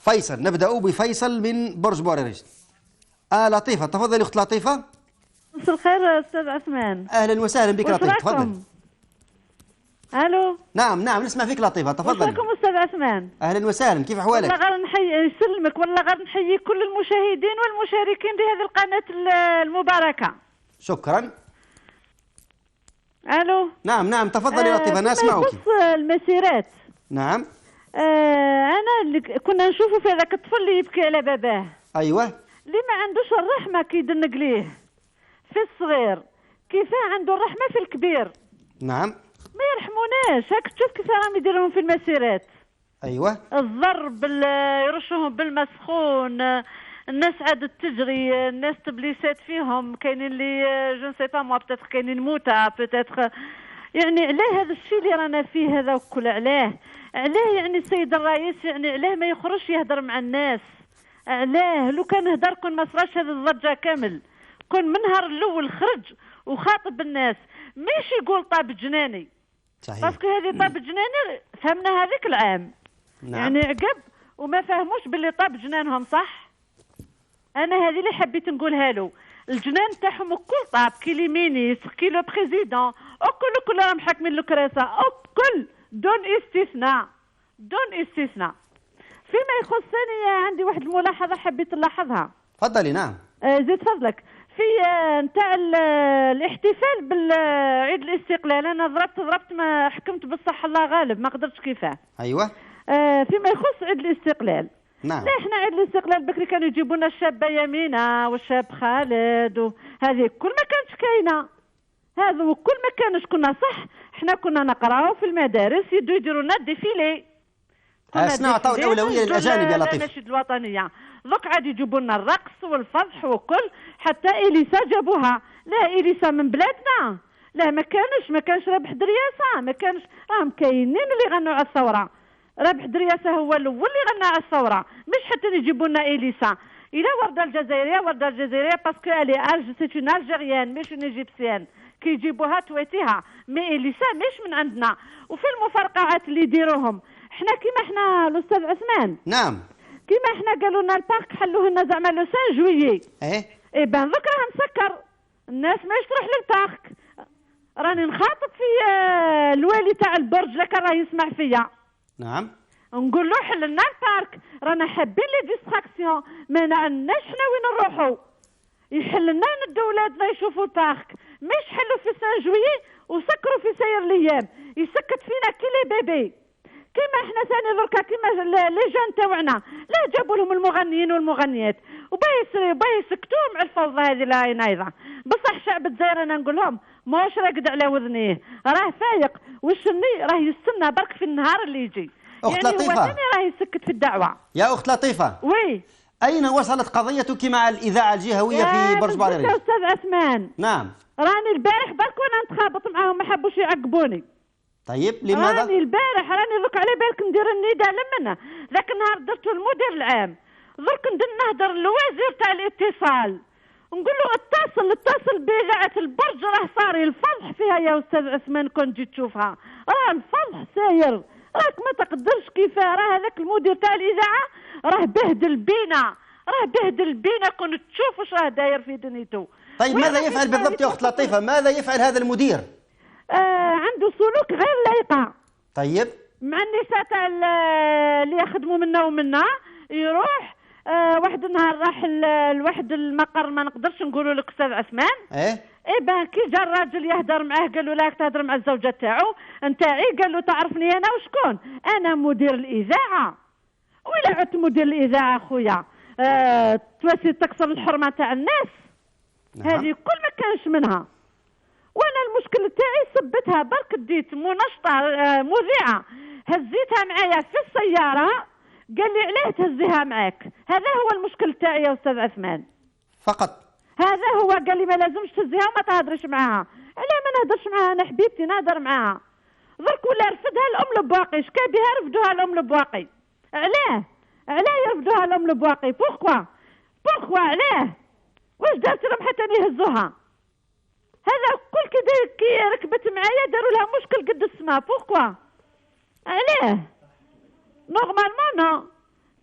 فيصل. نبدأ بفيصل من برج بوعريريج. لطيفة، تفضلي أخت لطيفة. مساء الخير أستاذ عثمان. أهلا وسهلا بك لطيفة، تفضل. الو. نعم نسمع فيك لطيفة، تفضل. وشكم أستاذ عثمان. أهلا وسهلا، كيف أحوالك؟ والله غير نحيي يسلمك، والله غير نحيي كل المشاهدين والمشاركين بهذه القناة المباركة. شكرا. الو. نعم تفضلي لطيفة، أنا أسمعك. بخصوص المسيرات. نعم. أنا اللي كنا نشوفوا في هذاك الطفل اللي يبكي على باباه. أيوه. اللي ما عندوش الرحمة كيدنق ليه في الصغير، كيفاه عنده الرحمة في الكبير. نعم. ما يرحموناش، هاك تشوف كيف راهم يديروهم في المسيرات. أيوه. الضرب، يرشوهم بالماء سخون، الناس عادت تجري، الناس تبليسات فيهم، كاينين اللي جو سي با موا بتاتر كاينين موتى بتاتر. يعني علاه هذا الشيء اللي رانا فيه هذا وكل؟ علاه يعني السيد الرئيس يعني علاه ما يخرجش يهدر مع الناس؟ علاه لو كان هدر كون ما صراش هذا الضجه كامل، كون من نهار الاول خرج وخاطب الناس، مش يقول طاب جناني. صحيح. باسكو هذه طاب جناني فهمنا هذيك العام. نعم. يعني عقب وما فهموش باللي طاب جنانهم صح. انا هذه اللي حبيت نقولها له، الجنان تاعهم الكل طاب، كي لي مينيستر كي لو بريزيدون كل راهم حاكمين الكراسه الكل دون استثناء، دون استثناء. فيما يخصني عندي واحد الملاحظه حبيت نلاحظها. تفضلي. نعم. زيد فضلك في نتاع الاحتفال بالعيد الاستقلال. انا ضربت ما حكمت بالصح الله غالب، ما قدرتش كيفاه. ايوه. فيما يخص عيد الاستقلال. نعم. لا احنا عيد الاستقلال بكري كانوا يجيبوا لنا الشابه يمينه والشاب خالد وهذه كل ما كانتش كاينه. هذا وكل ما كانش كنا صح، احنا كنا نقراو في المدارس يديروا لنا الديفيلي. أصنع عطاو الأولوية للأجانب يا لطيف. النشيد الوطنية دوك عاد يجيبوا لنا الرقص والفضح وكل، حتى إليسا جابوها. لا إليسا من بلادنا، لا ما كانش رابح درياسة، ما كانش. راهم كاينين اللي غنوا على الثورة. رابح درياسة هو الأول اللي غنى على الثورة، مش حتى يجيبوا لنا إليسا. إلا وردة الجزائرية باسكو ألي سيت اون ألجيريان مش اون إيجيبسيان، كي يجيبوها تويتيها. مي إليسا مش من عندنا. وفي المفرقعات اللي يديروهم احنا كيما احنا الاستاذ عثمان. نعم. كيما احنا قالوا لنا البارك حلوه لنا زعما لو 5 جويي. ايه بان دوك راه مسكر، الناس ماش تروح للبارك. راني نخاطب في الوالي تاع البرج، لا كان راه يسمع فيا. نعم. نقول له حل لنا البارك، رانا حابين لي ديستراكسيون، ما عندناش حنا وين نروحوا. يحل لنا ندو ولادنا يشوفوا البارك، مش حلوا في 5 جويي وسكروا في سير الايام، يسكت فينا كي لي بيبي. كيما احنا ثاني دركا كيما لي جون تاوعنا، لا جابوا لهم المغنيين والمغنيات وباي يسكتوهم على الفوضى هذه لا نايضه. بصح الشعب الجزائري انا نقول لهم ماهوش راقد على وذنيه، راه فايق والشني راه يستنى برك في النهار اللي يجي. أخت يعني لطيفة، هو ثاني راه يسكت في الدعوه. يا أخت لطيفة. وي. أين وصلت قضيتك مع الإذاعة الجهوية في برج بوعريريج؟ يا أستاذ عثمان. نعم. راني البارح برك وانا نتخابط معاهم ما حبوش يعقبوني. طيب لماذا؟ راني البارح دوك على بالك ندير النداء لمنا، ذاك النهار درتو المدير العام، درك نهدر للوزير تاع الاتصال، نقول له اتصل بإذاعة البرج، راه صاري الفضح فيها يا أستاذ عثمان، كون تجي تشوفها راه الفضح ساير، راك ما تقدرش كيفاه. راه هذاك المدير تاع الإذاعة راه بهدل بينا، كون تشوف واش راه داير في دنيته. طيب ماذا يفعل بالضبط يا أخت لطيفة؟ ماذا يفعل هذا المدير؟ عنده سلوك غير لائقة. طيب. مع النساء تاع اللي يخدموا منا ومنا، يروح واحد النهار راح لواحد المقر، ما نقدرش نقولوا لك استاذ عثمان. ايه بان كي جا الراجل يهدر معاه، قال له لا تهدر مع الزوجه تاعو نتاعي، قال له تعرفني انا وشكون؟ انا مدير الاذاعه. ولا عدت مدير الاذاعه خويا تواسي تكسر الحرمه تاع الناس. نعم. هذه كل ما كانش منها. وانا المشكل تاعي سبتها برك، ديت منشطه مذيعه هزيتها معايا في السياره، قال لي علاه تهزيها معاك؟ هذا هو المشكل تاعي يا استاذ عثمان فقط. هذا هو، قال لي ما لازمش تهزيها وما تهضرش معاها. علاه ما نهضرش معاها؟ انا حبيبتي نهضر معاها. درك ولا رفدها الام البواقي، شكا بها رفدوها الام البواقي. علاه يرفدوها الام البواقي؟ بوركوا علاه؟ واش دارت لهم حتى يهزوها؟ هذا كل كي ركبت معايا داروا لها مشكل قد السما. بوركوا؟ علاه؟ نورمالمون نو.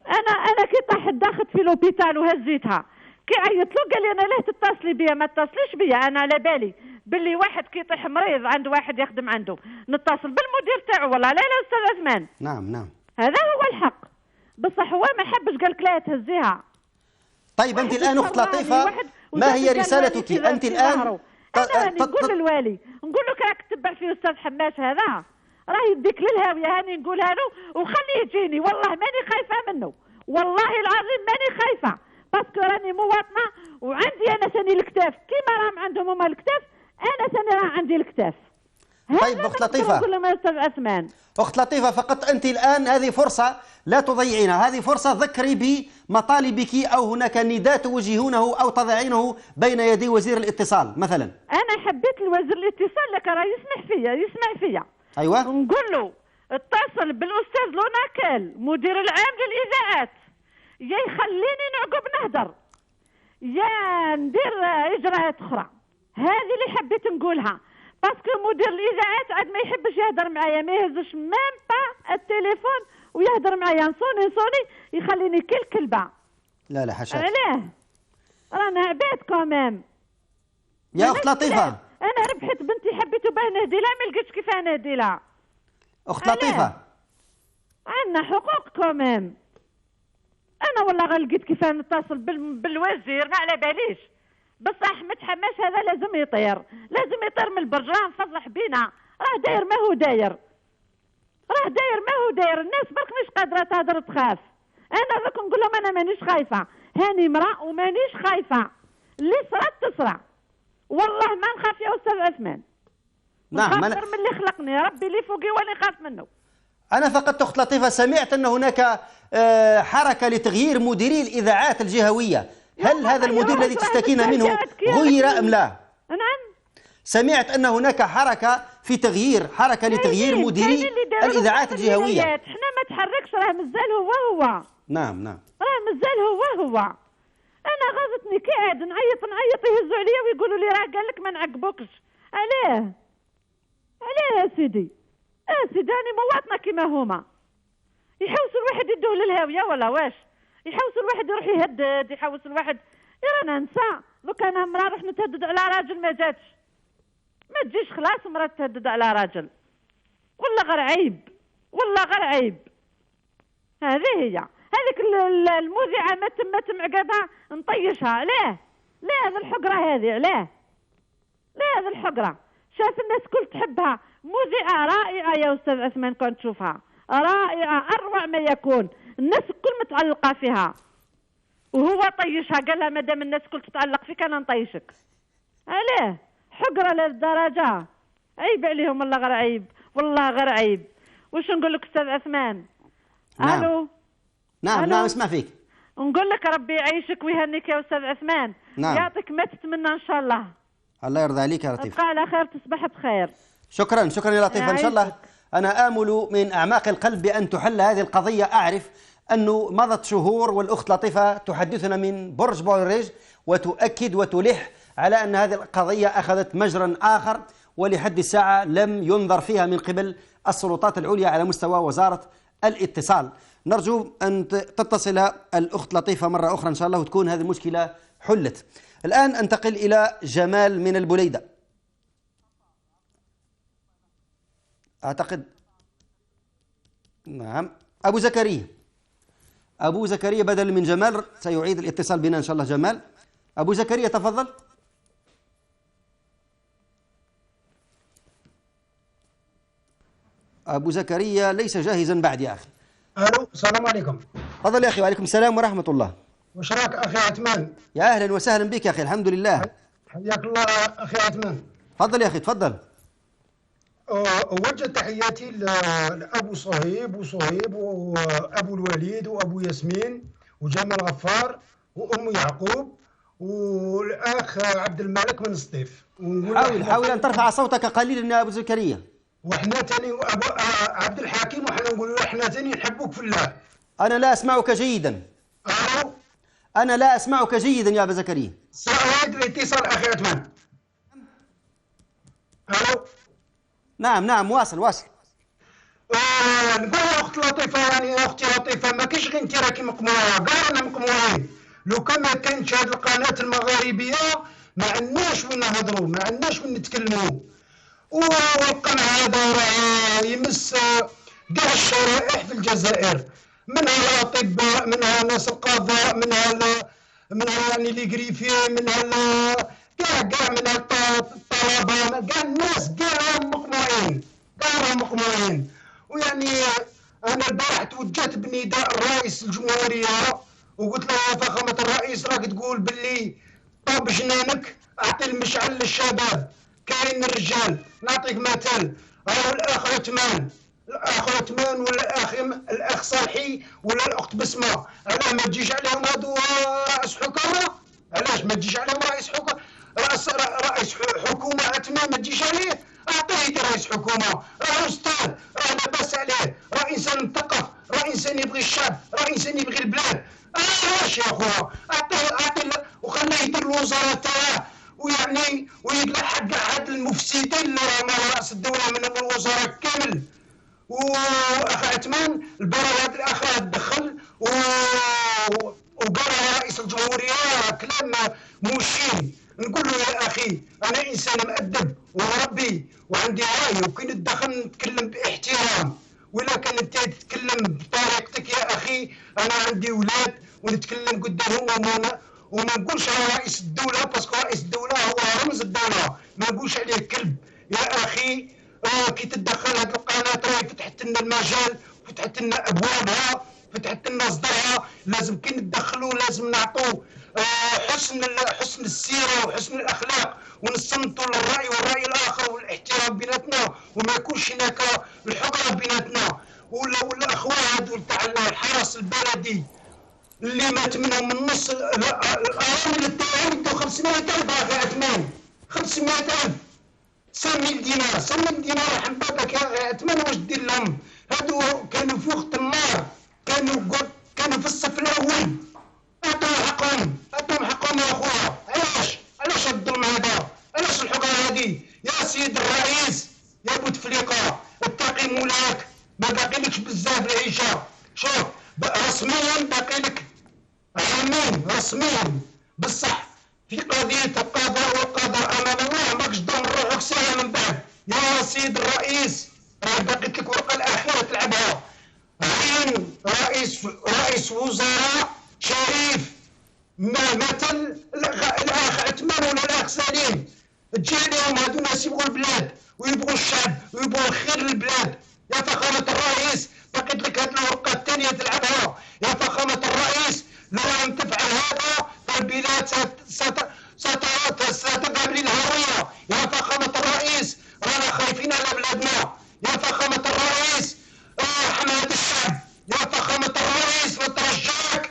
انا كي طاحت داخت في لوبيتال وهزيتها، كي عيط له قال لي انا ليه تتصلي بيا؟ ما تتصليش بيا، انا على بالي باللي واحد كي يطيح مريض عنده واحد يخدم عنده نتصل بالمدير تاعو. والله لا استاذ عثمان، نعم نعم، هذا هو الحق. بصح هو ما حبش، قالك لا تهزيها. طيب أنت الآن أخت لطيفة ما هي رسالتك أنت الآن؟ أنا نقول للوالي، نقول له راك تتبع في أستاذ حماش هذا راه يديك للهاوية، هاني نقولها له وخليه يجيني، والله ماني خايفة منه، والله العظيم ماني خايفة، باسكو راني مواطنة وعندي أنا ثاني الكتاف كيما راهم عندهم هما الكتاف، أنا ثاني راه عندي الكتاف. طيب أخت لطيفة، نقول لهم يا أستاذ عثمان، أخت لطيفة فقط أنت الآن هذه فرصة لا تضيعينها، هذه فرصة ذكري بمطالبك أو هناك نداء توجهونه أو تضعينه بين يدي وزير الاتصال مثلا. أنا حبيت الوزير الاتصال لك راه يسمع فيا. أيوة، نقول له اتصل بالأستاذ لوناكل مدير العام للإذاعات، يا يخليني نعقب نهدر يا ندير إجراءات أخرى. هذه اللي حبيت نقولها، باسكو مدير الإذاعات عاد ما يحبش يهدر معايا، ما يهزش ميم با التليفون ويهدر معايا، نصوني يخليني كل كلبة. لا لا حاشاك. علاه؟ رانا عباد كومام. يا أخت لطيفة، أنا ربحت بنتي حبيت باه نهدي لها، ما لقيتش كيف نهدي لها. أخت لطيفة عندنا حقوق كومام. أنا والله غير لقيت كيف نتصل بالوزير ما على باليش، بصح أحمد حماش هذا لازم يطير من البرج، راه مفضح بينا، راه داير ما هو داير، الناس برك مش قادرة تهدر تخاف. أنا ذاك نقول لهم أنا مانيش خايفة، هاني امرأة ومانيش خايفة، اللي صرات تسرع، والله ما نخاف يا أستاذ عثمان. نعم، أكثر من اللي خلقني ربي اللي فوقي ولا نخاف منه. أنا فقط أخت لطيفة سمعت أن هناك حركة لتغيير مديري الإذاعات الجهوية، هل هذا المدير الذي تشتكين منه غير أم لا؟ نعم، سمعت أن هناك حركة لتغيير مديري الإذاعات الجهوية. احنا ما تحركش، راه مازال هو. نعم راه مازال هو. انا غاضتني كي عاد نعيط يهزوا عليا ويقولوا لي راه قال لك ما نعقبوكش. علاه يا سيدي؟ راني مواطنه كيما هما. يحوس الواحد يدوه للهاويه ولا واش؟ يحوس الواحد يروح يهدد، يحوس الواحد. رانا نساء، لو كان امراه نروح نتهدد على راجل ما جاتش، ما تجيش خلاص امراه تهدد على راجل، والله غير عيب. هذه هي هذيك المذيعه ما تم عقبها نطيشها. علاه؟ لا هذا الحقره هذه، علاه؟ لا هذا الحقره، شاف الناس كل تحبها، مذيعه رائعه يا استاذ عثمان، كنت تشوفها رائعه اروع ما يكون، الناس الكل متعلقه فيها، وهو طيشها قال لها مادام الناس كل تتعلق فيك انا نطيشك. علاه؟ حقره للدرجه، عيب عليهم، والله غير عيب. وش نقول لك استاذ عثمان؟ نعم. الو. نعم اسمع فيك. نقول لك ربي يعيشك ويهنيك يا استاذ عثمان. نعم. يعطيك ما تتمنى ان شاء الله. الله يرضى عليك يا لطيف. تبقى على خير، تصبح بخير. شكرا يا لطيف. ان شاء الله انا امل من اعماق القلب بان تحل هذه القضيه. اعرف انه مضت شهور والاخت لطيفه تحدثنا من برج بوعريج وتؤكد وتلح على ان هذه القضيه اخذت مجرا اخر، ولحد الساعه لم ينظر فيها من قبل السلطات العليا على مستوى وزاره الاتصال. نرجو أن تتصل الأخت لطيفة مرة أخرى إن شاء الله وتكون هذه المشكلة حلت. الآن أنتقل إلى جمال من البليدة. أعتقد نعم أبو زكريا بدل من جمال سيعيد الاتصال بنا إن شاء الله. جمال، أبو زكريا تفضل. أبو زكريا ليس جاهزا بعد يا أخي. الو، السلام عليكم. تفضل يا اخي. وعليكم السلام ورحمه الله. واش راك اخي عثمان؟ يا اهلا وسهلا بك يا اخي. الحمد لله. حياك الله اخي عثمان. تفضل يا اخي تفضل. اوجه تحياتي لابو صهيب وابو الوليد وابو ياسمين وجمال غفار وام يعقوب والاخ عبد الملك من سطيف. حاول ان ترفع صوتك قليلا يا ابو زكريا. وحنا ثاني عبد الحكيم، وحنا نقولوا احنا ثاني نحبوك في الله. انا لا اسمعك جيدا. انا لا اسمعك جيدا يا ابو زكريا. سأعيد الاتصال اخي عثمان. الو. نعم واصل. نقول اخت لطيفه، يعني اختي لطيفه، ما كاينش غير انت راكي مقموعه، كاع رانا مقموعين. لو كان ما كانتش هذه القناه المغاربيه ما عندناش وين نهضروا، ما عندناش وين نتكلموا. والقمع هذا راه يمس كاع الشرائح في الجزائر، منها الاطباء، منها ناس القضاء، منها يعني لي غريفي، منها كاع منها الطلبه، كاع الناس كاع راهم مقموعين، كاع راهم مقموعين. ويعني انا البارح توجهت بنداء الرئيس الجمهوريه وقلت له يا فخامه الرئيس، راك تقول باللي طاب جنانك اعطي المشعل للشباب، كاين الرجال. نعطيك مثال، راهو الاخ عثمان، ولا الاخ صالحي ولا الاخت بسمه، علاه ما تجيش عليهم هادو رئيس حكومه؟ علاش ما تجيش عليهم رئيس حكومه؟ رئيس حكومه عثمان ما تجيش عليه؟ اعطيه رئيس حكومه، راه استاذ، راه لاباس عليه، راه انسان مثقف، راه انسان يبغي الشعب، راه انسان يبغي البلاد. علاش يا خويا؟ اعطيه وخليه يدير الوزاره تاعه، ويعني ويتلحق كاع هاد المفسدين اللي راهم على راس الدوله منهم الوزراء كامل. واخ عثمان البارح هذا الاخ دخل وقال رئيس الجمهوريه كلام مشين. نقول له يا اخي انا انسان مؤدب ومربي وعندي راي، وكي ندخل نتكلم باحترام، ولا كان انت تتكلم بطريقتك يا اخي انا عندي ولاد ونتكلم قدامهم وما نقولش على رئيس الدوله، باسكو رئيس الدوله هو رمز الدوله، ما نقولش عليه كلب يا اخي. كي تتدخل هذه القناه راهي فتحت لنا المجال، فتحت لنا ابوابها، فتحت لنا صدرها. لازم كي نتدخلوا لازم نعطوا حسن السيره وحسن الاخلاق، ونصنتوا للراي والراي الاخر والاحترام بيناتنا، وما يكونش هناك الحقره بيناتنا. ولا اخوان هذول تاع الحرس البلدي اللي مات منهم النص الارامل تاعهم يدوا 500,000 اخي عثمان، 500,000 100 دينار، 100 دينار رحم بابك يا اخي عثمان. واش دير لهم؟ هادو كانوا في وقت النار، كانوا في الصف الاول. اعطوهم حقهم، اعطوهم حقهم يا اخويا. علاش الظلم هذا؟ علاش الحقره هذه؟ يا سيد الرئيس يا بوتفليقه اتقي مولاك، ما باقيلكش بزاف العيشه. شوف رسميا باقيلك عامين رسميا، بصح في قضيه القضاء والقدر امام الله ماكش ضامن روحك ساعه من بعد. يا سيد الرئيس راه باقيت لك ورقه الاخيره تلعبها. عين رئيس وزراء شريف مثل الاخ عثمان ولا الاخ سليم، تجي عليهم هادو ناس يبغوا البلاد ويبغوا الشعب ويبغوا الخير للبلاد. يا فخامه الرئيس باقيت لك هاد الورقه الثانيه تلعبها. يا فخامه الرئيس لو لم تفعل هذا فالبلاد ستذهب للهويه. يا فخامه الرئيس رانا خايفين على بلادنا. يا فخامه الرئيس ارحم هذا الشعب. يا فخامه الرئيس نترجاك.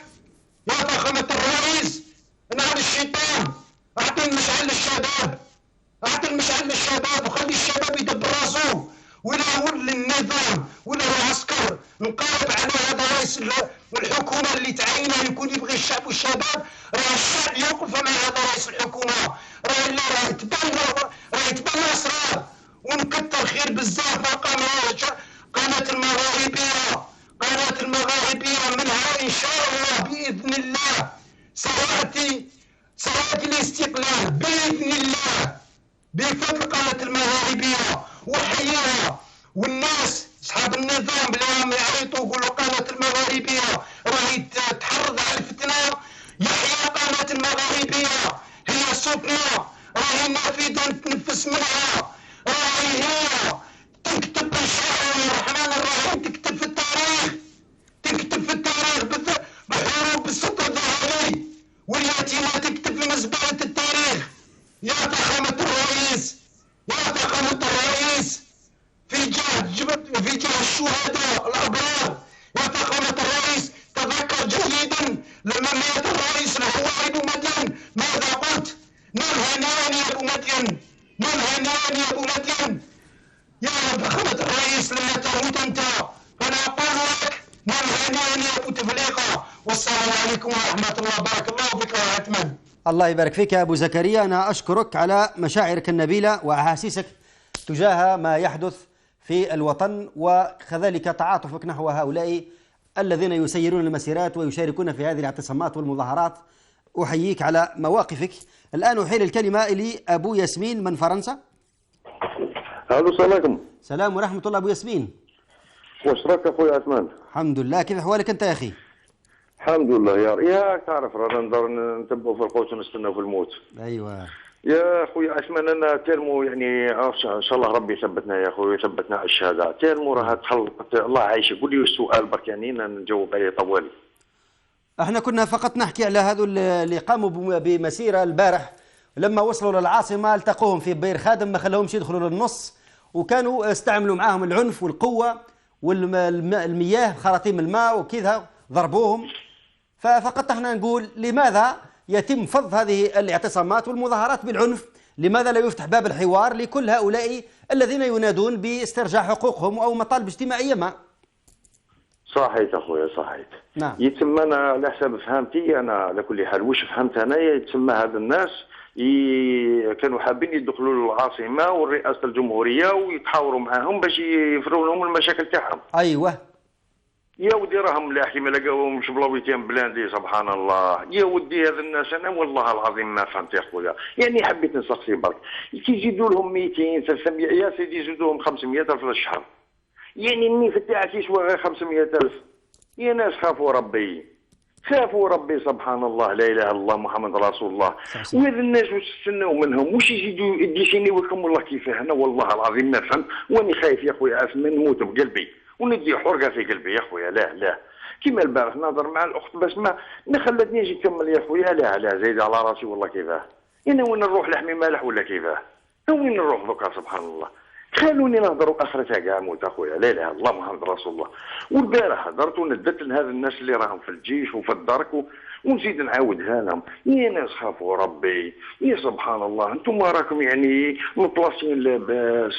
يا فخامه الرئيس نهار الشيطان اعطي المشعل للشباب، اعطي المشعل للشباب وخلي الشباب يدبر راسو، ولا يولي النظام ولا العسكر نقارب على هذا رئيس الحكومه اللي تعينه يكون يبغي الشعب والشباب. راه الشعب يوقف مع هذا رئيس الحكومه، راه يتبنى اسرار ونكثر خير بزاف. ما قناه المغاربيه، قناه المغاربيه منها ان شاء الله باذن الله سياتي الاستقلال باذن الله بفضل قناه المغاربيه وحياها. والناس اصحاب النظام اللي راهم يعيطوا يقولوا قناه المغاربيه راهي تحرض على الفتنه، يحيى قناه المغاربيه هي صوتنا، راهي نافذه نتنفس منها، راهي هي تكتب ان شاء الله الرحمن الرحيم، تكتب في التاريخ، تكتب في التاريخ بحروب السطر الذهبي، والتي لا تكتب في مزبله التاريخ. يا فخامه الرئيس، يا فخامه الرئيس في جهة الشهداء الأبرار. يا فخامة الرئيس تذكر جيدا لما مات الرئيس الهواري أبو مدين ماذا قلت؟ نام هنيئا يا أبو مدين، نام هنيئا يا أبو مدين. يا فخامة الرئيس لما تموت أنت فأنا أقول لك نام هنيئا يا أبو تفليقة. والسلام عليكم ورحمة الله، بارك الله فيك يا عثمان. الله يبارك فيك يا أبو زكريا. أنا أشكرك على مشاعرك النبيلة وأحاسيسك تجاه ما يحدث في الوطن، وكذلك تعاطفك نحو هؤلاء الذين يسيرون المسيرات ويشاركون في هذه الاعتصامات والمظاهرات. أحييك على مواقفك. الآن أحيل الكلمة لأبو ياسمين من فرنسا. الو، السلام عليكم. سلام ورحمة الله. أبو ياسمين، واش راك اخويا عثمان؟ الحمد لله. كيف أحوالك أنت يا أخي؟ الحمد لله يا تعرف رانا نقدر نتبعوا في القوت ونستناو في الموت. أيوة يا خويا عثمان، انا تالمو يعني ان شاء الله ربي يثبتنا يا خويا، يثبتنا على الشهاده. تالمو راه تخلقت الله عايش. قول لي السؤال برك يعني نجاوب عليه طوالي. احنا كنا فقط نحكي على هذو اللي قاموا بمسيرة البارح، لما وصلوا للعاصمة التقوهم في بئر خادم، ما خلوهمش يدخلوا للنص، وكانوا استعملوا معاهم العنف والقوة والمياه، خراطيم الماء وكذا، ضربوهم. فقط احنا نقول لماذا يتم فض هذه الاعتصامات والمظاهرات بالعنف؟ لماذا لا يفتح باب الحوار لكل هؤلاء الذين ينادون باسترجاع حقوقهم أو مطالب اجتماعية ما؟ صحيت اخويا صحيت. نعم. يتم انا على حسب فهمتي انا على كل حال واش فهمت انايا، يتم هذا الناس كانوا حابين يدخلوا للعاصمه والرئاسه الجمهوريه ويتحاوروا معاهم باش يفروا لهم المشاكل تاعهم. ايوه يا ودي راهم ملاحي ما لقاوهمش بلاويتين بلاندي. سبحان الله يا ودي، هذا الناس انا والله العظيم ما فهمت يا خويا. يعني حبيت نسقسي برك كي يزيدوا لهم 200 300 يا سيدي يزيدوا لهم 500,000 في الشهر. يعني النيف تاعك يسوى غير 500,000. يا ناس خافوا ربي، خافوا ربي. سبحان الله، لا اله الا الله محمد رسول الله. وهذا الناس واش تستناو منهم؟ واش يزيدوا يديشيني لكم والله كيفاه؟ انا والله العظيم ما فهمت، واني خايف يا خويا عثمان نموت بقلبي وندي حرقه في قلبي يا خويا. لا كيما البارح نهضر مع الاخت باش ما خلتنيش نكمل يا خويا. لا زايد على راسي والله كيفاه. انا وين نروح لحمي مالح ولا كيفاه؟ وين نروح دوكا؟ سبحان الله. خلوني نهضروا اخرتها كاع موت اخويا. لا اله الا الله محمد رسول الله. والبارح هضرت وندت لهذا الناس اللي راهم في الجيش وفي الدرك ونزيد نعاودها لهم. يا ناس خافوا ربي. يا سبحان الله، انتم راكم يعني مطلسين لاباس.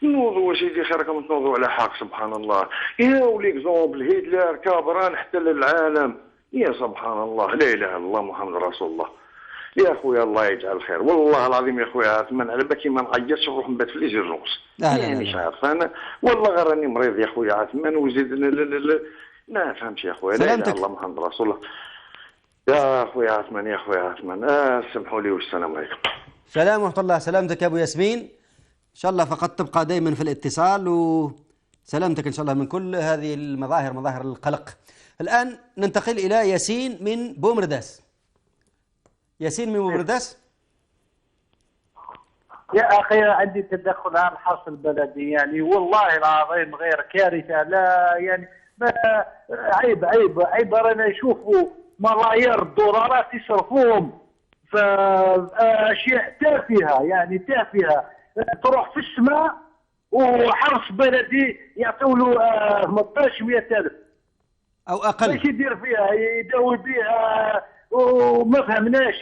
نوضوا سيدي خيركم تنوضوا على حق. سبحان الله. يا وليكزومبل هتلر كابران احتل العالم. يا سبحان الله، لا اله الا الله محمد رسول الله. يا خويا الله يجعل الخير والله العظيم يا خويا عثمان. على بالك ما نعيطش نروح نبات في ليزيرونس. يعني مش عارف انا والله غير راني مريض يا خويا عثمان وزيد ما فهمتش يا خويا. لا اله الا الله محمد رسول الله. يا خويا عثمان يا خويا عثمان سمحوا لي والسلام عليكم. سلام ورحمة الله. سلامتك يا أبو ياسمين، إن شاء الله فقط تبقى دائما في الاتصال، وسلامتك إن شاء الله من كل هذه المظاهر، مظاهر القلق. الآن ننتقل إلى ياسين من بومرداس. ياسين من بومرداس. يا أخي عندي تدخل على الحرس البلدي، يعني والله العظيم غير كارثة. لا يعني عيب رانا نشوفوا ملايير الدولارات يصرفوهم في أشياء تافهة، يعني تافهة. تروح في السماء وحرس بلدي يعطوا له 18,000 أو أقل باش يدير فيها، يداوي بها. وما فهمناش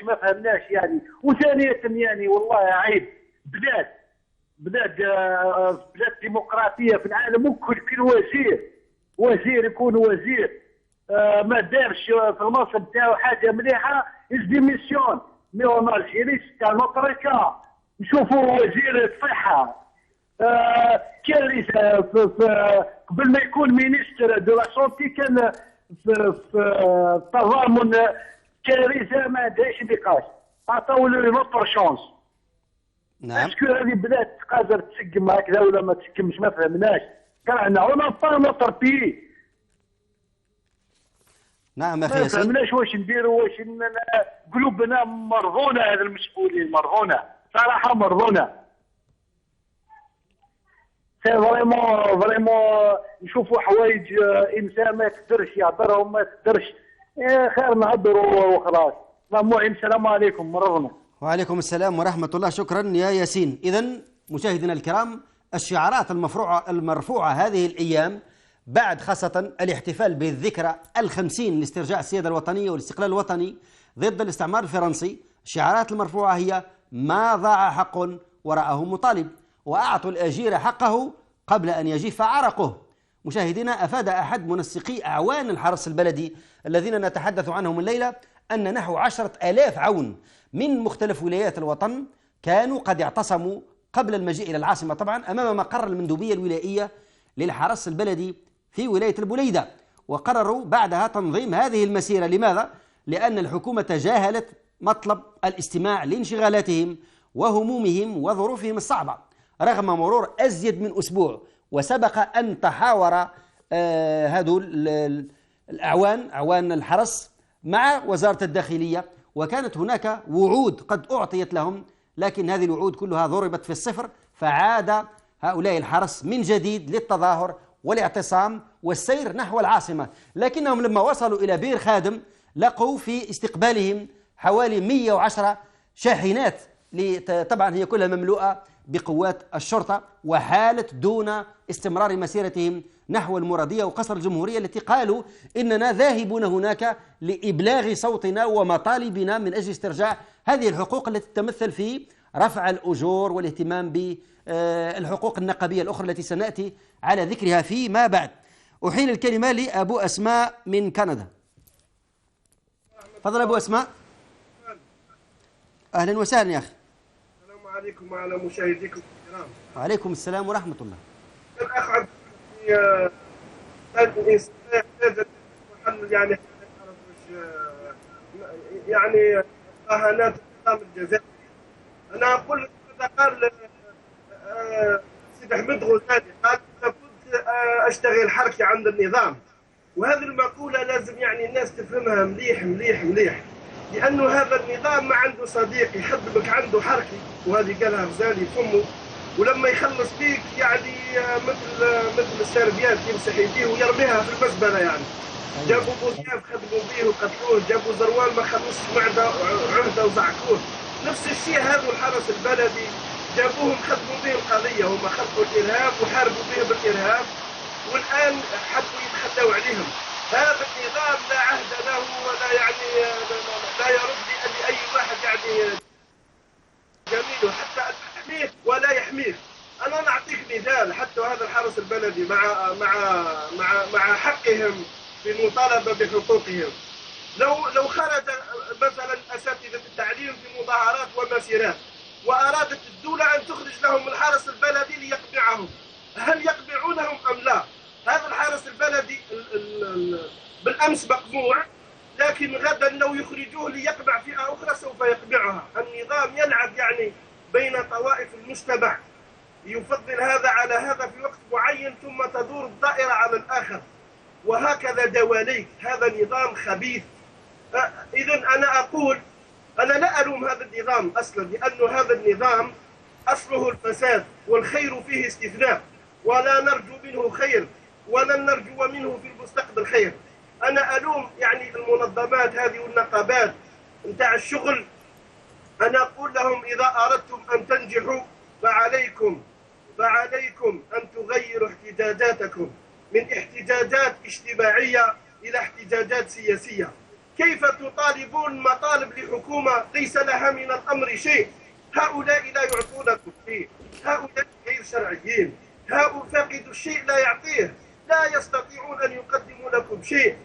يعني. وثانية يعني والله عيب، بلاد ديمقراطية في العالم، ممكن كل وزير يكون وزير ما دارش في المنصب تاعو حاجة مليحة يزديميسيون. مي اون الجيري تاع نوتريكا نشوفوا وزير الصحة كارثة. قبل ما يكون مينيستر دو لا سونتي كان في التضامن كارثة ما عندهاش نقاش. عطاو له نوتر شونس. نعم. اسكو هذه بلاد تقدر تسقم هكذا ولا ما تسقمش؟ ما فهمناش. كان اون با نوتر بي. نعم اخي ياسين. ما فهمناش واش نديروا، واش قلوبنا مرضونه. هذا المسؤولين مرضونه صراحه، مرضونه. سي فريمون نشوفوا حوايج انسان ما يقدرش يعبرهم، ما يقدرش. خير نهضروا وخلاص. المهم السلام عليكم، مرضنا. وعليكم السلام ورحمة الله. شكرا يا ياسين. إذن مشاهدينا الكرام، الشعارات المرفوعة هذه الأيام بعد خاصة الاحتفال بالذكرى 50 لاسترجاع السيادة الوطنية والاستقلال الوطني ضد الاستعمار الفرنسي، الشعارات المرفوعة هي: ما ضاع حق وراءه مطالب، وأعطوا الأجير حقه قبل أن يجف عرقه. مشاهدينا، أفاد أحد منسقي أعوان الحرس البلدي الذين نتحدث عنهم الليلة أن نحو 10,000 عون من مختلف ولايات الوطن كانوا قد اعتصموا قبل المجيء إلى العاصمة طبعا أمام مقر المندوبية الولائية للحرس البلدي في ولاية البليدة، وقرروا بعدها تنظيم هذه المسيرة. لماذا؟ لأن الحكومة تجاهلت مطلب الاستماع لانشغالاتهم وهمومهم وظروفهم الصعبة رغم مرور أزيد من أسبوع. وسبق أن تحاور هذول أعوان الحرس مع وزارة الداخلية، وكانت هناك وعود قد أعطيت لهم، لكن هذه الوعود كلها ضربت في الصفر، فعاد هؤلاء الحرس من جديد للتظاهر والاعتصام والسير نحو العاصمة. لكنهم لما وصلوا إلى بير خادم لقوا في استقبالهم حوالي 110 شاحنات، طبعا هي كلها مملوءة بقوات الشرطة، وحالت دون استمرار مسيرتهم نحو المرادية وقصر الجمهورية، التي قالوا إننا ذاهبون هناك لإبلاغ صوتنا ومطالبنا من أجل استرجاع هذه الحقوق التي تتمثل في رفع الأجور والاهتمام بالحقوق النقابية الأخرى التي سنأتي على ذكرها فيما بعد. أحيل الكلمة لأبو أسماء من كندا. تفضل أبو أسماء. أهلا وسهلا يا أخي. السلام عليكم وعلى مشاهديكم الكرام. وعليكم السلام ورحمة الله. الأخ عبد الإنسان يحتاج محل يعني مهانات النظام الجزائري. أنا أقول ماذا قال سيد أحمد غزالي، قال كنت أشتغل حركي عند النظام، وهذه المقولة لازم يعني الناس تفهمها مليح مليح مليح، لأنه هذا النظام ما عنده صديق يحببك عنده حركي، وهذه قالها غزالي فمه، ولما يخلص بيك يعني مثل السربيات يمسح يديه ويرميها في المزبلة. يعني جابوا بوزياف خدموا به وقتلوه، جابوا زروال ما خلصش عهده وزعكوه. نفس الشيء هذا الحرس البلدي جابوهم خدموا به القضية، هم خلقوا الإرهاب وحاربوا به بالإرهاب، والآن حبوا يتخلوا عليهم. هذا النظام لا عهد له ولا يعني لا يرد لأي واحد يعني جميل حتى أن يحميك ولا يحميك. أنا نعطيك مثال، حتى هذا الحرس البلدي مع حقهم في المطالبة بحقوقهم. لو خرج مثلا أساتذة التعليم في مظاهرات ومسيرات وأرادت الدولة أن تخرج لهم الحرس البلدي ليقمعهم، هل يقمعونهم أم لا؟ هذا الحرس البلدي بالأمس مقموع، لكن غدا لو يخرجوه ليقمع فئة أخرى سوف يقمعها. النظام يلعب يعني بين طوائف المجتمع، يفضل هذا على هذا في وقت معين ثم تدور الدائرة على الآخر، وهكذا دواليك. هذا نظام خبيث. إذن أنا أقول أنا لا ألوم هذا النظام أصلا، لأنه هذا النظام أصله الفساد والخير فيه استثناء، ولا نرجو منه خير ولن نرجو منه في المستقبل خير. أنا ألوم يعني المنظمات هذه والنقابات نتاع الشغل. أنا أقول لهم إذا أردتم أن تنجحوا فعليكم أن تغيروا احتجاجاتكم من احتجاجات اجتماعية إلى احتجاجات سياسية. كيف تطالبون مطالب لحكومة ليس لها من الأمر شيء؟ هؤلاء لا يعطونكم شيء، هؤلاء غير شرعيين، هؤلاء فاقدوا الشيء لا يعطيه، لا يستطيعون أن يقدموا لكم شيء.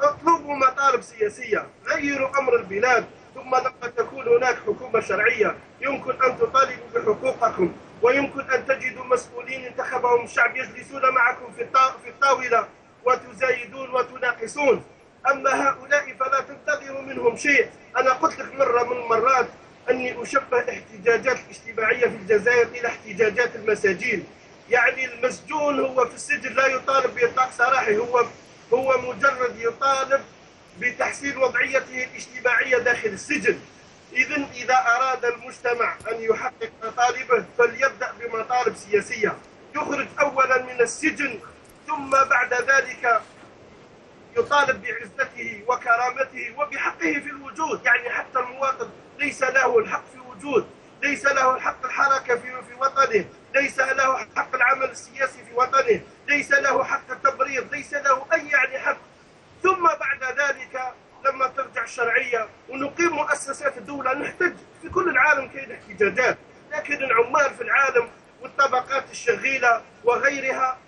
اطلبوا مطالب سياسية، غيروا أمر البلاد، ثم لما تكون هناك حكومة شرعية يمكن أن تطالبوا بحقوقكم، ويمكن أن تجدوا مسؤولين انتخبهم الشعب يجلسون معكم في الطاولة وتزايدون وتناقصون. أما هؤلاء فلا تنتظروا منهم شيء. أنا قلت لك مرة من المرات أني أشبه الاحتجاجات الاجتماعية في الجزائر إلى احتجاجات المساجين. يعني المسجون هو في السجن لا يطالب بإطلاق سراحه، هو مجرد يطالب بتحسين وضعيته الاجتماعية داخل السجن. إذن إذا أراد المجتمع أن يحقق مطالبه فليبدأ بمطالب سياسية، يخرج أولا من السجن ثم بعد ذلك يطالب بعزته وكرامته وبحقه في الوجود. يعني حتى المواطن ليس له الحق في الوجود، ليس له الحق الحركة في وطنه، ليس له حق العمل السياسي في وطنه، ليس له حق التبريد، ليس له أي يعني حق. ثم بعد ذلك لما ترجع الشرعية ونقيم مؤسسات الدولة نحتج. في كل العالم كاين احتجاجات، لكن العمال في العالم والطبقات الشغيلة وغيرها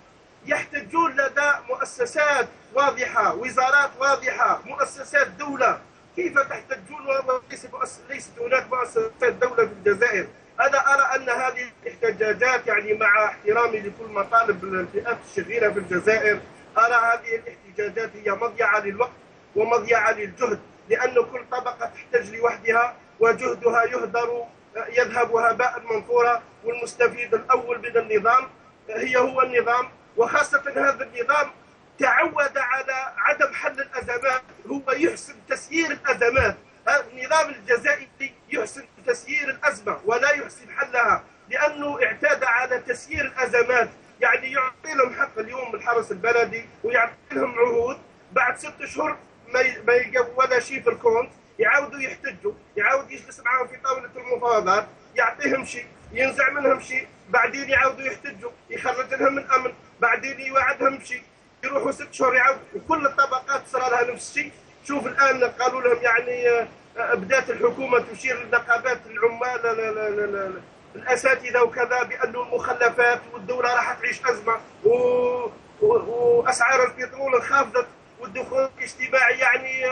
يحتجون لدى مؤسسات واضحة، وزارات واضحة، مؤسسات دولة. كيف تحتجون وليست هناك مؤسسات دولة في الجزائر؟ أنا أرى أن هذه الاحتجاجات يعني مع احترامي لكل مطالب الفئات الشريرة في الجزائر، أرى هذه الاحتجاجات هي مضيعة للوقت ومضيعة للجهد، لأن كل طبقة تحتاج لوحدها وجهدها يذهب هباء منثورا، والمستفيد الأول من النظام هو النظام، وخاصة هذا النظام تعود على عدم حل الأزمات، هو يحسن تسيير الأزمات. النظام الجزائري يحسن تسيير الأزمة ولا يحسن حلها، لأنه اعتاد على تسيير الأزمات، يعني يعطي لهم حق اليوم الحرس البلدي ويعطي لهم عهود، بعد 6 أشهر ما يلقوا ولا شيء في الكونت، يعاودوا يحتجوا، يعاود يجلس معهم في طاولة المفاوضات، يعطيهم شيء، ينزع منهم شيء، بعدين يعاودوا يحتجوا، يخرج لهم الأمن، بعدين يوعدهم شيء، يروحوا 6 شهور يعاودوا، وكل الطبقات صار لها نفس الشيء. شوف الآن قالوا لهم يعني بدات الحكومة تشير لنقابات العمال الأساتذة وكذا بأن المخلفات والدولة راح تعيش أزمة وأسعار البترول انخفضت والدخول الاجتماعي، يعني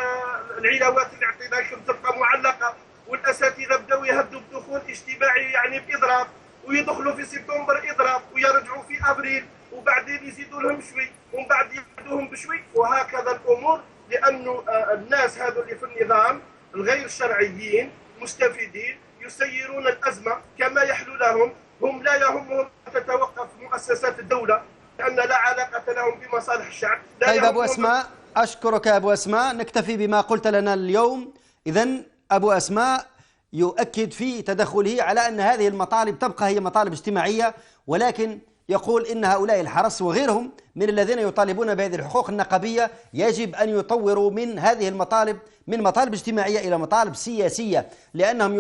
العلاوات اللي اعطيناكم تبقى معلقة، والأساتذة بدأوا يهدوا بدخول اجتماعي يعني بإضراب، ويدخلوا في سبتمبر إضراب ويرجعوا في أبريل، وبعدين يزيدوا لهم شوي ومن بعد يزيدوهم بشوي، وهكذا الأمور، لأنه الناس هذو اللي في النظام الغير شرعيين مستفيدين يسيرون الأزمة كما يحلو لهم، هم لا يهمهم تتوقف مؤسسات الدولة لأن لا علاقة لهم بمصالح الشعب. طيب أبو أسماء، أشكرك يا أبو أسماء، نكتفي بما قلت لنا اليوم. إذن أبو أسماء يؤكد في تدخله على أن هذه المطالب تبقى هي مطالب اجتماعية، ولكن يقول إن هؤلاء الحرس وغيرهم من الذين يطالبون بهذه الحقوق النقابية يجب أن يطوروا من هذه المطالب من مطالب اجتماعية إلى مطالب سياسية، لأنهم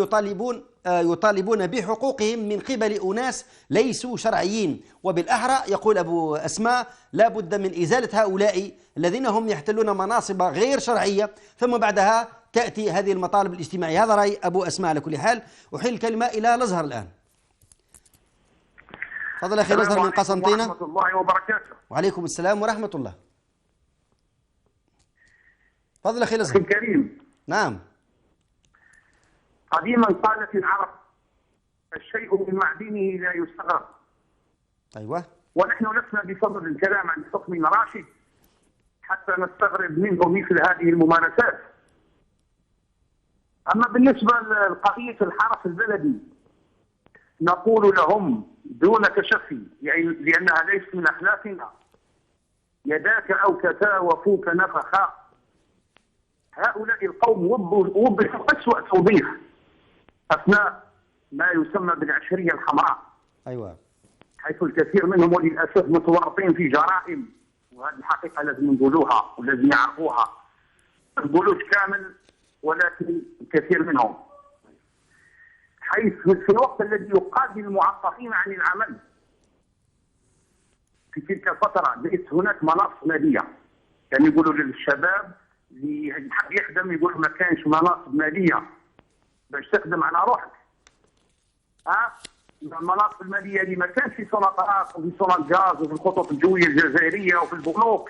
يطالبون بحقوقهم من قبل أناس ليسوا شرعيين. وبالأحرى يقول أبو أسماء لا بد من إزالة هؤلاء الذين هم يحتلون مناصب غير شرعية، ثم بعدها تأتي هذه المطالب الاجتماعية. هذا رأي أبو أسماء. على كل حال أحيل الكلمة إلى الأزهر الآن. تفضل أخي الأزهر من قسنطينة. ورحمة الله وبركاته. وعليكم السلام ورحمة الله. تفضل أخي الأزهر. الكريم. نعم. قديما قالت العرب الشيء من معدنه لا يستغرب. أيوة. ونحن لسنا بصدد الكلام عن حكم راشد حتى نستغرب منه مثل هذه الممارسات. أما بالنسبة لقضية الحرس البلدي نقول لهم دون تشفي، يعني لأنها ليست من أخلاقنا، يداك أوكتا وفوك نفخا. هؤلاء القوم وضحوا أسوأ توضيح أثناء ما يسمى بالعشرية الحمراء. أيوة. حيث الكثير منهم وللأسف متورطين في جرائم، وهذه الحقيقة لازم نقولوها ولازم يعرفوها. ما نقولوش كامل ولكن الكثير منهم، حيث في الوقت الذي يقابل المعطلين عن العمل في تلك الفترة ليس هناك مناصب مالية. يعني يقولوا للشباب اللي حاب يخدم يقولوا ما كانش مناصب مالية باش تخدم على روحك. المناصب المالية اللي ما كانش في سوناطات وفي سونات غاز وفي الخطوط الجوية الجزائرية وفي البنوك،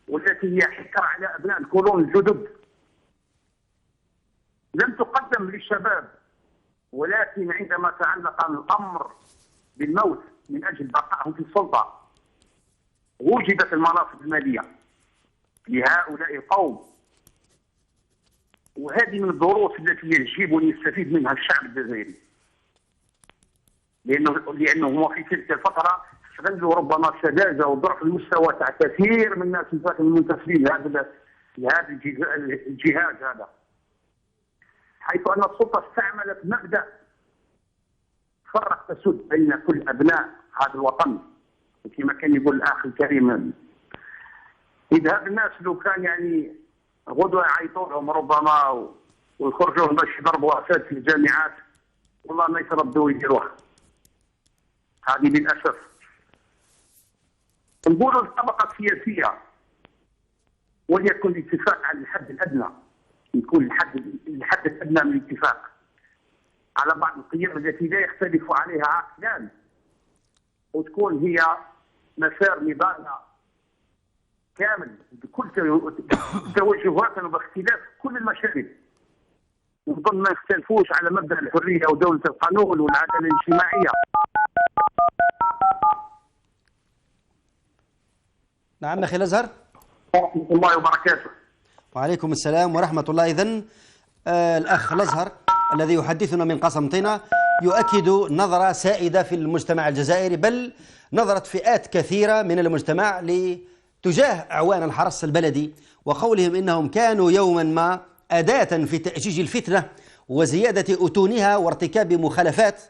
والتي هي حكر على أبناء القرون الجدد، لم تقدم للشباب. ولكن عندما تعلق الأمر بالموت من أجل بقائهم في السلطة وجدت المناصب المالية لهؤلاء القوم. وهذه من الدروس التي يجب أن يستفيد منها الشعب الجزائري، لأنه هو في تلك الفترة استغلوا ربما السذاجة وضعف المستوى تاع كثير من الناس المنتسبين لهذا الجهاز هذا، حيث أن السلطة استعملت مبدأ فرق تسد بين كل أبناء هذا الوطن. وكما كان يقول الأخ الكريم، إذا الناس لو كان يعني غدوة يعيطوا لهم ربما ويخرجوا باش يضربوا أساتذة في الجامعات، والله ما يتردوا يديروها. هذه للأسف. نقولوا الطبقة السياسية وليكن الاتفاق على الحد الأدنى، يكون الحد الأدنى من الاتفاق على بعض القيم التي لا يختلف عليها عقلان، وتكون هي مسار نضالنا كامل بكل توجهاتنا وباختلاف كل المشارب. نظن ما يختلفوش على مبدا الحريه ودوله القانون والعداله الاجتماعيه. نعم أخي الأزهر. ورحمه الله وبركاته. وعليكم السلام ورحمة الله. إذن الأخ الأزهر الذي يحدثنا من قسنطينة يؤكد نظرة سائدة في المجتمع الجزائري، بل نظرة فئات كثيرة من المجتمع تجاه أعوان الحرس البلدي، وقولهم إنهم كانوا يوما ما أداة في تأجيج الفتنة وزيادة أتونها وارتكاب مخالفات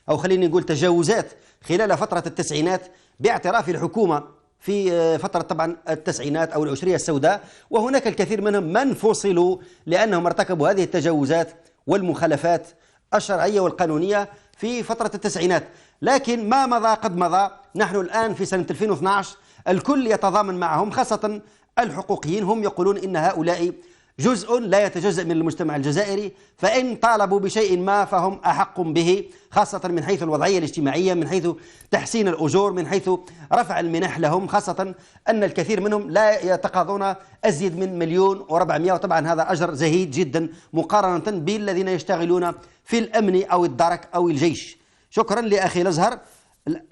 أو خليني نقول تجاوزات خلال فترة التسعينات، باعتراف الحكومة في فترة طبعا التسعينات أو العشرية السوداء. وهناك الكثير منهم من فصلوا لأنهم ارتكبوا هذه التجاوزات والمخالفات الشرعية والقانونية في فترة التسعينات. لكن ما مضى قد مضى، نحن الآن في سنة 2012 الكل يتضامن معهم، خاصة الحقوقيين هم يقولون إن هؤلاء جزء لا يتجزأ من المجتمع الجزائري، فإن طالبوا بشيء ما فهم أحق به، خاصة من حيث الوضعية الاجتماعية، من حيث تحسين الأجور، من حيث رفع المنح لهم، خاصة أن الكثير منهم لا يتقاضون أزيد من 1,400,000، وطبعا هذا أجر زهيد جدا مقارنة بالذين يشتغلون في الأمن أو الدرك أو الجيش. شكرا لأخي الأزهر.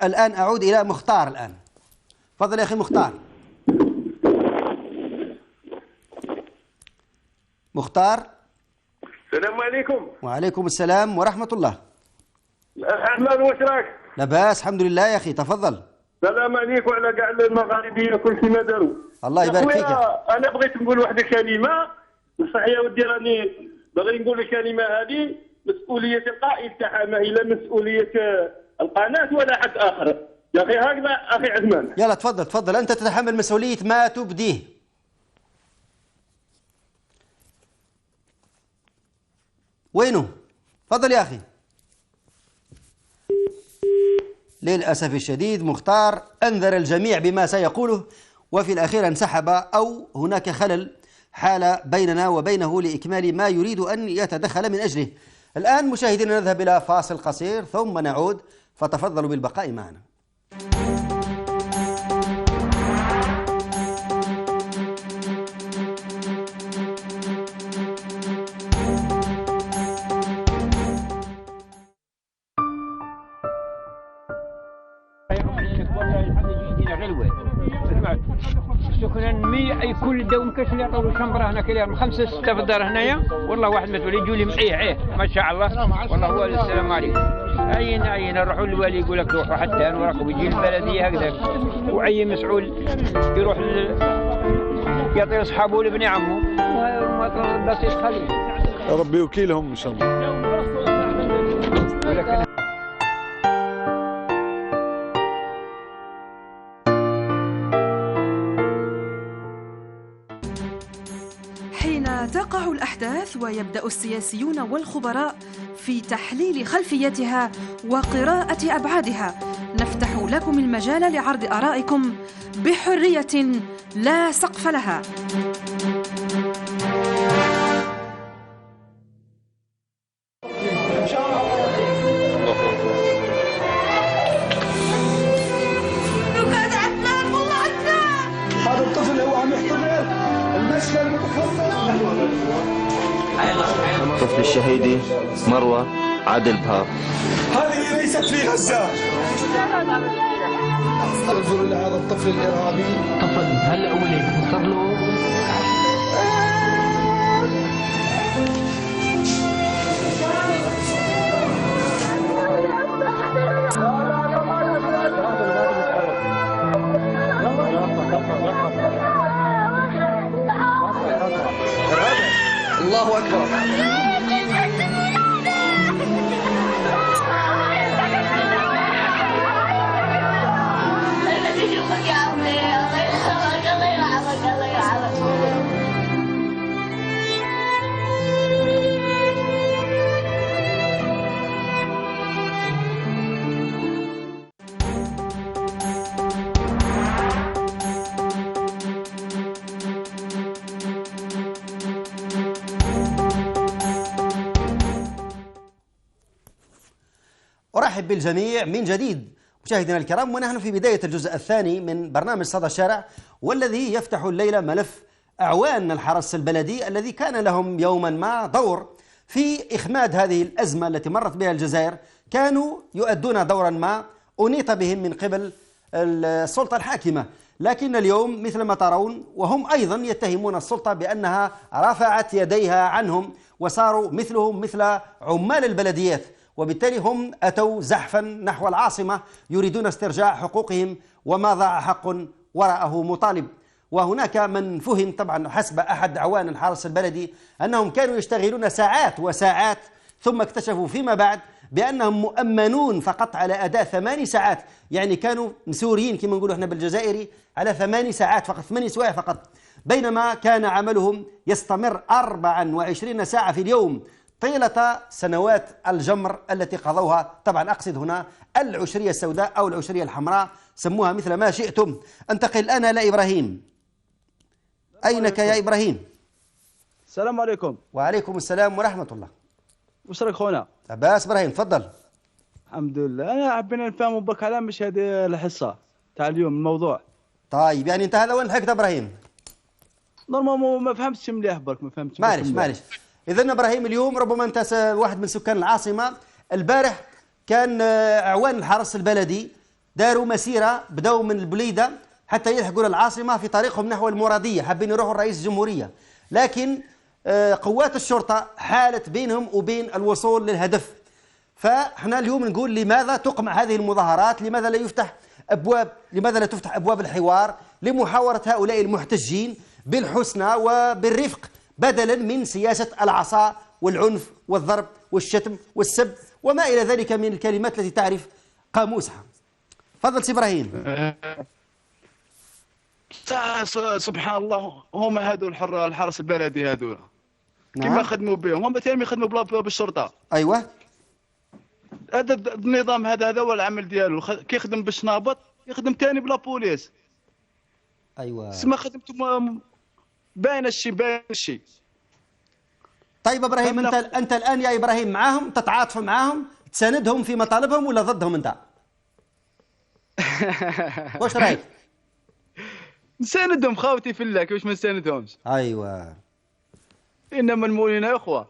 الآن أعود إلى مختار. الآن تفضل يا أخي مختار. مختار. السلام عليكم. وعليكم السلام ورحمة الله. أحمد واش راك؟ لاباس الحمد لله يا أخي، تفضل. السلام عليكم على كاع المغاربية كل شيء ما داروا. الله يبارك فيك. أنا بغيت نقول واحد الكلمة، بصح يا ودي راني باغي نقول الكلمة هذه مسؤولية القائد تاعها، ما هي لا مسؤولية القناة ولا حد آخر. يا أخي هكذا أخي عثمان. يلا تفضل تفضل، أنت تتحمل مسؤولية ما تبديه. وينه؟ تفضل يا أخي. للأسف الشديد مختار أنذر الجميع بما سيقوله، وفي الأخير انسحب أو هناك خلل حال بيننا وبينه لإكمال ما يريد أن يتدخل من أجله. الآن مشاهدينا نذهب إلى فاصل قصير ثم نعود، فتفضلوا بالبقاء معنا. سكنا 100 اي كل دوم كاش اللي يعطوا له شمبره هنا كاين 5 6 في الدار هنايا، والله واحد مسؤول يجوا لي معيه ما شاء الله، والله هو السلام عليكم. عين نروحوا للوالي يقول لك روحوا حتى وراكم، يجي البلديه هكذا، واي مسؤول يروح يعطي اصحابه لابن عمه، بس يخلي ربي وكيلهم ان شاء الله. ولكن تقع الأحداث ويبدأ السياسيون والخبراء في تحليل خلفيتها وقراءة أبعادها، نفتح لكم المجال لعرض آرائكم بحرية لا سقف لها. طفل الشهيدي مروة عادل بهار. هذه ليست في غزة. انظر إلى هذا الطفل الإرهابي. طفل هلا ولد صار له الله أكبر. أرحب بالجميع من جديد مشاهدينا الكرام، ونحن في بداية الجزء الثاني من برنامج صدى الشارع، والذي يفتح الليلة ملف أعوان الحرس البلدي الذي كان لهم يوما ما دور في إخماد هذه الأزمة التي مرت بها الجزائر كانوا يؤدون دورا ما أنيط بهم من قبل السلطة الحاكمة، لكن اليوم مثل ما ترون وهم أيضا يتهمون السلطة بأنها رفعت يديها عنهم وصاروا مثلهم مثل عمال البلديات، وبالتالي هم أتوا زحفا نحو العاصمة يريدون استرجاع حقوقهم، وما ضاع حق وراءه مطالب. وهناك من فهم طبعا حسب أحد أعوان الحرس البلدي أنهم كانوا يشتغلون ساعات وساعات، ثم اكتشفوا فيما بعد بأنهم مؤمنون فقط على أداء 8 ساعات، يعني كانوا مسوريين كما نقولوا احنا بالجزائري على 8 ساعات فقط، 8 سوايع فقط، بينما كان عملهم يستمر 24 ساعة في اليوم طيلة سنوات الجمر التي قضوها. طبعا أقصد هنا العشرية السوداء أو العشرية الحمراء، سموها مثل ما شئتم. أنتقل الآن إلى إبراهيم. أينك يا إبراهيم؟ السلام عليكم. وعليكم السلام ورحمة الله. وش راك خونا؟ عباس إبراهيم تفضل. الحمد لله. أنا حبينا نفهموا بك على مش هذه الحصة تاع اليوم الموضوع. طيب يعني أنت هذا وين لحقت إبراهيم؟ نورمالمون ما فهمتش مليح برك، ما فهمتش. معلش. إذن إبراهيم اليوم ربما أنت واحد من سكان العاصمة، البارح كان أعوان الحرس البلدي داروا مسيرة، بدأوا من البليدة حتى يلحقوا للعاصمة في طريقهم نحو المرادية، حابين يروحوا الرئيس الجمهورية، لكن قوات الشرطة حالت بينهم وبين الوصول للهدف. فاحنا اليوم نقول لماذا تقمع هذه المظاهرات؟ لماذا لا تفتح أبواب الحوار لمحاورة هؤلاء المحتجين بالحسنى وبالرفق، بدلا من سياسة العصا والعنف والضرب والشتم والسب وما إلى ذلك من الكلمات التي تعرف قاموسها. تفضل سي إبراهيم. سبحان الله، هم هذو الحرس البلدي هذول نعم. كما خدموا بهم هم ثاني يخدموا بالشرطه. ايوه هذا النظام هذا هو العمل ديالو، كيخدم بالشنابط يخدم ثاني بلا بوليس. ايوه سما خدمتم باين الشيء. طيب ابراهيم انت الان يا ابراهيم معاهم، تتعاطف معاهم، تساندهم في مطالبهم ولا ضدهم انت؟ واش رايك؟ نساندهم خاوتي في الله، كيفاش ما نساندهمش؟ ايوه انما المؤمنين اخوه.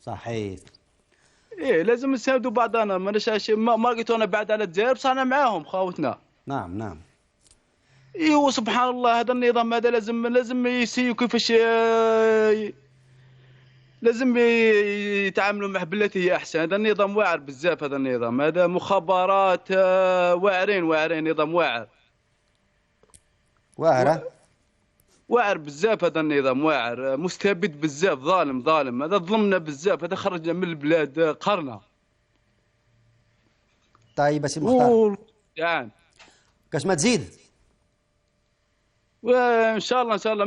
صحيح. ايه لازم نساندوا بعضنا، ما لقيتو انا بعد على الجزائر بصح انا معاهم خاوتنا. نعم. ايوا سبحان الله، هذا النظام هذا لازم يسيو كيفاش لازم يتعاملوا معه بالتي هي احسن. هذا النظام واعر بزاف، هذا النظام هذا مخابرات واعرين، نظام واعر بزاف. هذا النظام واعر مستبد بزاف، ظالم. هذا ظلمنا بزاف، هذا خرجنا من البلاد قهرنا. طيب سي مختار يعني كاش ما تزيد؟ وان شاء الله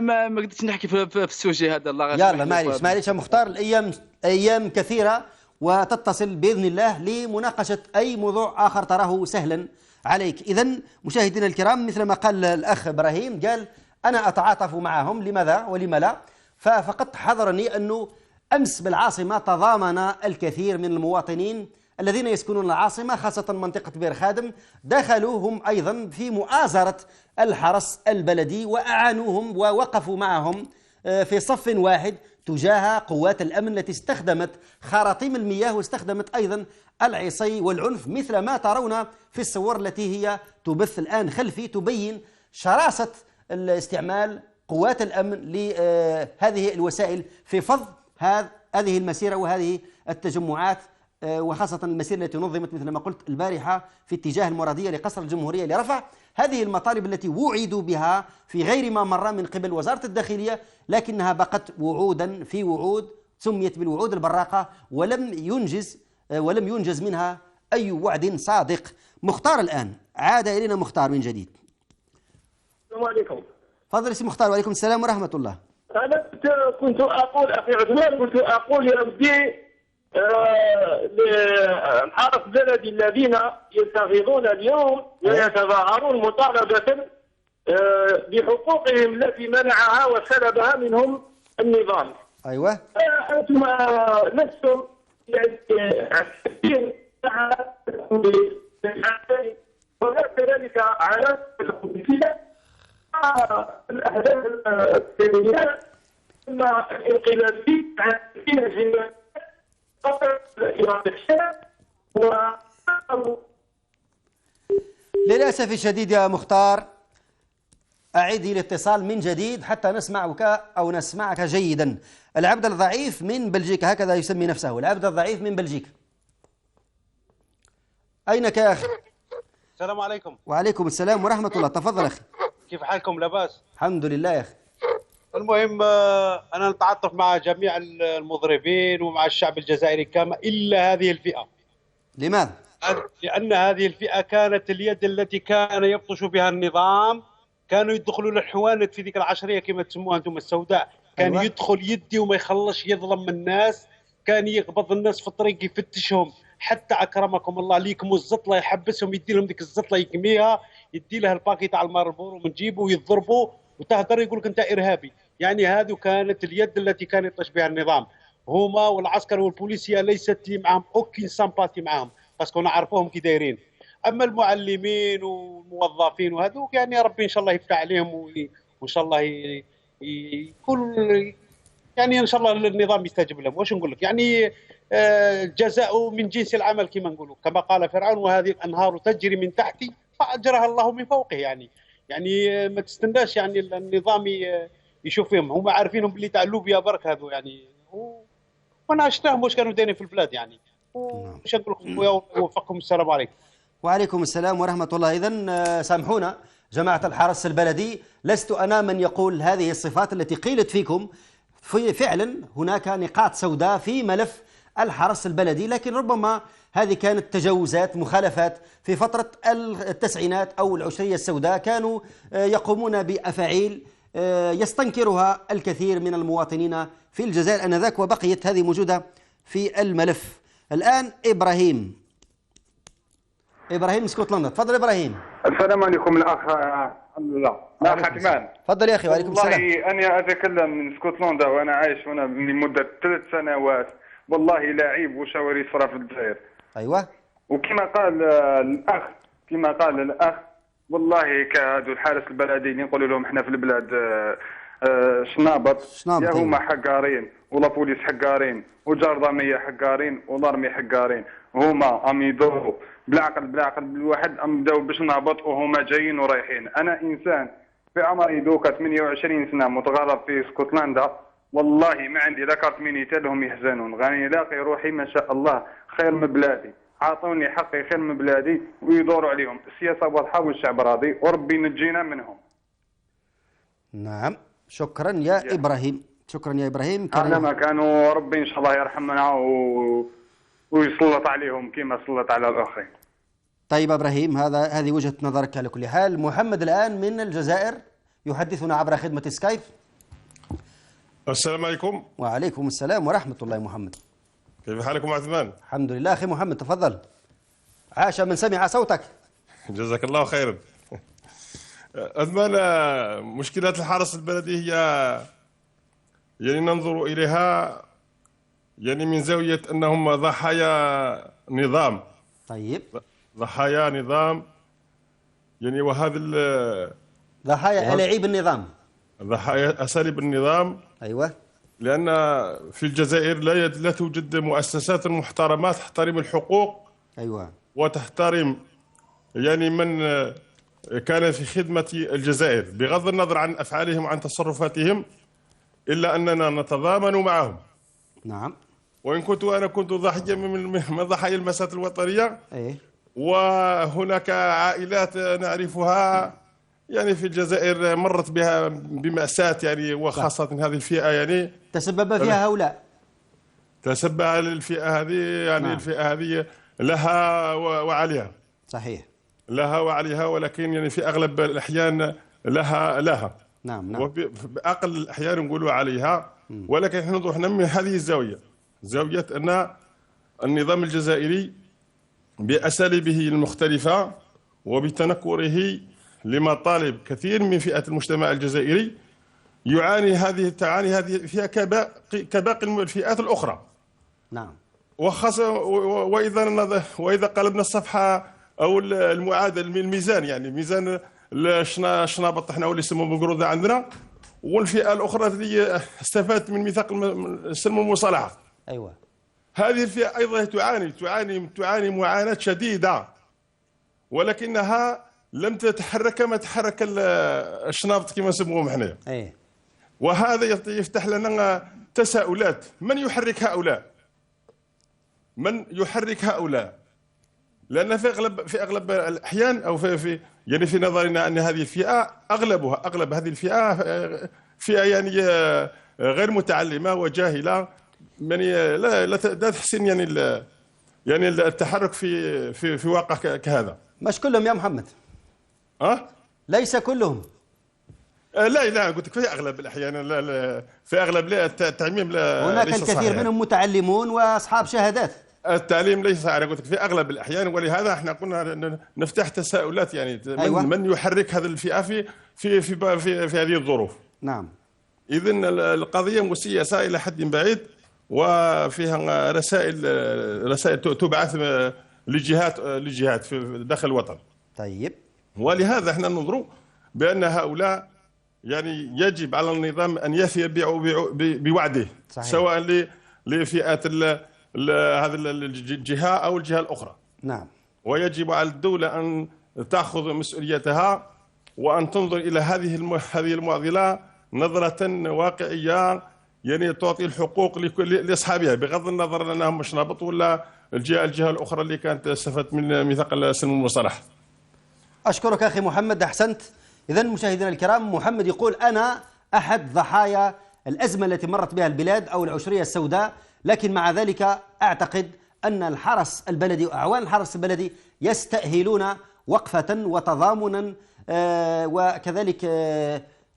ما قدرتش نحكي في السوجي هذا. الله يلا معليش يا مختار، الايام ايام كثيره وتتصل باذن الله لمناقشه اي موضوع اخر تراه سهلا عليك. إذن مشاهدينا الكرام، مثل ما قال الأخ إبراهيم، قال أنا أتعاطف معهم، لماذا ولم لا؟ فقط حضرني أنه أمس بالعاصمة تضامن الكثير من المواطنين الذين يسكنون العاصمة، خاصة منطقة بير خادم، دخلوا هم أيضا في مؤازرة الحرس البلدي وأعانوهم ووقفوا معهم في صف واحد تجاه قوات الأمن التي استخدمت خراطيم المياه واستخدمت أيضا العصي والعنف، مثل ما ترون في الصور التي هي تبث الآن خلفي، تبين شراسة استعمال قوات الأمن لهذه الوسائل في فض هذه المسيرة وهذه التجمعات، وخاصة المسيرة التي نظمت مثل ما قلت البارحة في اتجاه المرادية لقصر الجمهورية لرفع هذه المطالب التي وعدوا بها في غير ما مر من قبل وزارة الداخلية، لكنها بقت وعودا في وعود، سميت بالوعود البراقة، ولم ينجز منها أي وعد صادق. مختار الآن عاد إلينا مختار من جديد. السلام عليكم. تفضل سي مختار. وعليكم السلام ورحمة الله. أنا كنت أقول أخي عثمان، كنت أقول يا ودي للحرس البلدي الذين ينتفضون اليوم ويتظاهرون مطالبة بحقوقهم التي منعها وسلبها منهم النظام. أيوة. أنتم لستم يعني وكذلك على الأهداف السلمية الانقلابي فيها قطر إرادة الشعب للأسف الشديد يا مختار، أعيد الاتصال من جديد حتى نسمعك أو نسمعك جيدا. العبد الضعيف من بلجيكا، هكذا يسمي نفسه، العبد الضعيف من بلجيكا. أينك يا أخي؟ السلام عليكم. وعليكم السلام ورحمة الله. تفضل أخي. كيف حالكم؟ لاباس؟ الحمد لله يا أخي. المهم أنا نتعاطف مع جميع المضربين ومع الشعب الجزائري كامل إلا هذه الفئة. لماذا؟ لأن هذه الفئة كانت اليد التي كان يبطش بها النظام. كانوا يدخلوا الحوانت في ذيك العشرية كما تسموها أنتم السوداء. كان أيوة. يدخل يدي وما يخلص يظلم الناس، كان يقبض الناس في الطريق يفتشهم، حتى أكرمكم الله ليكم الزطلة يحبسهم، يدي لهم ذيك الزطلة يكميها، يدي لها الباكي تاع الماربور ومن جيبه ويضربوا وتهدر يقول لك أنت إرهابي. يعني هذه كانت اليد التي كان يطش بها النظام. هما والعسكر والبوليسية ليست لي معهم أوكي سامباتي معهم، باسكو نعرفوهم كي دايرين. أما المعلمين والموظفين وهذوك يعني ربي إن شاء الله يفتح عليهم وإن شاء الله يكون يعني إن شاء الله النظام يستجيب لهم. واش نقول لك يعني الجزاء من جنس العمل كما نقولوا، كما قال فرعون وهذه الأنهار تجري من تحتي فأجرها الله من فوقه. يعني ما تستناش يعني النظام يشوف فيهم، هم عارفينهم باللي تاع اللوبيا برك هذو يعني، وانا اشتاهم واش كانوا دايرين في البلاد يعني. واش نقول لكم خويا ووفقكم. السلام عليكم. وعليكم السلام ورحمة الله. إذن سامحونا جماعة الحرس البلدي، لست أنا من يقول هذه الصفات التي قيلت فيكم. فعلا هناك نقاط سوداء في ملف الحرس البلدي، لكن ربما هذه كانت تجاوزات مخالفات في فترة التسعينات أو العشرية السوداء، كانوا يقومون بأفاعيل يستنكرها الكثير من المواطنين في الجزائر آنذاك، وبقيت هذه موجودة في الملف. الآن إبراهيم من اسكتلندا. تفضل إبراهيم. السلام عليكم الأخ الحمد لله. لا حتمان. تفضل يا أخي. وعليكم السلام. والله أنا أتكلم من اسكتلندا وأنا عايش هنا لمدة 3 سنوات. والله لا عيب وشاوري صرا في الجزائر. أيوة. وكما قال الأخ والله كهادو الحارس البلدي اللي نقولوا لهم احنا في البلاد شنابط، يا هما حقارين ولا بوليس حقارين وجرذمية حقارين ولارمي حقارين، هما اميدو بالعقل بالواحد امداو باش نهبط وهما جايين ورايحين. انا انسان في عمري دوكا 28 سنه متغرب في اسكتلندا، والله ما عندي لا كارت مينيتال هم يحزنون، غاني لاقي روحي ما شاء الله خير من بلادي، عاطوني حقي خير من بلادي ويدوروا عليهم. السياسه واضحه والشعب راضي وربي نجينا منهم. نعم شكرا يا إبراهيم. شكرا يا إبراهيم. على ما كانوا ربي إن شاء الله يرحمنا ويسلط عليهم كما سلط على الآخرين. طيب إبراهيم، هذه وجهة نظرك على كل حال. محمد الآن من الجزائر يحدثنا عبر خدمة سكايب. السلام عليكم. وعليكم السلام ورحمة الله. محمد كيف حالكم عثمان؟ الحمد لله أخي محمد. تفضل. عاش من سمع صوتك. جزاك الله خيرا. عثمان، مشكلات الحرس البلدي هي يعني ننظر إليها يعني من زاوية أنهم ضحايا نظام. طيب. ضحايا نظام يعني، وهذا ضحايا ألاعيب النظام، ضحايا أساليب النظام. أيوة. لأن في الجزائر لا توجد مؤسسات محترمة تحترم الحقوق. أيوة. وتحترم يعني من كان في خدمة الجزائر بغض النظر عن أفعالهم وعن تصرفاتهم، إلا أننا نتضامن معهم. نعم. وإن كنت ضحية من ضحايا المأساة الوطنية. إيه. وهناك عائلات نعرفها يعني في الجزائر مرت بها بمأساة يعني، وخاصة هذه الفئة يعني تسبب فيها هؤلاء. تسبب الفئة هذه يعني. نعم. الفئة هذه لها وعليها. صحيح. لها وعليها، ولكن يعني في أغلب الأحيان لها. نعم. وبأقل الأحيان نقولوا عليها. ولكن نحن من هذه الزاوية، زاوية أن النظام الجزائري بأساليبه المختلفة وبتنكره لمطالب كثير من فئات المجتمع الجزائري تعاني هذه فيها كباقي الفئات الأخرى. نعم. وخاصة وإذا قلبنا الصفحة أو المعادل من الميزان، يعني ميزان الشنابط احنا واللي يسموه بالقرودة عندنا، والفئة الأخرى اللي استفادت من ميثاق السلم والمصالحة. أيوة. هذه الفئة أيضا تعاني معاناة شديدة، ولكنها لم تتحرك كما تحرك الشنابط كما نسموهم حنا. أي. وهذا يفتح لنا تساؤلات، من يحرك هؤلاء؟ من يحرك هؤلاء؟ لأن في أغلب الأحيان أو في يعني في نظرنا أن هذه الفئة أغلب هذه الفئة فئة يعني غير متعلمة وجاهلة، يعني لا تحسن يعني التحرك في واقع كهذا. مش كلهم يا محمد. ليس كلهم. لا قلت لك في اغلب الاحيان، لا في اغلب التعميم لا، هناك الكثير منهم متعلمون واصحاب شهادات. التعليم ليس صحيح، انا قلت لك في اغلب الاحيان، ولهذا احنا قلنا نفتح تساؤلات يعني. أيوة. من يحرك هذه الفئه في هذه الظروف. نعم. اذن القضيه مسيسه الى حد بعيد، وفيها رسائل تبعث لجهات في داخل الوطن. طيب. ولهذا احنا ننظر بان هؤلاء يعني يجب على النظام ان يفي بوعده. صحيح. سواء لفئات هذه الجهه او الجهه الاخرى. نعم. ويجب على الدوله ان تاخذ مسؤوليتها وان تنظر الى هذه المعضله نظره واقعيه، يعني تعطي الحقوق لاصحابها بغض النظر انهم مش نابط ولا الجهه الاخرى اللي كانت استفدت من ميثاق السلم والمصالحه. اشكرك اخي محمد، احسنت. اذا مشاهدينا الكرام، محمد يقول انا احد ضحايا الازمه التي مرت بها البلاد او العشريه السوداء، لكن مع ذلك اعتقد ان الحرس البلدي واعوان الحرس البلدي يستاهلون وقفه وتضامنا، وكذلك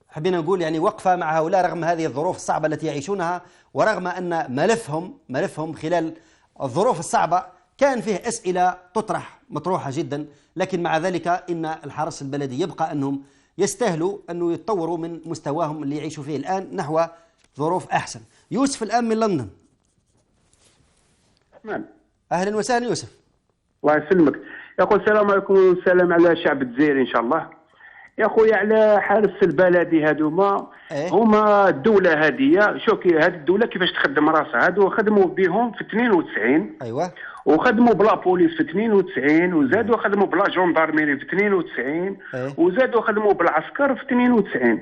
حبينا نقول يعني وقفه مع هؤلاء رغم هذه الظروف الصعبه التي يعيشونها، ورغم ان ملفهم خلال الظروف الصعبه كان فيه اسئله مطروحه جدا، لكن مع ذلك ان الحرس البلدي يبقى انهم يستاهلوا انه يتطوروا من مستواهم اللي يعيشوا فيه الان نحو ظروف احسن. يوسف الان من لندن. نعم. اهلا وسهلا يوسف. الله يسلمك يا اخوي. السلام عليكم والسلام على الشعب الجزائري ان شاء الله. يا خويا على حارس البلدي هذوما هما الدوله هذه، شوف هذه الدوله كيفاش تخدم راسها. هادو خدموا بهم في 92. ايوه. وخدموا بلا بوليس في 92، وزادوا خدموا بلا جوندارميري في 92، وزادوا خدموا بالعسكر في 92.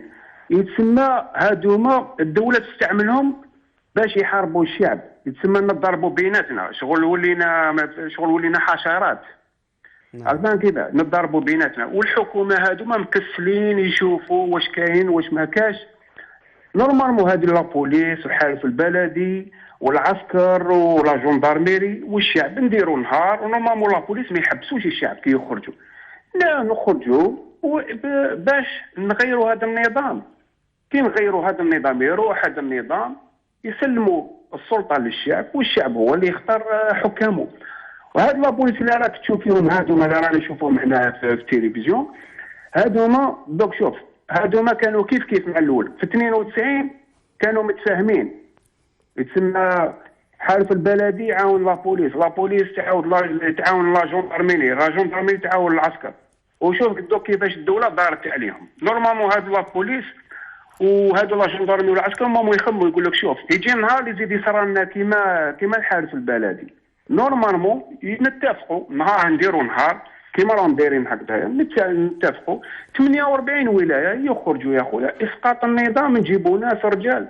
يتسمى هادوما الدوله تستعملهم باش يحاربوا الشعب، يتسمى نضربوا بيناتنا، شغل ولينا حشرات. عرفان كذا نضربوا بيناتنا، والحكومه هادوما مكسلين يشوفوا واش كاين واش ما كاش. نورمالمون هادي لا بوليس والحارس البلدي والعسكر ولا جوندارميري والشعب نديروا نهار، ونورمالمون لا بوليس ما يحبسوش الشعب كي يخرجوا. لا نخرجوا باش نغيروا هذا النظام. كي نغيروا هذا النظام يروح هذا النظام يسلموا السلطه للشعب، والشعب هو اللي يختار حكامه. وهاد لابوليس اللي راك تشوف فيهم هادوما اللي رانا نشوفهم هنا في التلفزيون، هادوما دوك شوف هادوما كانوا كيف مع الاول. في 92 كانوا متفاهمين، يتسمى حارس البلدي يعاون لابوليس تعاون لا جوندارميري تعاون العسكر. وشوف دوك كيفاش الدوله دارت عليهم. نورمالمون هاد لابوليس وهادو لا جوندارميري والعسكر هما يخموا يقول لك شوف يجي نهار يزيد يصرى لنا كيما الحارس البلدي. نورمالمون نتفقوا نهار نديروا نهار كيما راهم دايرين هكذايا، نتفقوا 48 ولايه يخرجوا يا خويا اسقاط النظام، نجيبوا ناس رجال.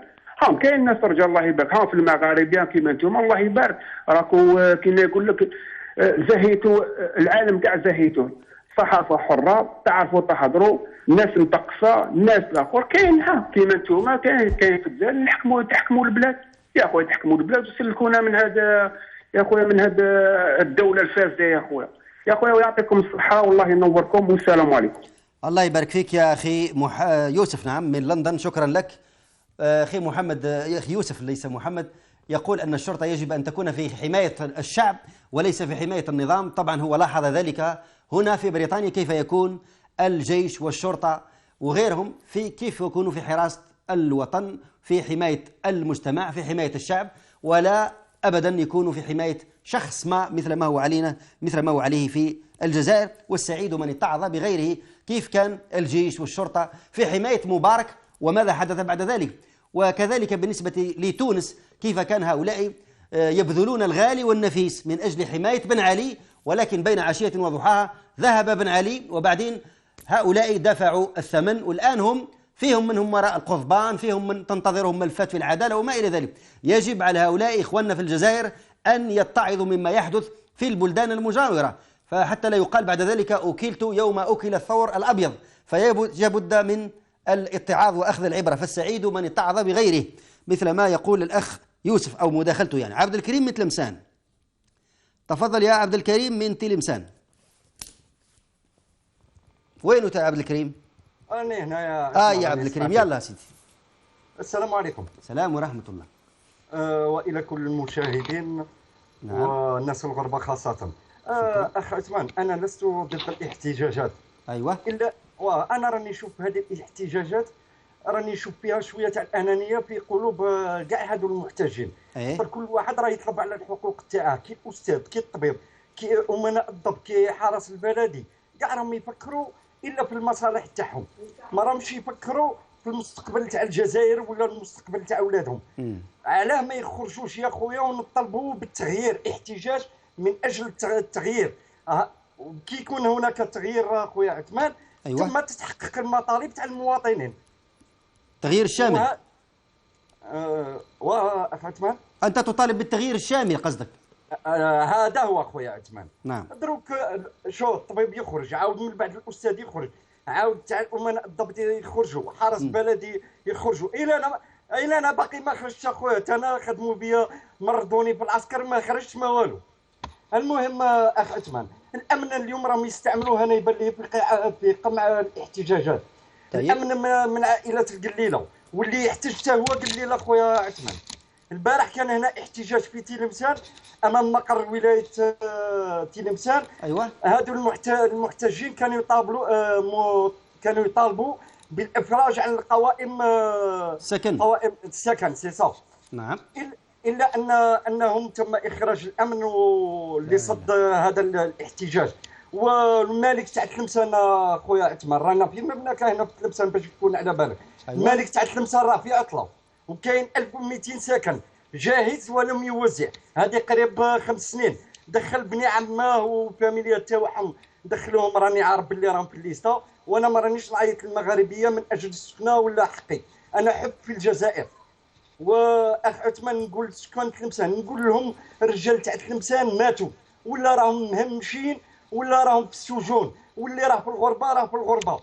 كاين ناس رجال الله يبارك، في المغاربه كيما انتم الله يبارك راكو كيما يقول لك زهيتوا العالم كاع زهيتوه. صحافه حره تعرفوا تهضروا، ناس متقصه، ناس الاخر كاين كيما انتم كاين في الجزائر تحكموا البلاد يا خويا، تحكموا البلاد وسلكونا من هذا يا خويا، من هذا الدوله الفاسده يا خويا. يا خويا ويعطيكم الصحه والله ينوركم والسلام عليكم. الله يبارك فيك يا اخي يوسف. نعم من لندن، شكرا لك اخي محمد. اخي يوسف ليس محمد، يقول ان الشرطه يجب ان تكون في حمايه الشعب وليس في حمايه النظام. طبعا هو لاحظ ذلك هنا في بريطانيا، كيف يكون الجيش والشرطه وغيرهم كيف يكونوا في حراسه الوطن، في حمايه المجتمع، في حمايه الشعب، ولا ابدا يكونوا في حمايه شخص ما مثل ما هو عليه في الجزائر. والسعيد من اتعظ بغيره، كيف كان الجيش والشرطه في حمايه مبارك وماذا حدث بعد ذلك. وكذلك بالنسبة لتونس كيف كان هؤلاء يبذلون الغالي والنفيس من أجل حماية بن علي، ولكن بين عشية وضحاها ذهب بن علي، وبعدين هؤلاء دفعوا الثمن، والآن هم فيهم من هم وراء القضبان، فيهم من تنتظرهم ملفات في العدالة وما إلى ذلك. يجب على هؤلاء إخواننا في الجزائر أن يتعظوا مما يحدث في البلدان المجاورة، فحتى لا يقال بعد ذلك أكلت يوم أكل الثور الأبيض، فيبد من الاتعاظ وأخذ العبرة، فالسعيد من اتعظ بغيره، مثل ما يقول الأخ يوسف أو مداخلته يعني. عبد الكريم من تلمسان، تفضل يا عبد الكريم من تلمسان. وين أنت يا عبد الكريم؟ أنا هنا يا يا عبد الكريم، يلا يا سيدي. السلام عليكم. السلام ورحمة الله. وإلى كل المشاهدين. نعم. والناس الغربة خاصة. أخ عثمان، أنا لست ضد الاحتجاجات. أيوة. إلا وأنا راني نشوف هذه الاحتجاجات، راني نشوف فيها شوية تاع الأنانية في قلوب كاع هذو المحتجين. كل واحد راه يطلب على الحقوق تاعه، كي الأستاذ، كي الطبيب، كي أمناء الضبط، كي حرس البلدي، كاع راهم يفكروا إلا في المصالح تاعهم، ما راهمش يفكروا في المستقبل تاع الجزائر ولا المستقبل تاع أولادهم. علاه ما يخرجوش يا خويا ونطلبوا بالتغيير، احتجاج من أجل التغيير. كي يكون هناك تغيير خويا عثمان، أيوة. ثم تتحقق المطالب تاع المواطنين. تغيير الشامل. أخ عثمان، أنت تطالب بالتغيير الشامل قصدك؟ هذا هو خويا عثمان. نعم. دروك شو الطبيب يخرج، عاود من بعد الأستاذ يخرج، عاود تاع الأمناء الضبط يخرجوا، حرس بلدي يخرجوا، إلا أنا باقي ما خرجتش أخويا، أنا خدموا بيا مرضوني في العسكر ما خرجتش ما والو. المهم أخ عثمان، الأمن اليوم راهم يستعملوه، أنا يبان لي في قمع الاحتجاجات. طيب. الأمن من عائلة القليلة، واللي يحتج حتى هو قليلة خويا عثمان. البارح كان هنا احتجاج في تلمسان امام مقر ولايه تلمسان. ايوه. هادو المحتجين كانوا يطالبوا بالافراج عن القوائم السكن. قوائم السكن سي صح. نعم. الا انهم تم اخراج الامن اللي صد هذا الاحتجاج. والمالك تاع تلمسان خويا عثمان، رانا في مملكه هنا في تلمسان باش تكون على بالك. أيوة. المالك تاع تلمسان راه في عطله، وكاين 1200 سكن جاهز ولم يوزع. هذه قريب 5 سنين. دخل بني عماه وفاميليا تاعهم، دخلوهم، راني عارف باللي راهم في الليسته، وانا ما رانيش نعيط للمغاربيه من اجل السكنه ولا حقي، انا حب في الجزائر. واخ عثمان، نقول سكان تلمسان، نقول لهم الرجال تاع تلمسان ماتوا، ولا راهم مهمشين، ولا راهم في السجون، واللي راه في الغربه راه في الغربه.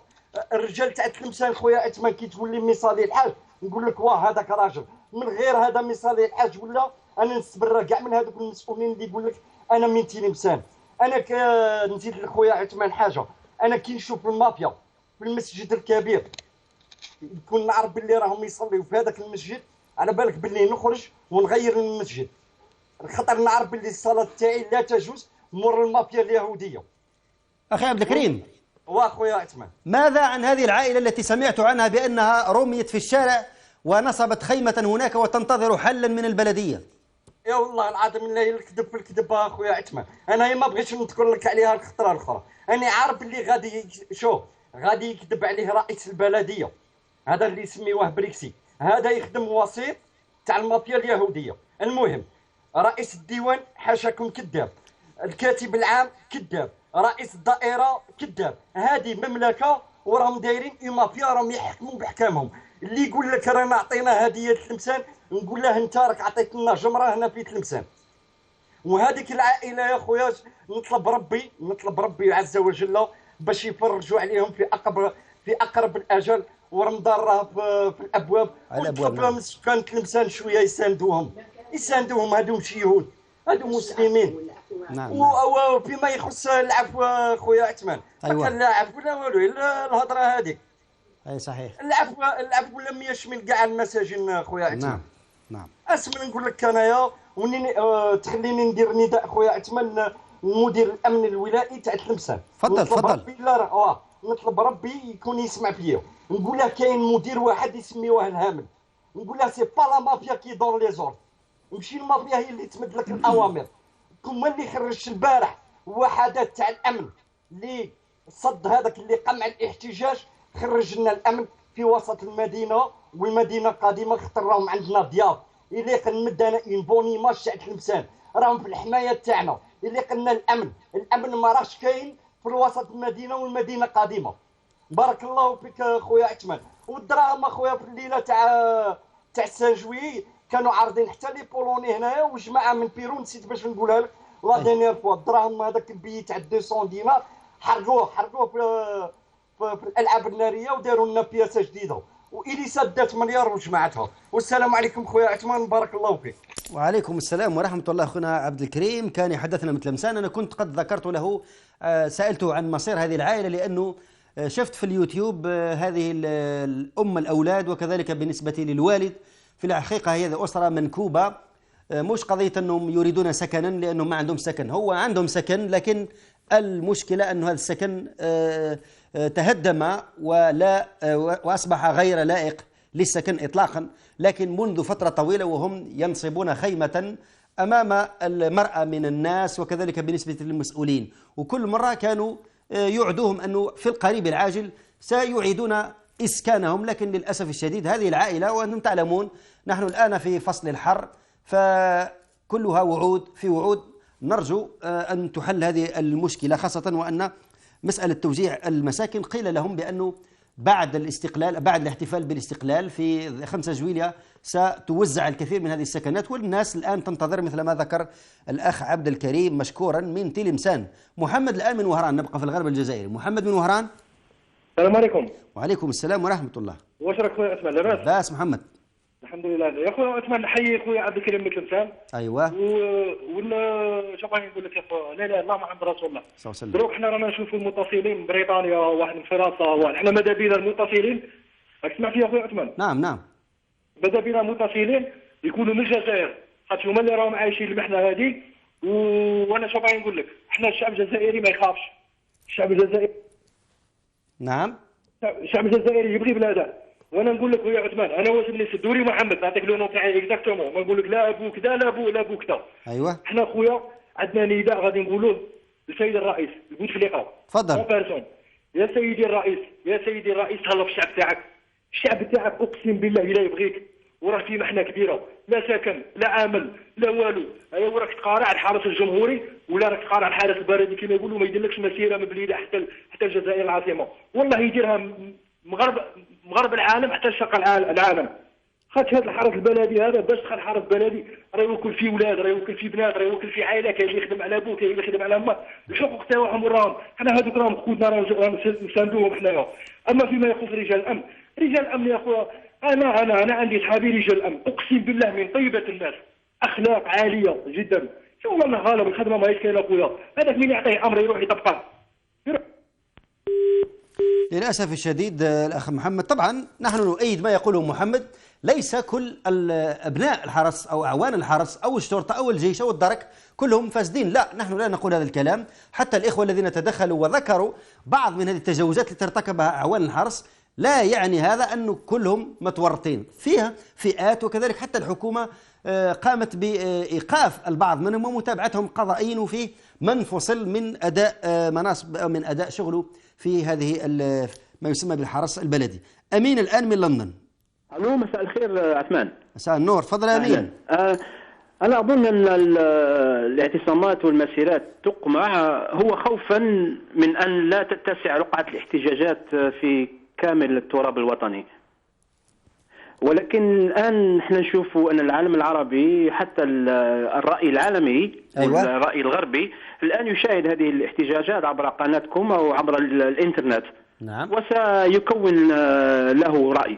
الرجال تاع تلمسان خويا عثمان كي تولي مصالي الحاج، نقول لك واه هذاك راجل، من غير هذا مصالي الحاج ولا انا نستبرر كاع من هذوك المسؤولين اللي يقول لك انا من تلمسان. انا نزيد لخويا عثمان حاجه، انا كي نشوف المافيا في المسجد الكبير، نكون نعرف باللي راهم يصليوا في هذاك المسجد، على بالك باللي نخرج ونغير المسجد، خاطر نعرف باللي الصلاه تاعي لا تجوز مور المافيا اليهوديه. اخي عبد الكريم، واخويا عثمان، ماذا عن هذه العائله التي سمعت عنها بانها رميت في الشارع ونصبت خيمه هناك وتنتظر حلا من البلديه؟ يا والله العظيم الله الكذب في الكذب اخويا عثمان، انا ما بغيتش نذكر لك عليها الخطره الاخرى، انا عارف اللي غادي يكذب عليه رئيس البلديه، هذا اللي يسميوه بريكسي، هذا يخدم وسيط تاع المافيا اليهوديه. المهم رئيس الديوان حاشاكم كذاب، الكاتب العام كذاب، رئيس الدائره كذاب. هذه مملكه وراهم دايرين مافيا، راهم يحكموا بحكامهم. اللي يقول لك رانا عطينا هديه تلمسان، نقول له انت راك عطيت لنا جمره هنا في تلمسان. وهذيك العائله يا خويا نطلب ربي عز وجل باش يفرجوا عليهم في اقرب الاجل، ورمضان راه في الابواب، ونطلب لهم سكان تلمسان شويه يساندوهم، هادو ماشي يهود، هادو مسلمين. نعم. وفيما يخص العفو خويا عثمان، أيوة. ما كان لا عفو لا والو الا الهضره هذيك. اي صحيح. العفو لم يشمل كاع المساجين خويا عثمان. نعم. اسمع نقول لك انايا، تخليني ندير نداء خويا عثمان مدير الامن الولائي تاع تلمسان. تفضل. نطلب ربي يكون يسمع فيا. نقول له كاين مدير واحد يسميوه الهامل، نقول له سي با لا مافيا كي دور لي زور، ماشي المافيا هي اللي تمد لك الاوامر. كما اللي خرجت البارح وحدات تاع الامن اللي صد هذاك اللي قمع الاحتجاج، خرج لنا الامن في وسط المدينه والمدينه القديمه، خاطر راهم عندنا ضياف اللي قنمد انا اون بوني ماش تاع تلمسان راهم في الحمايه تاعنا، اللي قلنا الامن ما راهش كاين في وسط المدينه والمدينه القديمه. بارك الله فيك خويا عثمان. والدراهم اخويا في الليله تاع سان جوي كانوا عارضين حتى لي بولوني هنايا وجماعه من بيرو، نسيت باش نقولها لك لا دينيير فوا. الدراهم هذاك البي تاع 200 دينار حرقوه في الالعاب الناريه وداروا لنا بياسه جديده، واليسا دات مليار وجماعتها. والسلام عليكم خويا عثمان، بارك الله فيك. وعليكم السلام ورحمه الله. اخونا عبد الكريم كان يحدثنا من تلمسان. انا كنت قد ذكرت له، سالته عن مصير هذه العائله، لانه شفت في اليوتيوب هذه الام الاولاد وكذلك بالنسبه للوالد. في الحقيقه هذه اسره منكوبه، مش قضيه انهم يريدون سكنا لانهم ما عندهم سكن، هو عندهم سكن لكن المشكله انه هذا السكن تهدم واصبح غير لائق للسكن اطلاقا. لكن منذ فتره طويله وهم ينصبون خيمه امام المرأة من الناس وكذلك بالنسبه للمسؤولين، وكل مره كانوا يعدوهم انه في القريب العاجل سيعيدون اسكانهم. لكن للاسف الشديد هذه العائله، وانتم تعلمون نحن الان في فصل الحر، فكلها وعود في وعود. نرجو ان تحل هذه المشكله، خاصه وان مساله توزيع المساكن قيل لهم بانه بعد الاحتفال بالاستقلال في 5 جويلية ستوزع الكثير من هذه السكنات، والناس الآن تنتظر مثل ما ذكر الأخ عبد الكريم مشكورا من تلمسان. محمد الآن من وهران، نبقى في الغرب الجزائري. محمد من وهران. السلام عليكم. وعليكم السلام ورحمة الله. واش راك خويا عثمان؟ لاباس؟ لاباس محمد. الحمد لله. يا خويا عثمان نحيي خويا عبد الكريم من تلمسان. ايوه. شو بغيت نقول لك يا خويا؟ لا لا الله محمد رسول الله. صلى الله عليه وسلم. دروك حنا رانا نشوفوا المتصلين من بريطانيا، واحد من فرنسا، واحد حنا ماذا بينا المتصلين. راك تسمع فيا خويا عثمان؟ نعم نعم. ماذا بينا المتصلين يكونوا من الجزائر، خاطر هما اللي راهم عايشين المحنه هذه. وانا شو بغيت نقول لك؟ حنا الشعب الجزائري ما يخافش. الشعب الجزائري. نعم. الشعب الجزائري يبغي بلاده. وانا نقول لك خويا عثمان، انا واش اللي سدوري محمد نعطيك لو نو تاعي اكزاكتومون، ما نقول لك لا ابو كذا لا ابو كذا. ايوه. احنا خويا عندنا نداء غادي نقولوه للسيد الرئيس بوتفليقه. تفضل. يا سيدي الرئيس، يا سيدي الرئيس، تهلا في الشعب تاعك. الشعب تاعك اقسم بالله الا يبغيك، وراه في محنه كبيره، لا سكن لا عمل لا والو. ايوا وراك تقارع الحرس الجمهوري ولا راك تقارع الحارس البلدي كما يقولوا، ما يديرلكش مسيره من بليده حتى الجزائر العاصمه، والله يديرها مغرب العالم حتى شرق العالم. خاطر هذا الحرس البلدي هذا باش دخل حرس بلدي راه يوكل فيه ولاد، راه يوكل فيه بنات، راه يوكل فيه عائله، كاين اللي يخدم على ابوه، كاين اللي يخدم على امه، الحقوق تاعهم وراهم. حنا هذوك راهم خوتنا راهم نساندوهم حنايا. اما فيما يخص رجال الامن، رجال الامن يا خويا، انا عندي صحابي رجال الامن اقسم بالله من طيبه الناس، اخلاق عاليه جدا. شو والله غالب الخدمه ماهيش كاينه خويا، هذاك من يعطيه امر يروح يطبقه. للأسف الشديد الأخ محمد، طبعا نحن نؤيد ما يقوله محمد. ليس كل أبناء الحرس أو أعوان الحرس أو الشرطة أو الجيش أو الدرك كلهم فاسدين، لا، نحن لا نقول هذا الكلام. حتى الإخوة الذين تدخلوا وذكروا بعض من هذه التجاوزات التي ارتكبها أعوان الحرس لا يعني هذا أنه كلهم متورطين، فيها فئات. وكذلك حتى الحكومة قامت بإيقاف البعض منهم ومتابعتهم قضائيا، وفيه من فصل من أداء مناصب من أداء شغله في هذه ما يسمى بالحرس البلدي. أمين الآن من لندن. الو، مساء الخير عثمان. مساء النور، تفضل يا أمين. أنا أظن أن الاعتصامات والمسيرات تقمع هو خوفا من أن لا تتسع رقعة الاحتجاجات في كامل التراب الوطني، ولكن الآن نحن نشوف أن العالم العربي حتى الرأي العالمي والرأي الغربي الآن يشاهد هذه الاحتجاجات عبر قناتكم أو عبر الإنترنت. نعم. وسيكون له رأي.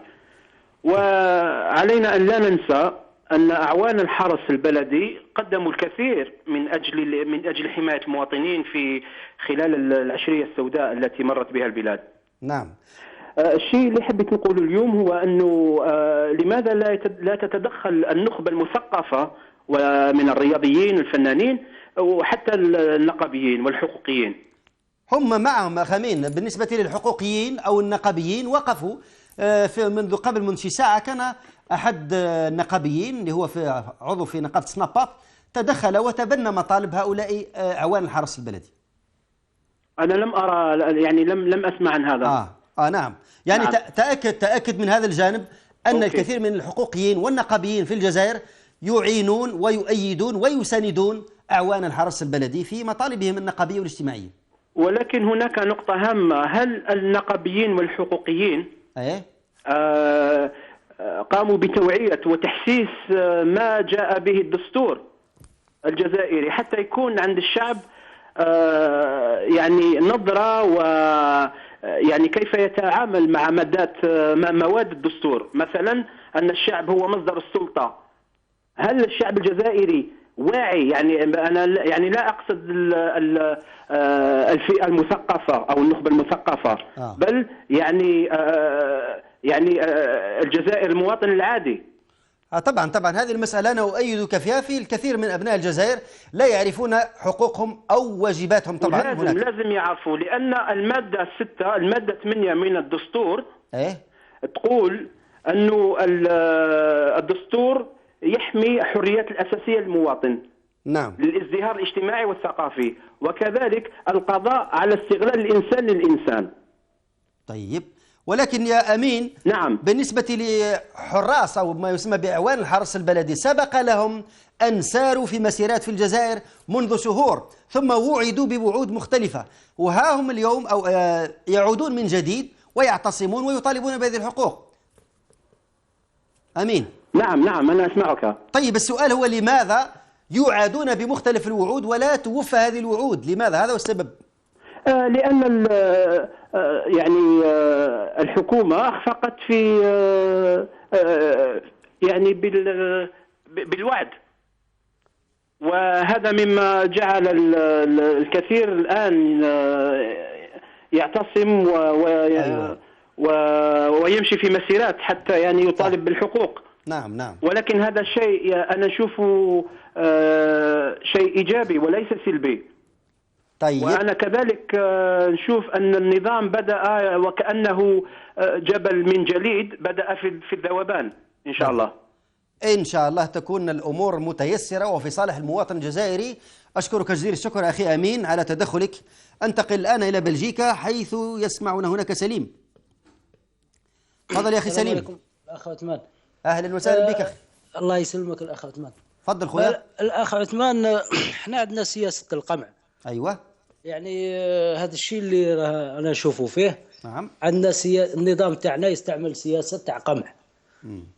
وعلينا أن لا ننسى أن أعوان الحرس البلدي قدموا الكثير من أجل حماية المواطنين في خلال العشرية السوداء التي مرت بها البلاد. نعم. الشيء اللي حبيت نقوله اليوم هو أنه لماذا لا تتدخل النخبة المثقفة ومن الرياضيين الفنانين وحتى النقابيين والحقوقيين؟ هم معهم أخمين. بالنسبة للحقوقيين أو النقابيين وقفوا منذ قبل من شي ساعة. كان أحد النقابيين اللي هو عضو في نقابة سنابات تدخل وتبنى مطالب هؤلاء أعوان الحرس البلدي. أنا لم أرى، يعني لم أسمع عن هذا. نعم، يعني تأكد من هذا الجانب أن الكثير من الحقوقيين والنقابيين في الجزائر يعينون ويؤيدون ويساندون أعوان الحرس البلدي في مطالبهم النقابية والاجتماعية. ولكن هناك نقطة هامة، هل النقابيين والحقوقيين قاموا بتوعية وتحسيس ما جاء به الدستور الجزائري حتى يكون عند الشعب يعني نظرة و يعني كيف يتعامل مع مواد الدستور؟ مثلا أن الشعب هو مصدر السلطة. هل الشعب الجزائري واعي؟ يعني أنا يعني لا أقصد الفئة المثقفة أو النخبة المثقفة، بل يعني الجزائر المواطن العادي. طبعا هذه المسألة أنا أؤيدك فيها. في الكثير من أبناء الجزائر لا يعرفون حقوقهم أو واجباتهم. طبعا لازم يعرفوا، لأن المادة 6 المادة 8 من الدستور تقول أنه الدستور يحمي حريات الأساسية للمواطن، نعم، للازدهار الاجتماعي والثقافي، وكذلك القضاء على استغلال الإنسان للإنسان. طيب، ولكن يا أمين، نعم، بالنسبة لحراس أو ما يسمى بأعوان الحرس البلدي سبق لهم أن ساروا في مسيرات في الجزائر منذ شهور، ثم وعدوا بوعود مختلفة، وها هم اليوم أو يعودون من جديد ويعتصمون ويطالبون بهذه الحقوق. أمين. نعم أنا أسمعك. طيب، السؤال هو لماذا يوعدون بمختلف الوعود ولا توفى هذه الوعود؟ لماذا؟ هذا هو السبب. لأن يعني الحكومة أخفقت في يعني بالوعد، وهذا مما جعل الكثير الآن يعتصم ويمشي في مسيرات حتى يعني يطالب بالحقوق. نعم. ولكن هذا الشيء أنا أشوفه شيء إيجابي وليس سلبي. طيب. وأنا كذلك نشوف أن النظام بدأ وكأنه جبل من جليد بدأ في الذوبان. إن شاء الله. إن شاء الله تكون الأمور متيسرة وفي صالح المواطن الجزائري. أشكرك جزيل الشكر أخي أمين على تدخلك. أنتقل الآن إلى بلجيكا حيث يسمعنا هناك سليم. تفضل يا أخي سليم. السلام عليكم الأخ عثمان. أهلا وسهلا بك أخي. الله يسلمك الأخ عثمان. تفضل خويا. الأخ عثمان، احنا عندنا سياسة القمع. أيوة. يعني هذا الشيء اللي أنا أشوفه فيه. نعم. عندنا النظام تاعنا يستعمل سياسة تاع قمع.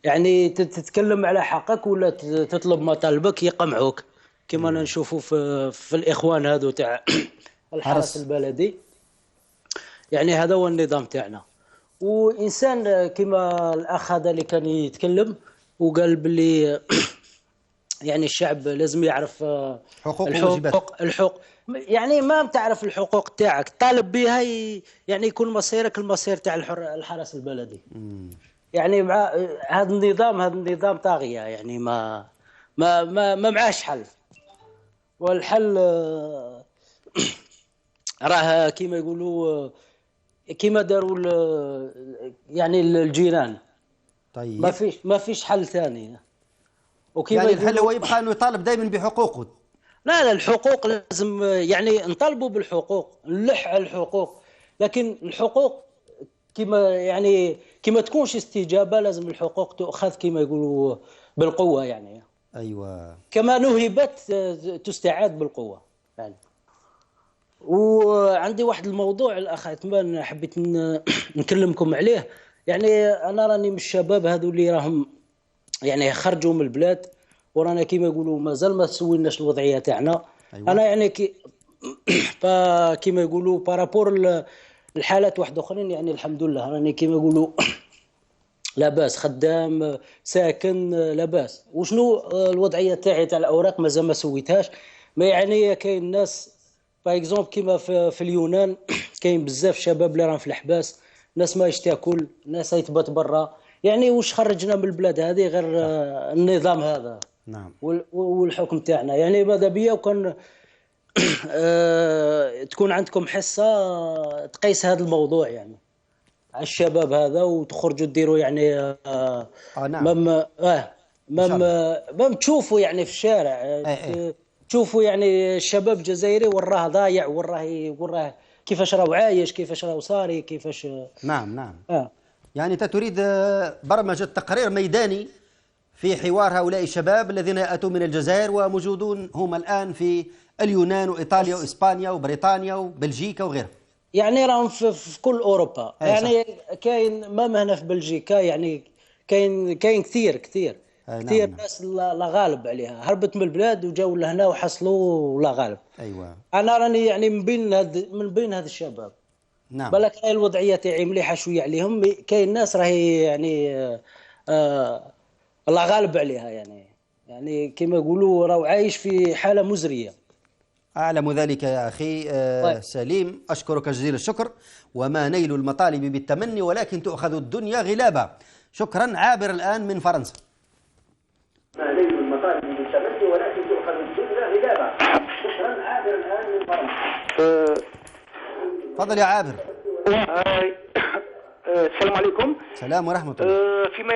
يعني تتكلم على حقك ولا تطلب مطالبك يقمعوك، كما أنا نشوفه في الإخوان هذو تاع الحرس البلدي. يعني هذا هو النظام تاعنا. وإنسان كما الأخ هذا اللي كان يتكلم وقال باللي يعني الشعب لازم يعرف الحقوق. يعني ما تعرف الحقوق تاعك طالب بها يعني يكون مصيرك المصير تاع الحرس البلدي. يعني مع هذا النظام طاغية، يعني ما معاش حل. والحل راه كيما يقولوا كيما داروا يعني الجيران. طيب، ما فيش حل ثاني. وكيما يعني الحل هو يبقى انه يطالب دائما بحقوقه. لا الحقوق لازم يعني نطالبوا بالحقوق، نلح على الحقوق، لكن الحقوق كما تكونش استجابة، لازم الحقوق تؤخذ كما يقولوا بالقوة يعني. أيوة. كما نهبت تستعاد بالقوة يعني. وعندي واحد الموضوع الأخ عثمان حبيت نكلمكم عليه. يعني أنا راني من الشباب هذو اللي راهم يعني خرجوا من البلاد، ورانا كيما يقولوا مازال ما سويناش الوضعية تاعنا. أيوة. أنا يعني كيما يقولوا بارابور الحالات واحد أخرين، يعني الحمد لله راني كيما يقولوا لا باس، خدام ساكن لا باس. وشنو الوضعية تاعي تاع الأوراق مازال ما سويتهاش. ما يعني كاين ناس باغ اكزومبل كيما في اليونان كاين بزاف شباب اللي راهم في الحباس، ناس ما تاكل، ناس تبات برا. يعني واش خرجنا من البلاد هذه غير النظام هذا. نعم. والحكم تاعنا. يعني ماذا بيا وكان تكون عندكم حصة تقيس هذا الموضوع يعني على الشباب هذا، وتخرجوا ديروا يعني نعم. ما تشوفوا يعني في الشارع. تشوفوا يعني الشباب الجزائري وراه ضايع، وراه كيفاش راهو عايش، كيفاش راهو صاري، كيفاش. نعم. يعني أنت تريد برمجة تقرير ميداني في حوار هؤلاء الشباب الذين يأتوا من الجزائر وموجودون هم الآن في اليونان وإيطاليا وإسبانيا وبريطانيا وبلجيكا وغيرها. يعني راهم في كل أوروبا. يعني كاين ما هنا في بلجيكا، يعني كاين كثير ناس لا غالب عليها هربت من البلاد وجاوا لهنا وحصلوا لا غالب. أيوة. أنا راني يعني من بين هذا الشباب. نعم. بالك هاي الوضعية تاعي مليحة شوية عليهم. كاين ناس راهي يعني الله غالب عليها، يعني كما يقولوا راهو عايش في حالة مزرية. أعلم ذلك يا أخي سليم، أشكرك جزيل الشكر. وما نيل المطالب بالتمني ولكن تؤخذ الدنيا غلابا. شكرا. عابر الآن من فرنسا. ما نيل المطالب بالتمني ولكن تؤخذ الدنيا غلابا. شكرا. عابر الآن من فرنسا. تفضل يا عابر. السلام عليكم. السلام ورحمة الله. فيما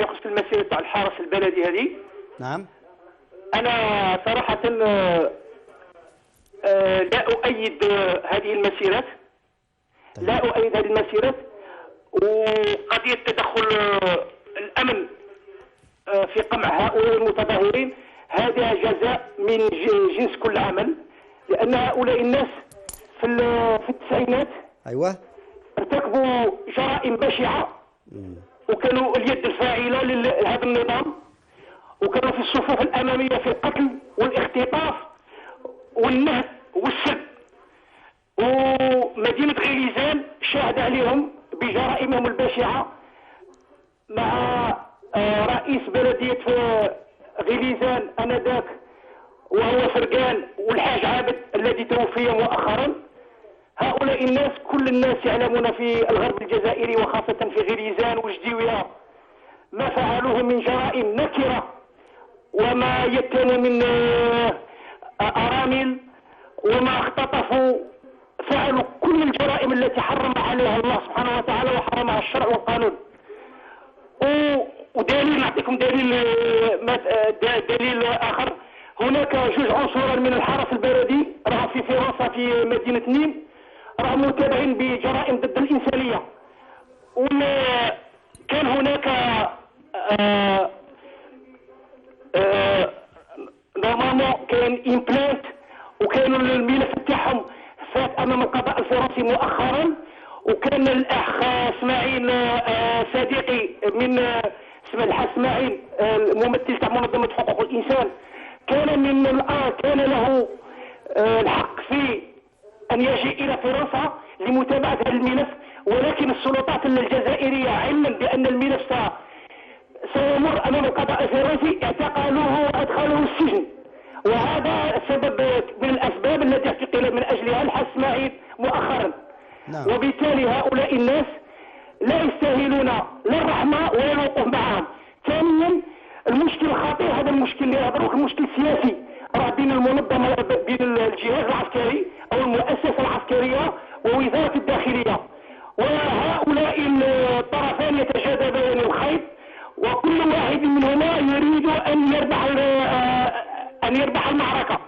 يخص المسيرة تاع الحرس البلدي هذه. نعم. أنا صراحة لا أؤيد هذه المسيرات. لا أؤيد هذه المسيرات. وقضية تدخل الأمن في قمع هؤلاء المتظاهرين هذا جزاء من جنس كل عمل، لأن هؤلاء الناس في التسعينات أيوة ارتكبوا جرائم بشعة وكانوا اليد الفاعلة لهذا النظام، وكانوا في الصفوف الأمامية في القتل والاختطاف والنهب والسب. ومدينة غليزان شاهد عليهم بجرائمهم البشعة مع رئيس بلدية غليزان آنذاك وهو فرقان والحاج عابد الذي توفي مؤخرا. هؤلاء الناس كل الناس يعلمون في الغرب الجزائري وخاصة في غليزان وجديوية ما فعلوه من جرائم نكرة، وما يتم من أرامل، وما اختطفوا، فعلوا كل الجرائم التي حرم عليها الله سبحانه وتعالى وحرمها الشرع والقانون. ودليل نعطيكم دليل آخر. هناك جوج عنصر من الحرس البلدي راهم في فرنسا في مدينة نيم راهم متابعين بجرائم ضد الإنسانية. وكان هناك نورمالمون كان امبلانت، وكانوا الملف تاعهم فات امام القضاء الفرنسي مؤخرا. وكان الاخ اسماعيل صديقي من الحاج اسماعيل الممثل تاع منظمه حقوق الانسان كان له الحق في ان يجي الى فرنسا لمتابعه هذا الملف، ولكن السلطات الجزائريه علما بان الملف سيمر امام القضاء الفرنسي اعتقلوه وادخلوه السجن. وهذا سبب من الاسباب التي اعتقل من اجلها الحاج اسماعيل مؤخرا. نعم. وبالتالي هؤلاء الناس لا يستاهلون لا الرحمه ولا الوقوف معهم. ثانيا المشكل خطير، هذا المشكل اللي هضروك المشكل السياسي راه بين المنظمه بين الجهاز العسكري او المؤسسه العسكريه ووزاره الداخليه، وهؤلاء الطرفان يتجاذبان الخيط، وكل واحد منهما يريد ان يربح المعركه،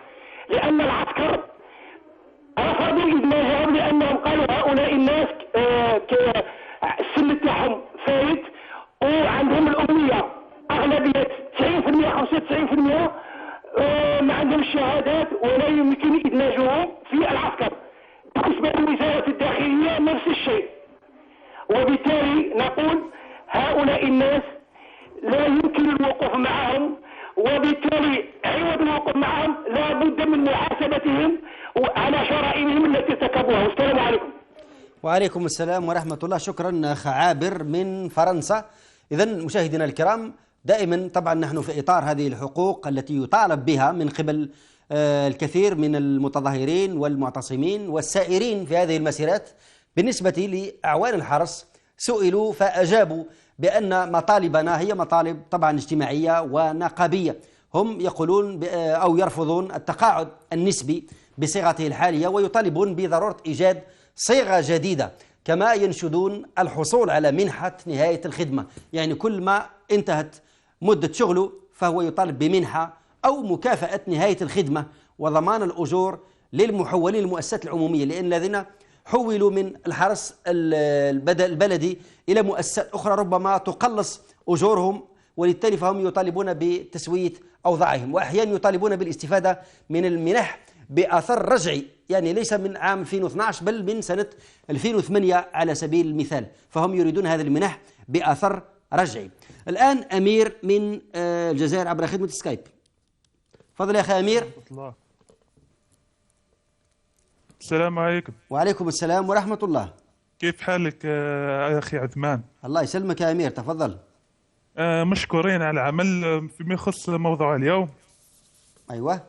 لان العسكر رفضوا ادماجهم لانهم قالوا هؤلاء الناس السن تاعهم فايت وعندهم الاميه اغلبيه 90% 95% ما عندهم شهادات ولا يمكن ادماجهم في العسكر. بالنسبه لوزاره الداخليه نفس الشيء. وبالتالي نقول هؤلاء الناس لا يمكن الوقوف معهم، وبالتالي عوض الوقوف معهم لا بد من محاسبتهم على جرائمهم التي ارتكبوها. والسلام عليكم. وعليكم السلام ورحمة الله. شكرا أخ عابر من فرنسا. إذن مشاهدينا الكرام، دائما طبعا نحن في إطار هذه الحقوق التي يطالب بها من قبل الكثير من المتظاهرين والمعتصمين والسائرين في هذه المسيرات. بالنسبة لأعوان الحرس سئلوا فأجابوا بأن مطالبنا هي مطالب طبعا اجتماعية ونقابية. هم يقولون أو يرفضون التقاعد النسبي بصيغته الحالية، ويطالبون بضرورة إيجاد صيغة جديدة، كما ينشدون الحصول على منحة نهاية الخدمة. يعني كل ما انتهت مدة شغله فهو يطالب بمنحة أو مكافأة نهاية الخدمة وضمان الأجور للمحولين المؤسسات العمومية، لأن الذين حولوا من الحرس البلدي إلى مؤسسات أخرى ربما تقلص أجورهم، وبالتالي فهم يطالبون بتسوية أوضاعهم، وأحيانا يطالبون بالاستفادة من المنح بأثر رجعي، يعني ليس من عام 2012 بل من سنة 2008 على سبيل المثال، فهم يريدون هذه المنح بأثر رجعي. الآن أمير من الجزائر عبر خدمة سكايب. تفضل يا أخي أمير. السلام عليكم. وعليكم السلام ورحمة الله. كيف حالك يا أخي عثمان؟ الله يسلمك يا أمير، تفضل. مشكورين على العمل فيما يخص موضوع اليوم. أيوة.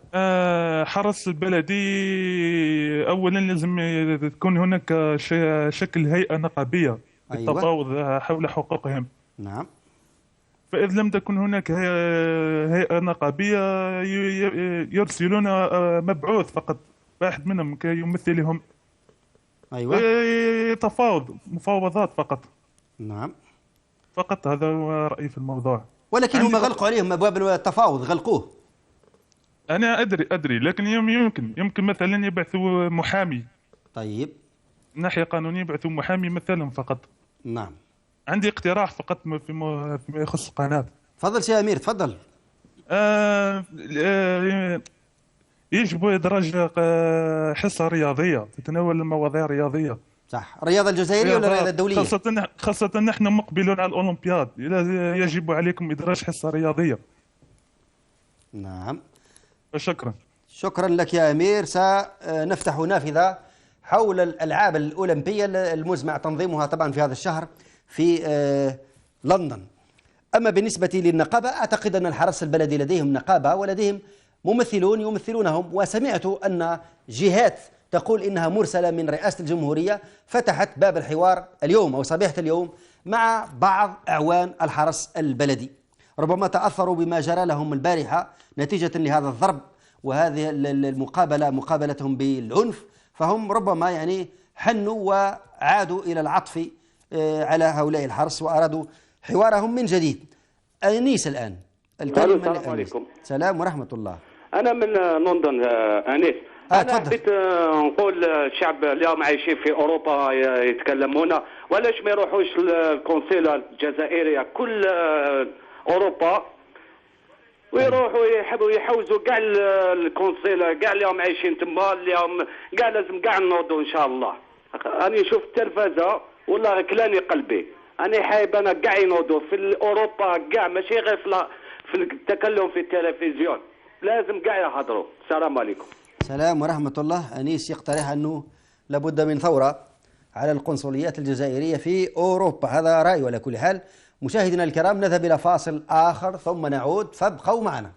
حرس البلدي أولا لازم تكون هناك شكل هيئة نقابية للتفاوض حول حقوقهم. نعم. فإذا لم تكن هناك هيئة نقابية يرسلون مبعوث فقط واحد منهم كي يمثلهم. أيوة. تفاوض مفاوضات فقط. نعم. فقط هذا هو رأيي في الموضوع. ولكن هم غلقوا عليهم أبواب التفاوض، غلقوه. أنا أدري لكن يمكن مثلا يبعثوا محامي. طيب. ناحية قانونية يبعثوا محامي مثلا فقط. نعم. عندي اقتراح فقط فيما يخص القناة. تفضل سي أمير، تفضل. يجب إدراج حصة رياضية تتناول المواضيع الرياضية. صح، الرياضة الجزائرية ولا الرياضة الدولية؟ خاصة نحن مقبلون على الأولمبياد، يجب عليكم إدراج حصة رياضية. نعم. شكرا. شكرا لك يا أمير. سنفتح نافذة حول الألعاب الأولمبية المزمع تنظيمها طبعا في هذا الشهر في لندن. أما بالنسبة للنقابة، أعتقد أن الحرس البلدي لديهم نقابة ولديهم ممثلون يمثلونهم، وسمعت أن جهات تقول إنها مرسلة من رئاسة الجمهورية فتحت باب الحوار اليوم أو صبيحة اليوم مع بعض أعوان الحرس البلدي، ربما تأثروا بما جرى لهم البارحة نتيجة لهذا الضرب وهذه مقابلتهم بالعنف، فهم ربما يعني حنوا وعادوا إلى العطف على هؤلاء الحرس وأرادوا حوارهم من جديد. أنيس الآن السلام عليكم. سلام ورحمة الله. أنا من لندن أنيس. أنا حبيت نقول الشعب اليوم عايشين في أوروبا يتكلمون، ولاش ما يروحوش القنصلة الجزائرية كل أوروبا ويروحوا يحبوا يحوزوا كاع القنصلة، كاع اليوم عايشين تما اليوم كاع لازم كاع نوضوا إن شاء الله. أنا شفت التلفزة والله كلاني قلبي، أنا حايب أنا كاع ينوضوا في أوروبا كاع، ماشي غير في التكلم في التلفزيون، لازم كاع يحضروا. السلام عليكم. سلام ورحمة الله. أنيس يقترح أنه لابد من ثورة على القنصليات الجزائرية في أوروبا، هذا رأي. على كل حال مشاهدينا الكرام نذهب إلى فاصل آخر ثم نعود، فابقوا معنا.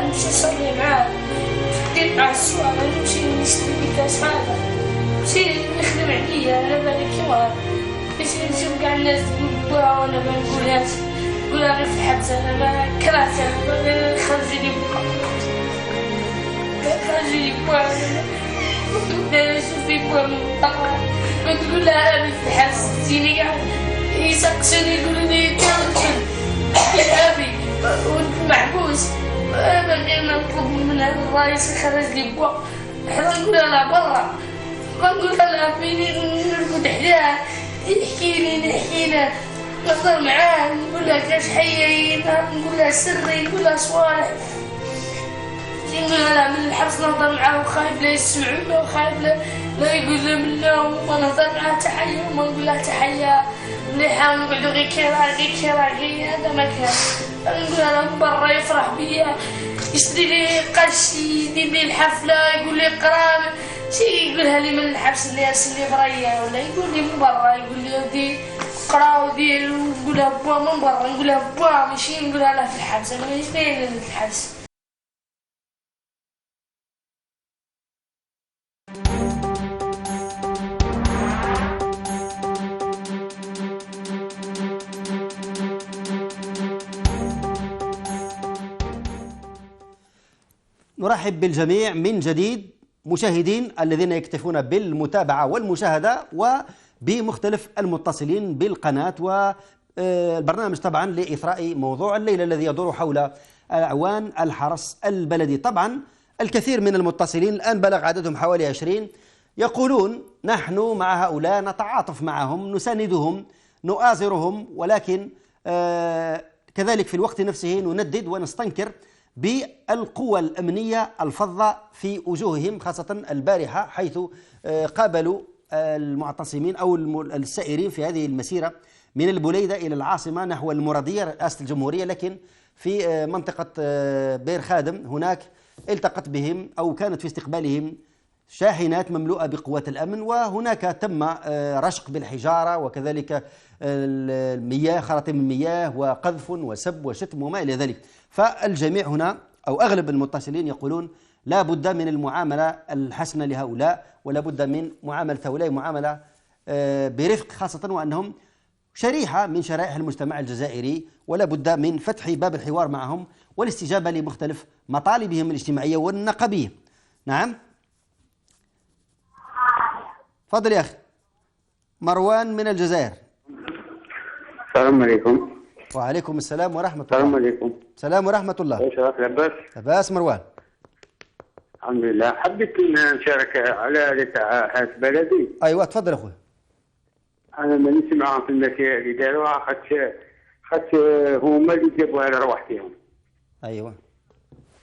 نمشي نصلي معاه، ندير مع الصوالح، نمشي نشري لي كاس حاجة، نمشي نخدم عليا على بالي كيما باش نشوف كاع الناس بوها وانا ما نقولهاش، نقولها غير في الحبس. انا ما كرهتها، خرجي لي بوها، خرجي لي بوها، شوفي بوها من الطاقة، نقول لها انا في الحبس، تجيني كاع يسقسوني يقولوا لي يا ابي وانت محبوس. بدينا نطلب من الرئيس يخرج لي بوا، حنا نقول لها برا، ما نقول لها فيني نرقد حداها، يحكي لي نحكي له نهضر معاه نقول له كاش حية نقول له سري نقول له صوالح نقول له من الحبس نهضر معاه وخايف لا يسمعونا وخايف لا يقول منا وما نهضر معاه تحية وما نقول له تحية مليحة ونقعدو غير كراكي هذا ما كان نقول له من برا يفرح بيا يشري لي قش يدير لي الحفلة يقول لي قرا شي يقولها لي من الحبس الناس اللي بريا ولا يقول لي من برا يقول لي ودي قرا ودير ونقولها بوا من برا نقولها بوا ماشي نقولها له في الحبس انا مانيش باين في الحبس. نرحب بالجميع من جديد مشاهدين الذين يكتفون بالمتابعة والمشاهدة وبمختلف المتصلين بالقناة والبرنامج طبعا لإثراء موضوع الليلة الذي يدور حول أعوان الحرس البلدي. طبعا الكثير من المتصلين الآن بلغ عددهم حوالي 20 يقولون نحن مع هؤلاء نتعاطف معهم نساندهم نؤازرهم ولكن كذلك في الوقت نفسه نندد ونستنكر بالقوى الأمنية الفظة في وجوههم خاصة البارحة حيث قابلوا المعتصمين أو السائرين في هذه المسيرة من البليدة إلى العاصمة نحو المرادية رئاسة الجمهورية، لكن في منطقة بير خادم هناك التقت بهم أو كانت في استقبالهم شاحنات مملوءة بقوات الأمن، وهناك تم رشق بالحجارة وكذلك المياه خراطيم المياه وقذف وسب وشتم وما إلى ذلك. فالجميع هنا أو أغلب المتصلين يقولون لا بد من المعاملة الحسنة لهؤلاء ولا بد من معاملة هؤلاء معاملة برفق، خاصة وأنهم شريحة من شرائح المجتمع الجزائري ولا بد من فتح باب الحوار معهم والاستجابة لمختلف مطالبهم الاجتماعية والنقبية. نعم تفضل يا أخي. مروان من الجزائر. السلام عليكم. وعليكم السلام ورحمة الله. السلام عليكم. السلام ورحمة الله. ايش لاباس؟ لاباس مروان. الحمد لله. حبيت نشارك على تاع حاس بلدي. ايوه تفضل اخوي. انا مانيش معاهم في المسيره اللي داروها خاطر هما اللي جابوها لرواحتهم. ايوه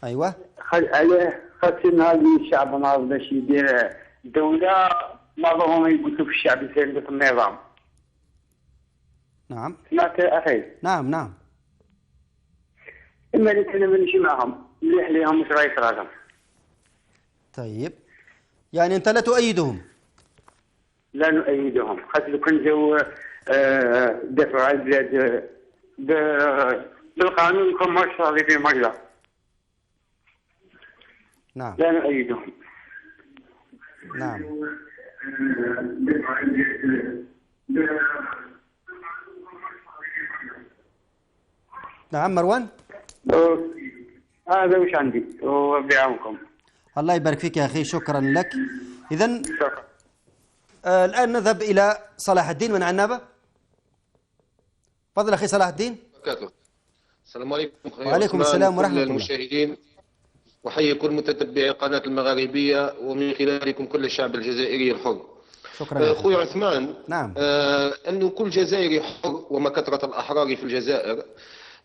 ايوه. علاه خاطر نهار الشعب نهار باش يدير دوله معظمهم يقولوا في الشعب يساندوا في النظام. نعم. سمعت اخي؟ نعم نعم. اما اللي كنا مانيش معهم مليح ليهم مش رايح راسهم. طيب يعني انت لا تؤيدهم؟ لا نؤيدهم خاطر لو كان جاو دافعوا على البلاد بالقانون يكون ماشي راضي في مرة. نعم. لا نؤيدهم. نعم. نعم مروان. هذا وش عندي وبيعاونكم. الله يبارك فيك يا أخي، شكرا لك. إذن الآن نذهب إلى صلاح الدين من عنابة. تفضل أخي صلاح الدين. السلام عليكم. وعليكم السلام ورحمة الله. المشاهدين وحيي كل متتبعي القناة المغاربية ومن خلالكم كل الشعب الجزائري الحر. شكرا أخوي عثمان. نعم. أنه كل جزائري حر وما كثرة الأحرار في الجزائر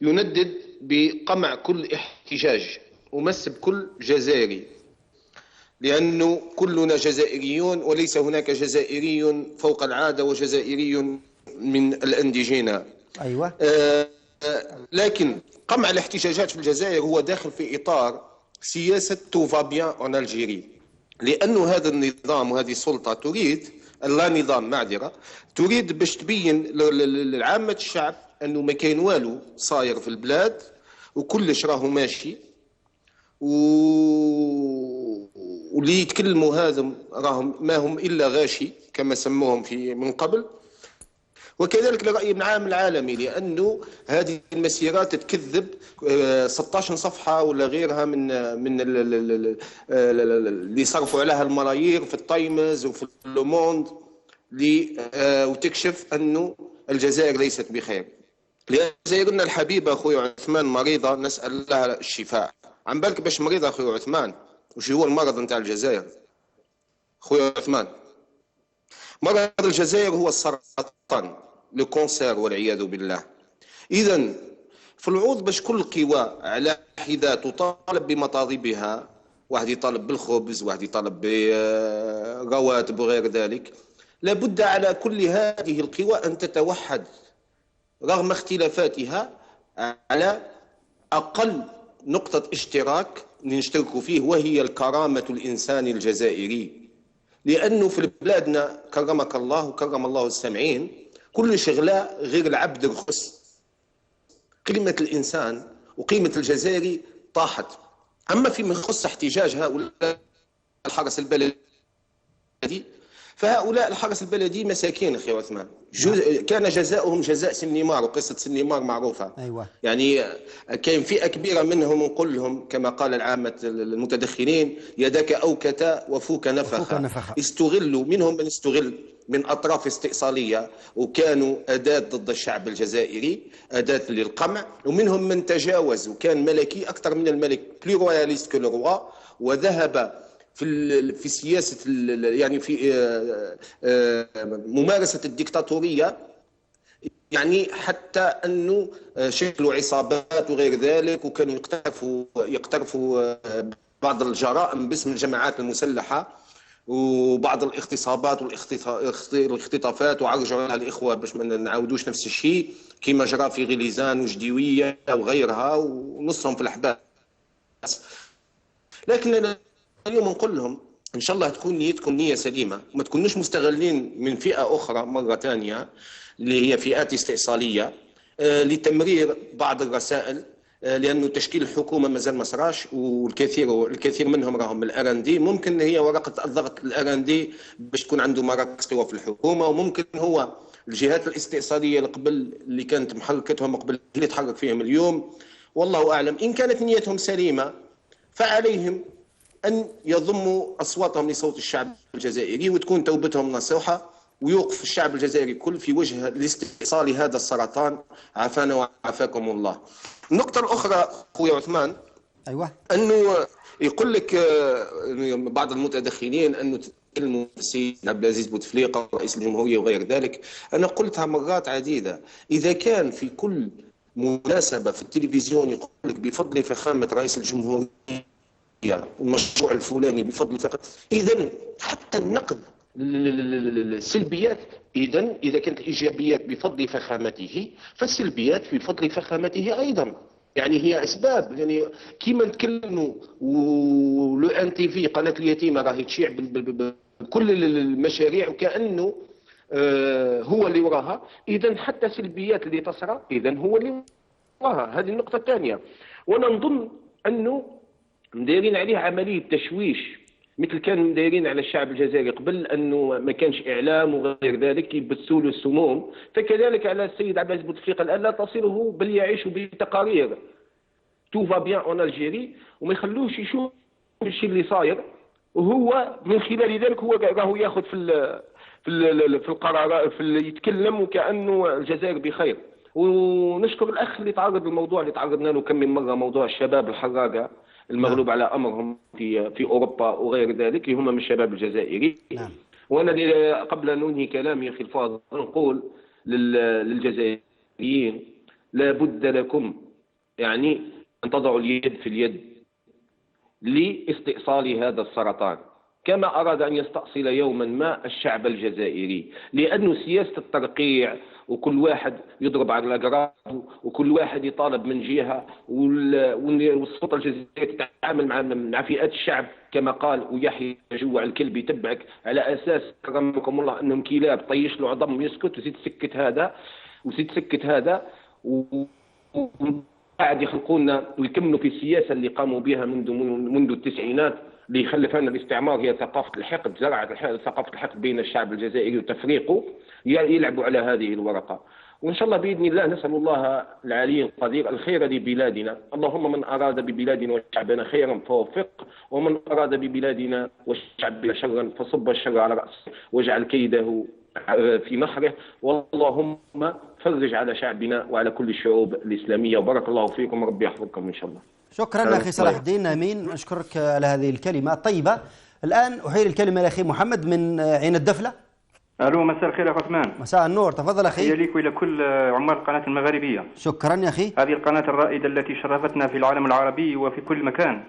يندد بقمع كل احتجاج ومسب كل جزائري، لأنه كلنا جزائريون وليس هناك جزائري فوق العادة وجزائري من الأنديجينا. أيوة. لكن قمع الاحتجاجات في الجزائر هو داخل في إطار سياسة توفا بيان أون ألجيري، لأنه هذا النظام وهذه السلطة تريد لا نظام معذرة تريد باش تبين لعامة الشعب أنه ما كاين والو صاير في البلاد وكلش راهو ماشي واللي يتكلموا هذا راهم ما هم إلا غاشي كما سموهم من قبل. وكذلك لرأي العام العالمي، لأنه هذه المسيرات تكذب 16 صفحة ولا غيرها من اللي صرفوا عليها الملايير في التايمز وفي لوموند وتكشف أنه الجزائر ليست بخير. لأن جزائرنا الحبيبة أخوي عثمان مريضة، نسأل لها الشفاء. عم بالك باش مريضة أخوي عثمان وش هو المرض نتاع الجزائر أخوي عثمان؟ مرض الجزائر هو السرطان، لو كونسير والعياذ بالله. إذا في العوض باش كل قوى على حدة تطالب بمطالبها، واحد يطالب بالخبز، واحد يطالب برواتب وغير ذلك، لابد على كل هذه القوى أن تتوحد رغم اختلافاتها على أقل نقطة اشتراك نشترك فيه، وهي الكرامة الإنسان الجزائري. لأنه في بلادنا كرمك الله وكرم الله السامعين كل شغلة غير العبد الخس، قيمة الإنسان وقيمة الجزائري طاحت. أما فيما يخص احتجاج هؤلاء الحرس البلدي، فهؤلاء الحرس البلدي مساكين أخي عثمان، كان جزاؤهم جزاء سنيمار، وقصة سنيمار معروفة. أيوة. يعني كاين فئة كبيرة منهم نقول لهم كما قال العامة المتدخلين: يدك أوكت وفوك نفخ. استغلوا، منهم من استغل من أطراف استئصالية وكانوا أداة ضد الشعب الجزائري، أداة للقمع، ومنهم من تجاوز وكان ملكي أكثر من الملك، بلي روياليست كو لو روا، وذهب في سياسة يعني في ممارسة الديكتاتورية، يعني حتى أنه شكلوا عصابات وغير ذلك، وكانوا يقترفوا بعض الجرائم باسم الجماعات المسلحة وبعض الاغتصابات والاختطافات، وعرجوا على الإخوة باش ما نعاودوش نفس الشيء كما جرى في غليزان وجديوية وغيرها، ونصهم في الأحباس. لكن أنا اليوم نقول لهم ان شاء الله تكون نيتكم نيه سليمه، وما تكونوش مستغلين من فئه اخرى مره ثانيه اللي هي فئات استئصاليه لتمرير بعض الرسائل، لانه تشكيل الحكومه مازال ما صراش، والكثير منهم راهم من الارندي. ممكن هي ورقه الضغط الارندي باش تكون عنده مراكز قوى في الحكومه، وممكن هو الجهات الاستئصاليه اللي قبل اللي كانت محركتهم قبل اللي تحرك فيهم اليوم، والله اعلم. ان كانت نيتهم سليمه فعليهم أن يضموا أصواتهم لصوت الشعب الجزائري، وتكون توبتهم نصوحة، ويوقف الشعب الجزائري كل في وجه لاستئصال هذا السرطان. عافانا وعافاكم الله. النقطة الأخرى خويا عثمان، أيوة، أنه يقول لك بعض المتدخلين أنه تكلموا السيد عبد العزيز بوتفليقة رئيس الجمهورية وغير ذلك. أنا قلتها مرات عديدة، إذا كان في كل مناسبة في التلفزيون يقول لك بفضل فخامة رئيس الجمهورية المشروع الفلاني بفضل فقط، إذن حتى النقد السلبيات، إذا كانت الإيجابيات بفضل فخامته فالسلبيات بفضل فخامته أيضا. يعني هي أسباب، يعني كيما نتكلموا ولو ان تي في قناة اليتيمة راهي تشيع بكل المشاريع وكأنه هو اللي وراها، إذن حتى سلبيات اللي تصرى إذن هو اللي وراها. هذه النقطة الثانية. وأنا نظن أنه مدايرين عليه عملية تشويش مثل كانوا مدايرين على الشعب الجزائري قبل، أنه ما كانش إعلام وغير ذلك يبثوا له السموم، فكذلك على السيد عبد العزيز بوتفليقة الآن لا تصله بل يعيش بتقارير تو فا بيان اون الجيري، وما يخلوش يشوف الشيء اللي صاير، وهو من خلال ذلك هو راهو ياخذ في القرارات، يتكلم وكأنه الجزائر بخير. ونشكر الأخ اللي تعرض للموضوع اللي تعرضنا له كم من مرة، موضوع الشباب الحراقة المغلوب على أمرهم في أوروبا وغير ذلك، اللي هم من الشباب الجزائري. وأنا قبل أن أنهي كلامي أخي الفاضل نقول للجزائريين: لا بد لكم يعني أن تضعوا اليد في اليد لاستئصال هذا السرطان، كما أراد أن يستأصل يوما ما الشعب الجزائري. لأنه سياسة الترقيع وكل واحد يضرب على قرابه وكل واحد يطالب من جهة، والسلطة الجزائرية تتعامل مع فئات الشعب كما قال ويحيى جوع الكلب يتبعك على أساس كرمكم الله أنهم كلاب، طيش له عظم ويسكت وزيد سكت هذا وزيد سكت هذا، وقاعد يخلقونا ويكملوا في السياسة اللي قاموا بها منذ التسعينات، اللي خلف لنا الاستعمار هي ثقافة الحقد، زرعت ثقافة الحقد بين الشعب الجزائري وتفريقه، يلعبوا على هذه الورقة. وإن شاء الله بإذن الله نسأل الله العلي القدير الخير لبلادنا. اللهم من أراد ببلادنا وشعبنا خيرا فوفق، ومن أراد ببلادنا وشعبنا شرا فصب الشر على رأسه واجعل كيده في نحره. واللهم فرج على شعبنا وعلى كل الشعوب الإسلامية، وبارك الله فيكم وربي يحفظكم إن شاء الله. شكرا أخي صلاح الدين، أمين، أشكرك على هذه الكلمة الطيبة. الآن أحيل الكلمة لأخي محمد من عين الدفلة. الو، مساء الخير يا عثمان. مساء النور، تفضل اخي. تحية ليك والى كل عمال القناه المغاربيه. شكرا يا اخي. هذه القناه الرائده التي شرفتنا في العالم العربي وفي كل مكان.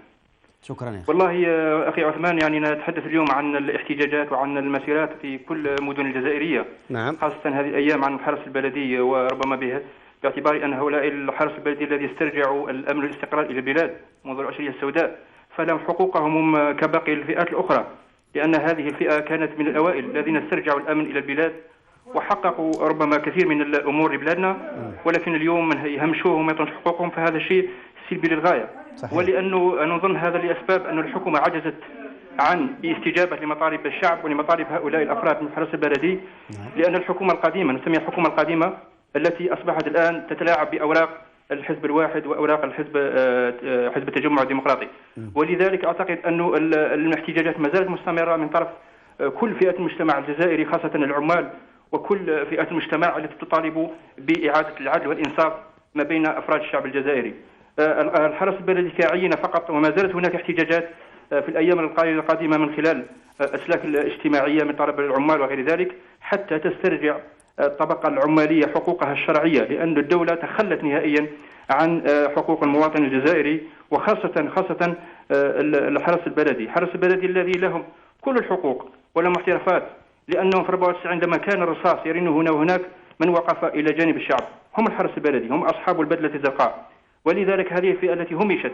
شكرا يا اخي. والله يا اخي عثمان، يعني نتحدث اليوم عن الاحتجاجات وعن المسيرات في كل المدن الجزائريه. نعم. خاصه هذه الايام عن الحرس البلدي، وربما به باعتبار ان هؤلاء الحرس البلدي الذي استرجعوا الامن والاستقرار الى البلاد منذ العشريه السوداء، فلهم حقوقهم هم كباقي الفئات الاخرى، لان هذه الفئه كانت من الاوائل الذين استرجعوا الامن الى البلاد وحققوا ربما كثير من الامور لبلادنا، ولكن اليوم من يهمشوهم وما يعطونش حقوقهم، فهذا شيء سلبي للغايه. صحيح. ولانه نظن هذا لاسباب ان الحكومه عجزت عن الاستجابه لمطالب الشعب ولمطالب هؤلاء الافراد من الحرس البلدي، لان الحكومه القديمه نسميها الحكومه القديمه التي اصبحت الان تتلاعب باوراق الحزب الواحد واوراق حزب التجمع الديمقراطي. ولذلك اعتقد انه الاحتجاجات ما زالت مستمره من طرف كل فئات المجتمع الجزائري، خاصه العمال وكل فئات المجتمع التي تطالب باعاده العدل والانصاف ما بين افراد الشعب الجزائري. الحرس البلدي كعينه فقط، وما زالت هناك احتجاجات في الايام القادمه من خلال الاسلاك الاجتماعيه من طرف العمال وغير ذلك، حتى تسترجع الطبقه العماليه حقوقها الشرعيه، لان الدوله تخلت نهائيا عن حقوق المواطن الجزائري، وخاصه الحرس البلدي الذي لهم كل الحقوق ولهم احترافات، لانهم في 94 عندما كان الرصاص يرن هنا وهناك من وقف الى جانب الشعب هم الحرس البلدي، هم اصحاب البدله الزرقاء. ولذلك هذه الفئه التي همشت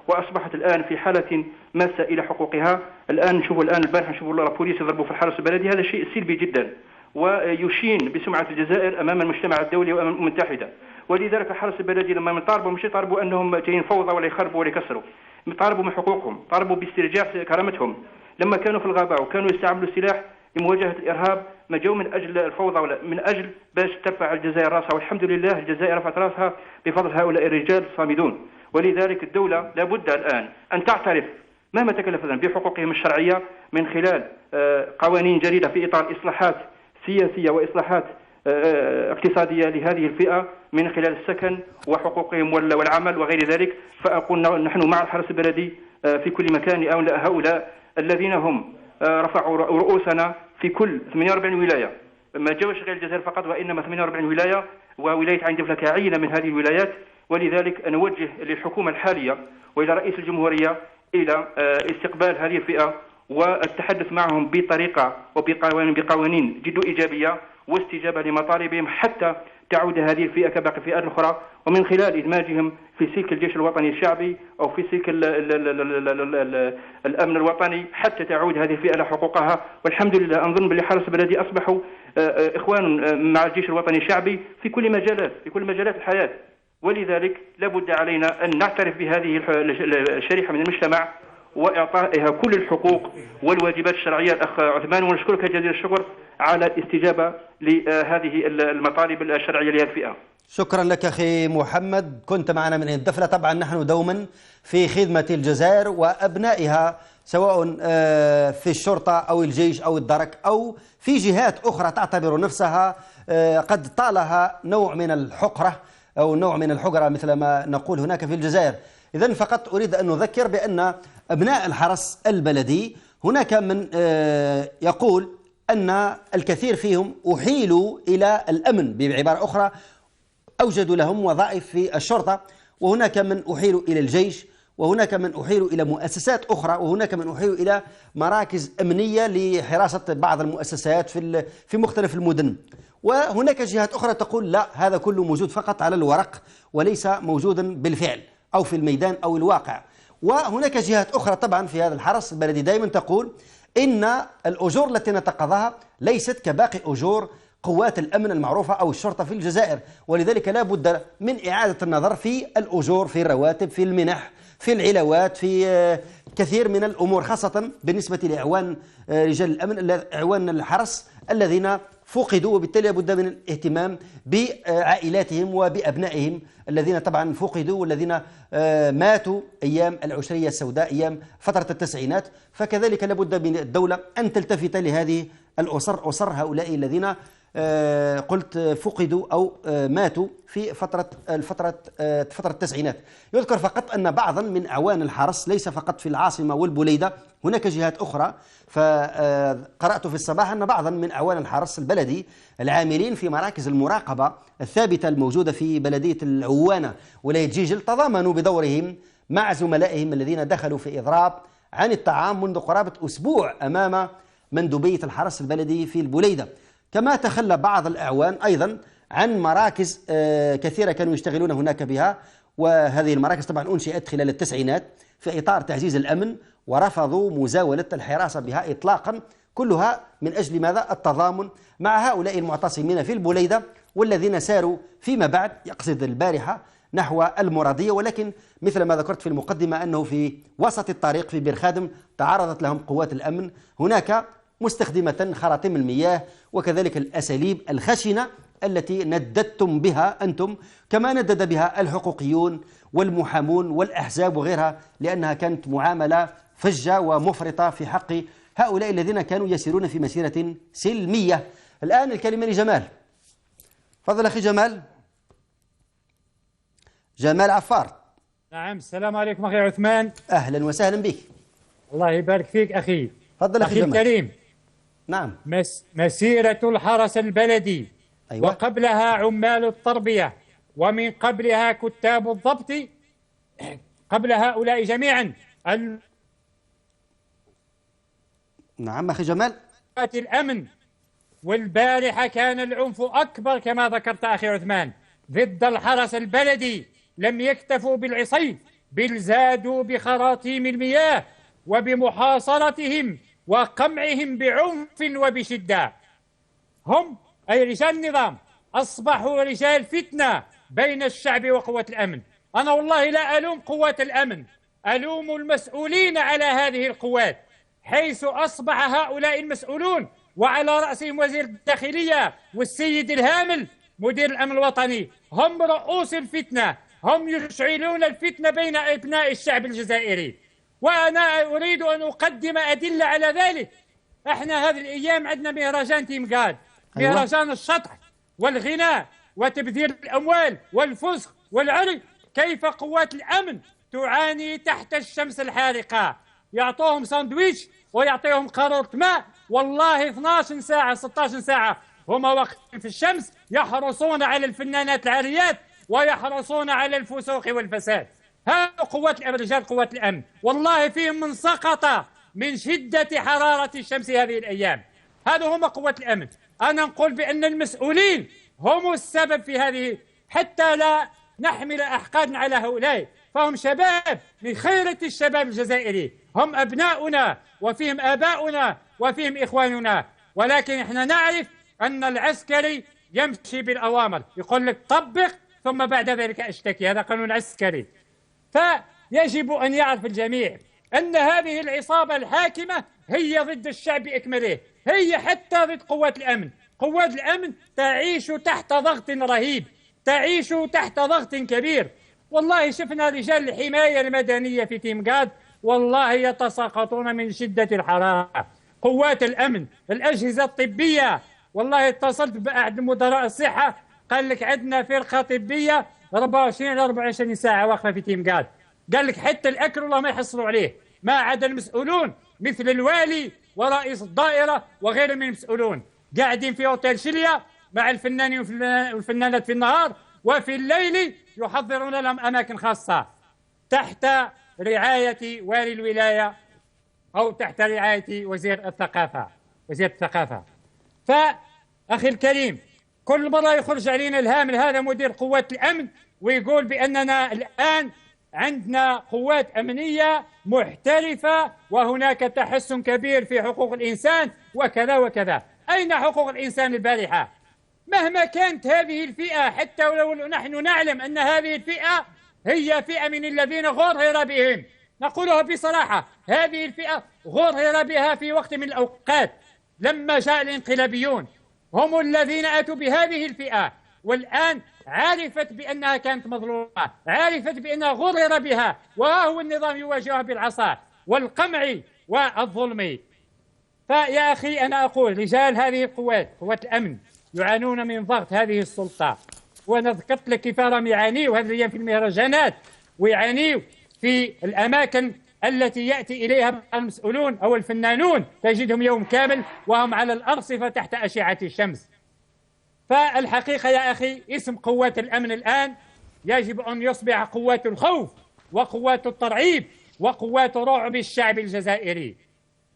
واصبحت الان في حاله ماسه الى حقوقها. الان نشوفوا البارح نشوفوا البوليس يضربوا في الحرس البلدي، هذا شيء سلبي جدا ويشين بسمعه الجزائر امام المجتمع الدولي وامام الامم المتحده. ولذلك الحرس البلدي لما يطالبوا مش يطالبوا انهم جايين فوضى ولا يخربوا ولا يكسروا، يطالبوا من حقوقهم، طالبوا باسترجاع كرامتهم. لما كانوا في الغابه وكانوا يستعملوا السلاح لمواجهه الارهاب، ما جو من اجل الفوضى ولا من اجل باش ترفع الجزائر راسها، والحمد لله الجزائر رفعت راسها بفضل هؤلاء الرجال الصامدون. ولذلك الدوله لابد الان ان تعترف مهما تكلفت بحقوقهم الشرعيه من خلال قوانين جديده في اطار اصلاحات سياسيه واصلاحات اقتصاديه لهذه الفئه من خلال السكن وحقوقهم والعمل وغير ذلك. فاقول نحن مع الحرس البلدي في كل مكان. هؤلاء الذين هم رفعوا رؤوسنا في كل 48 ولايه، ما جاوش غير الجزائر فقط وانما 48 ولايه، وولايه عين دفله كعينه من هذه الولايات. ولذلك نوجه للحكومه الحاليه والى رئيس الجمهوريه الى استقبال هذه الفئه والتحدث معهم بطريقه وبقوانين جد ايجابيه واستجابه لمطالبهم، حتى تعود هذه الفئه كباقي الفئات الاخرى، ومن خلال ادماجهم في سلك الجيش الوطني الشعبي او في سلك الامن الوطني، حتى تعود هذه الفئه لها حقوقها. والحمد لله انظن بالحرس البلدي اصبحوا اخوان مع الجيش الوطني الشعبي في كل مجالات الحياه. ولذلك لابد علينا ان نعترف بهذه الشريحه من المجتمع واعطائها كل الحقوق والواجبات الشرعيه. الاخ عثمان، ونشكرك جزيل الشكر على الاستجابه لهذه المطالب الشرعيه لهذه الفئه. شكرا لك اخي محمد، كنت معنا من الدفله. طبعا نحن دوما في خدمه الجزائر وابنائها، سواء في الشرطه او الجيش او الدرك او في جهات اخرى تعتبر نفسها قد طالها نوع من الحقره او نوع من الحقره مثل ما نقول هناك في الجزائر. إذن فقط أريد أن نذكر بأن أبناء الحرس البلدي هناك من يقول أن الكثير فيهم أحيلوا إلى الأمن، بعبارة أخرى أوجدوا لهم وظائف في الشرطة، وهناك من أحيلوا إلى الجيش، وهناك من أحيلوا إلى مؤسسات أخرى، وهناك من أحيلوا إلى مراكز أمنية لحراسة بعض المؤسسات في مختلف المدن. وهناك جهات أخرى تقول لا، هذا كله موجود فقط على الورق وليس موجودا بالفعل أو في الميدان أو الواقع. وهناك جهات أخرى طبعا في هذا الحرس البلدي دائما تقول إن الأجور التي نتقاضاها ليست كباقي أجور قوات الأمن المعروفة أو الشرطة في الجزائر، ولذلك لا بد من إعادة النظر في الأجور، في الرواتب، في المنح، في العلاوات، في كثير من الأمور، خاصة بالنسبة لإعوان رجال الأمن، إعوان الحرس الذين فقدوا، وبالتالي لابد من الاهتمام بعائلاتهم وبأبنائهم الذين طبعا فقدوا والذين ماتوا أيام العشرية السوداء، أيام فترة التسعينات. فكذلك لابد من الدولة أن تلتفت لهذه الأسر، أسر هؤلاء الذين قلت فقدوا أو ماتوا في فترة التسعينات. يذكر فقط أن بعضا من أعوان الحرس ليس فقط في العاصمة والبليدة، هناك جهات أخرى. فقرأت في الصباح أن بعضا من أعوان الحرس البلدي العاملين في مراكز المراقبة الثابتة الموجودة في بلدية العوانة ولاية جيجل تضامنوا بدورهم مع زملائهم الذين دخلوا في إضراب عن الطعام منذ قرابة أسبوع أمام مندوبية الحرس البلدي في البليدة. كما تخلى بعض الأعوان أيضا عن مراكز كثيرة كانوا يشتغلون هناك بها، وهذه المراكز طبعا أنشئت خلال التسعينات في إطار تعزيز الأمن، ورفضوا مزاولة الحراسة بها إطلاقا، كلها من أجل ماذا؟ التضامن مع هؤلاء المعتصمين في البليدة والذين ساروا فيما بعد، يقصد البارحة، نحو المرادية. ولكن مثل ما ذكرت في المقدمة أنه في وسط الطريق في بير خادم تعرضت لهم قوات الأمن هناك مستخدمة خراطيم المياه وكذلك الأساليب الخشنة التي نددتم بها أنتم، كما ندد بها الحقوقيون والمحامون والأحزاب وغيرها، لأنها كانت معاملة فجة ومفرطة في حق هؤلاء الذين كانوا يسيرون في مسيرة سلمية. الآن الكلمة لجمال. تفضل أخي جمال. جمال عفار. نعم، السلام عليكم أخي عثمان. أهلا وسهلا بك. الله يبارك فيك أخي. تفضل أخي جمال. الكريم. نعم. مسيرة الحرس البلدي، أيوة. وقبلها عمال التربية، ومن قبلها كتاب الضبط، قبل هؤلاء جميعا نعم أخي جمال. الأمن. والبارحة كان العنف أكبر كما ذكرت أخي عثمان ضد الحرس البلدي. لم يكتفوا بالعصي، بل زادوا بخراطيم المياه وبمحاصرتهم وقمعهم بعنف وبشدة. هم أي رجال النظام أصبحوا رجال فتنة بين الشعب وقوات الأمن. أنا والله لا ألوم قوات الأمن، ألوم المسؤولين على هذه القوات، حيث أصبح هؤلاء المسؤولون وعلى رأسهم وزير الداخلية والسيد الهامل مدير الأمن الوطني هم رؤوس الفتنة، هم يشعلون الفتنة بين أبناء الشعب الجزائري. وأنا أريد أن أقدم أدلة على ذلك. احنا هذه الأيام عندنا مهرجان تيمغاد، مهرجان الشطح والغناء وتبذير الأموال والفسق والعري. كيف قوات الأمن تعاني تحت الشمس الحارقة، يعطوهم ساندويتش ويعطيهم قارورة ماء، والله 12 ساعة 16 ساعة هم واقفين في الشمس يحرصون على الفنانات العاريات ويحرصون على الفسوق والفساد. هذا قوات الأمن، رجال قوات الأمن، والله فيهم من سقط من شدة حرارة الشمس هذه الأيام. هذا هم قوات الأمن. أنا نقول بأن المسؤولين هم السبب في هذه، حتى لا نحمل أحقادنا على هؤلاء، فهم شباب من خيرة الشباب الجزائري، هم أبناؤنا وفيهم آباؤنا وفيهم إخواننا. ولكن احنا نعرف أن العسكري يمشي بالأوامر، يقول لك طبق ثم بعد ذلك اشتكي، هذا قانون عسكري. فيجب أن يعرف الجميع أن هذه العصابة الحاكمة هي ضد الشعب بأكمله، هي حتى ضد قوات الأمن. قوات الأمن تعيش تحت ضغط رهيب، تعيش تحت ضغط كبير. والله شفنا رجال الحماية المدنية في تيمغاد والله يتساقطون من شدة الحرارة. قوات الأمن، الأجهزة الطبية، والله اتصلت بأحد مدراء الصحة قال لك عندنا فرقة طبية 24 ساعة واقفة في تيمغاد، قال لك حتى الأكل والله ما يحصلوا عليه، ما عدا المسؤولون مثل الوالي ورئيس الدائرة وغيرهم من المسؤولون قاعدين في أوتيل شليا مع الفنانين والفنانات في النهار، وفي الليل يحضرون لهم أماكن خاصة تحت رعاية والي الولاية أو تحت رعاية وزير الثقافة. فأخي الكريم، كل مرة يخرج علينا الهامل هذا مدير قوات الأمن ويقول بأننا الآن عندنا قوات أمنية محترفة وهناك تحسن كبير في حقوق الإنسان وكذا وكذا. أين حقوق الإنسان البارحة؟ مهما كانت هذه الفئة، حتى ولو نحن نعلم أن هذه الفئة هي فئة من الذين غرر بهم، نقولها بصراحة، هذه الفئة غرر بها في وقت من الأوقات لما جاء الانقلابيون، هم الذين أتوا بهذه الفئة، والآن عرفت بأنها كانت مظلومة، عرفت بأنها غرر بها، وها هو النظام يواجهها بالعصا والقمع والظلم. فيا أخي أنا أقول رجال هذه القوات، قوات الأمن، يعانون من ضغط هذه السلطة. وأنا ذكرت لك كيف راهم يعانيوا هذه الأيام في المهرجانات، ويعانيوا في الأماكن التي يأتي إليها المسؤولون أو الفنانون، تجدهم يوم كامل وهم على الأرصفة تحت أشعة الشمس. فالحقيقة يا أخي اسم قوات الأمن الآن يجب أن يصبح قوات الخوف وقوات الترعيب وقوات رعب الشعب الجزائري.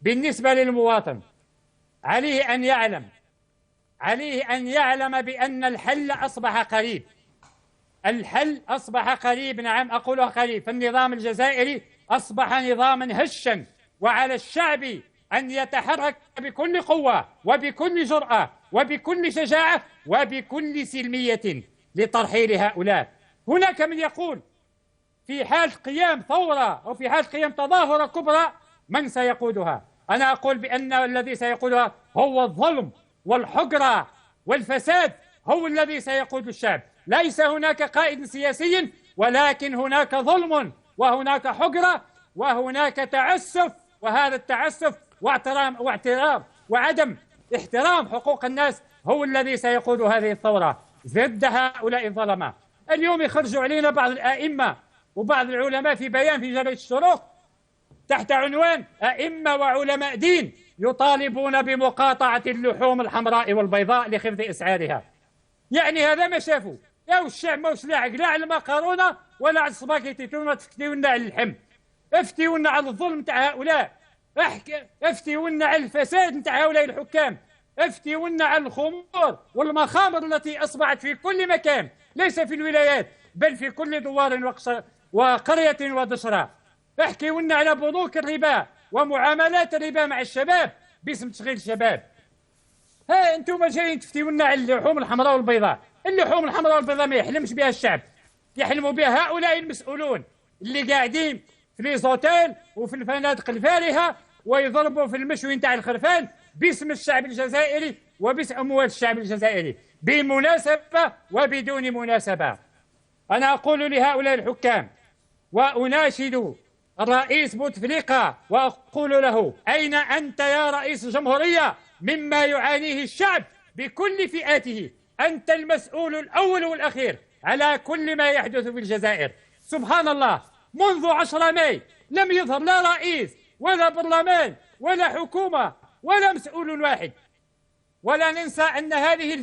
بالنسبة للمواطن عليه أن يعلم بأن الحل أصبح قريب. الحل أصبح قريب، نعم أقولها قريب. فالنظام الجزائري أصبح نظاما هشا، وعلى الشعب أن يتحرك بكل قوة وبكل جرأة وبكل شجاعة وبكل سلمية لترحيل هؤلاء. هناك من يقول في حال قيام ثورة أو في حال قيام تظاهرة كبرى من سيقودها؟ أنا أقول بأن الذي سيقودها هو الظلم والحجرة والفساد، هو الذي سيقود الشعب. ليس هناك قائد سياسي، ولكن هناك ظلم وهناك حجرة وهناك تعسف، وهذا التعسف واعتراف وعدم احترام حقوق الناس هو الذي سيقود هذه الثورة ضد هؤلاء الظلمة. اليوم يخرجوا علينا بعض الآئمة وبعض العلماء في بيان في جريدة الشروق تحت عنوان أئمة وعلماء دين يطالبون بمقاطعة اللحوم الحمراء والبيضاء لخفض إسعارها. يعني هذا ما شافوا يا الشعب موش لاعق لا على المقارونة ولا على السباكيتي، تونا تفتيونا على اللحم، افتيونا على الظلم نتاع هؤلاء، افتيونا على الفساد نتاع هؤلاء الحكام، افتيونا على الخمور والمخامر التي أصبحت في كل مكان، ليس في الولايات بل في كل دوار وقرية ودشرة. احكيونا على بنوك الربا ومعاملات الربا مع الشباب باسم تشغيل الشباب. ها انتم جايين تفتيونا على اللحوم الحمراء والبيضاء. اللحوم الحمراء والبيضاء ما يحلمش بها الشعب، يحلموا بها هؤلاء المسؤولون اللي قاعدين في ليزوتيل وفي الفنادق الفارهة ويضربوا في المشوي نتاع الخرفان باسم الشعب الجزائري وباسم أموال الشعب الجزائري بمناسبة وبدون مناسبة. أنا أقول لهؤلاء الحكام وأناشد الرئيس بوتفليقة وأقول له: أين أنت يا رئيس الجمهورية مما يعانيه الشعب بكل فئاته؟ أنت المسؤول الأول والأخير على كل ما يحدث في الجزائر. سبحان الله، منذ 10 ماي لم يظهر لا رئيس ولا برلمان ولا حكومة ولا مسؤول واحد. ولا ننسى أن هذه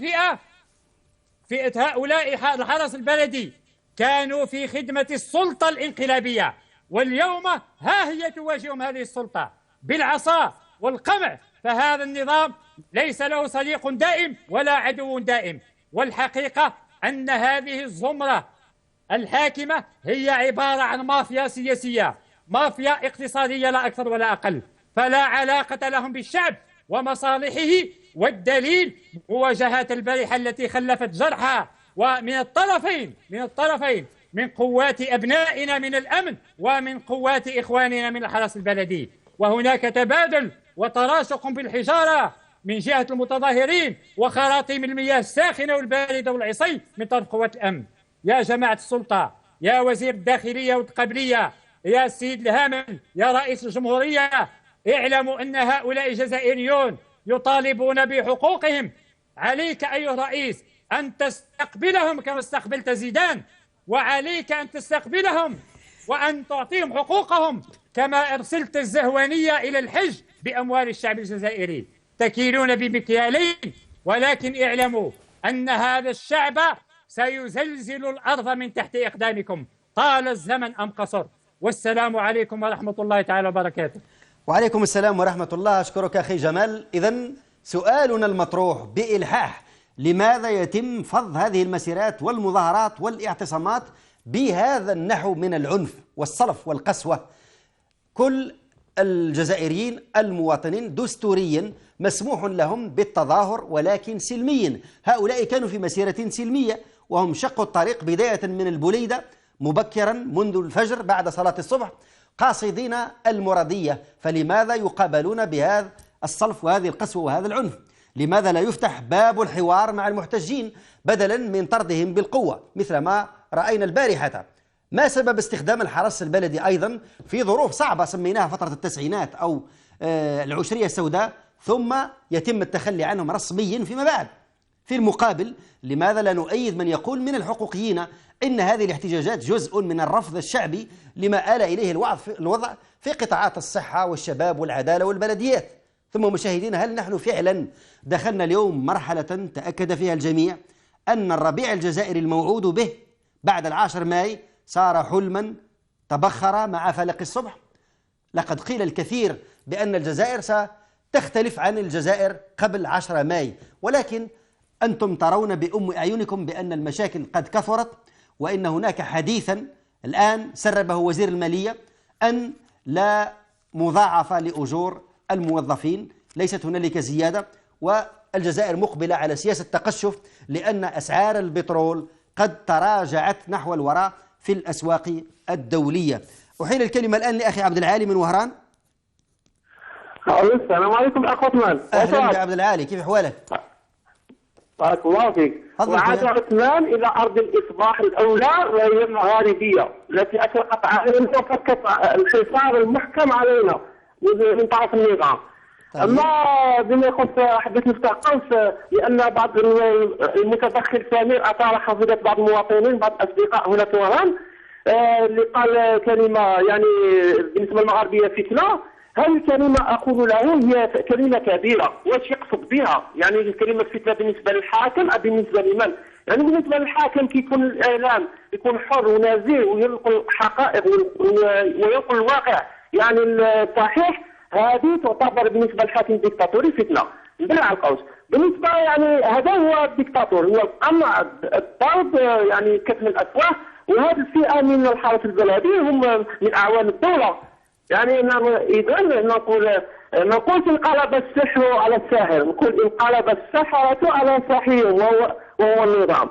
فئة هؤلاء الحرس البلدي كانوا في خدمة السلطة الانقلابية، واليوم ها هي تواجههم هذه السلطة بالعصا والقمع. فهذا النظام ليس له صديق دائم ولا عدو دائم. والحقيقة أن هذه الزمرة الحاكمة هي عبارة عن مافيا سياسية، مافيا اقتصادية لا أكثر ولا أقل، فلا علاقة لهم بالشعب ومصالحه. والدليل مواجهات البارحة التي خلفت جرحى ومن الطرفين من قوات أبنائنا من الأمن ومن قوات إخواننا من الحرس البلدي. وهناك تبادل وتراشق بالحجارة من جهة المتظاهرين وخراطيم المياه الساخنة والباردة والعصي من طرف قوات الأمن. يا جماعة السلطة، يا وزير الداخلية والقبلية، يا السيد الهامل، يا رئيس الجمهورية، اعلموا أن هؤلاء جزائريون يطالبون بحقوقهم. عليك أيها الرئيس أن تستقبلهم كما استقبلت زيدان، وعليك أن تستقبلهم وأن تعطيهم حقوقهم كما أرسلت الزهوانية إلى الحج بأموال الشعب الجزائري. تكيلون بمكيالين، ولكن اعلموا أن هذا الشعب سيزلزل الأرض من تحت أقدامكم طال الزمن أم قصر. والسلام عليكم ورحمة الله تعالى وبركاته. وعليكم السلام ورحمة الله. أشكرك أخي جمال. إذن سؤالنا المطروح بإلحاح: لماذا يتم فض هذه المسيرات والمظاهرات والاعتصامات بهذا النحو من العنف والصلف والقسوة؟ كل الجزائريين المواطنين دستوريا مسموح لهم بالتظاهر ولكن سلميا. هؤلاء كانوا في مسيرة سلمية وهم شقوا الطريق بداية من البوليدة مبكرا منذ الفجر بعد صلاة الصبح قاصدين المرادية. فلماذا يقابلون بهذا الصلف وهذه القسوة وهذا العنف؟ لماذا لا يفتح باب الحوار مع المحتجين بدلا من طردهم بالقوة مثل ما رأينا البارحة؟ ما سبب استخدام الحرس البلدي أيضا في ظروف صعبة سميناها فترة التسعينات أو العشرية السوداء، ثم يتم التخلي عنهم رسميا فيما بعد؟ في المقابل لماذا لا نؤيد من يقول من الحقوقيين إن هذه الاحتجاجات جزء من الرفض الشعبي لما آل إليه الوضع في قطاعات الصحة والشباب والعدالة والبلديات؟ ثم مشاهدينا، هل نحن فعلا دخلنا اليوم مرحلة تأكد فيها الجميع أن الربيع الجزائري الموعود به بعد 10 ماي صار حلما تبخر مع فلق الصبح؟ لقد قيل الكثير بأن الجزائر ستختلف عن الجزائر قبل 10 ماي، ولكن أنتم ترون بأم أعينكم بأن المشاكل قد كثرت، وإن هناك حديثا الآن سربه وزير المالية أن لا مضاعفة لأجور الموظفين، ليست هنالك زيادة، والجزائر مقبلة على سياسة تقشف لأن أسعار البترول قد تراجعت نحو الوراء في الأسواق الدولية. أحيل الكلمة الآن لأخي عبد العالي من وهران. السلام عليكم أخ عثمان. أهلا بك عبد العالي، كيف أحوالك؟ بارك الله فيك. وعاد عثمان إلى أرض الإصباح الأولى وهي المغاربية التي أشرقت علينا وفكت الحصار المحكم علينا من طرف النظام. أما بما يخص حبيت نفتح قوس لأن بعض المتدخل سمير أثار حافظة بعض المواطنين بعض الأصدقاء هنا في وهران اللي قال كلمة يعني بالنسبة للمغاربية فتنة. هذه الكلمة أقول له هي كلمة كبيرة، واش يقصد بها؟ يعني كلمة فتنة بالنسبة للحاكم أو بالنسبة لمن؟ يعني بالنسبة للحاكم كيكون الإعلام يكون حر ونزيه وينقل حقائق وينقل الواقع يعني الصحيح، هذه تعتبر بالنسبة للحاكم ديكتاتوري فتنة بلا القوس. بالنسبة يعني هذا هو الديكتاتور، هو القمع الضرب يعني كتم الأفواه، وهذه الفئة من الحرس البلدي هم من أعوان الدولة. يعني إذا نقول انقلب السحر على الساحر، نقول انقلب السحرة على الساحر وهو النظام.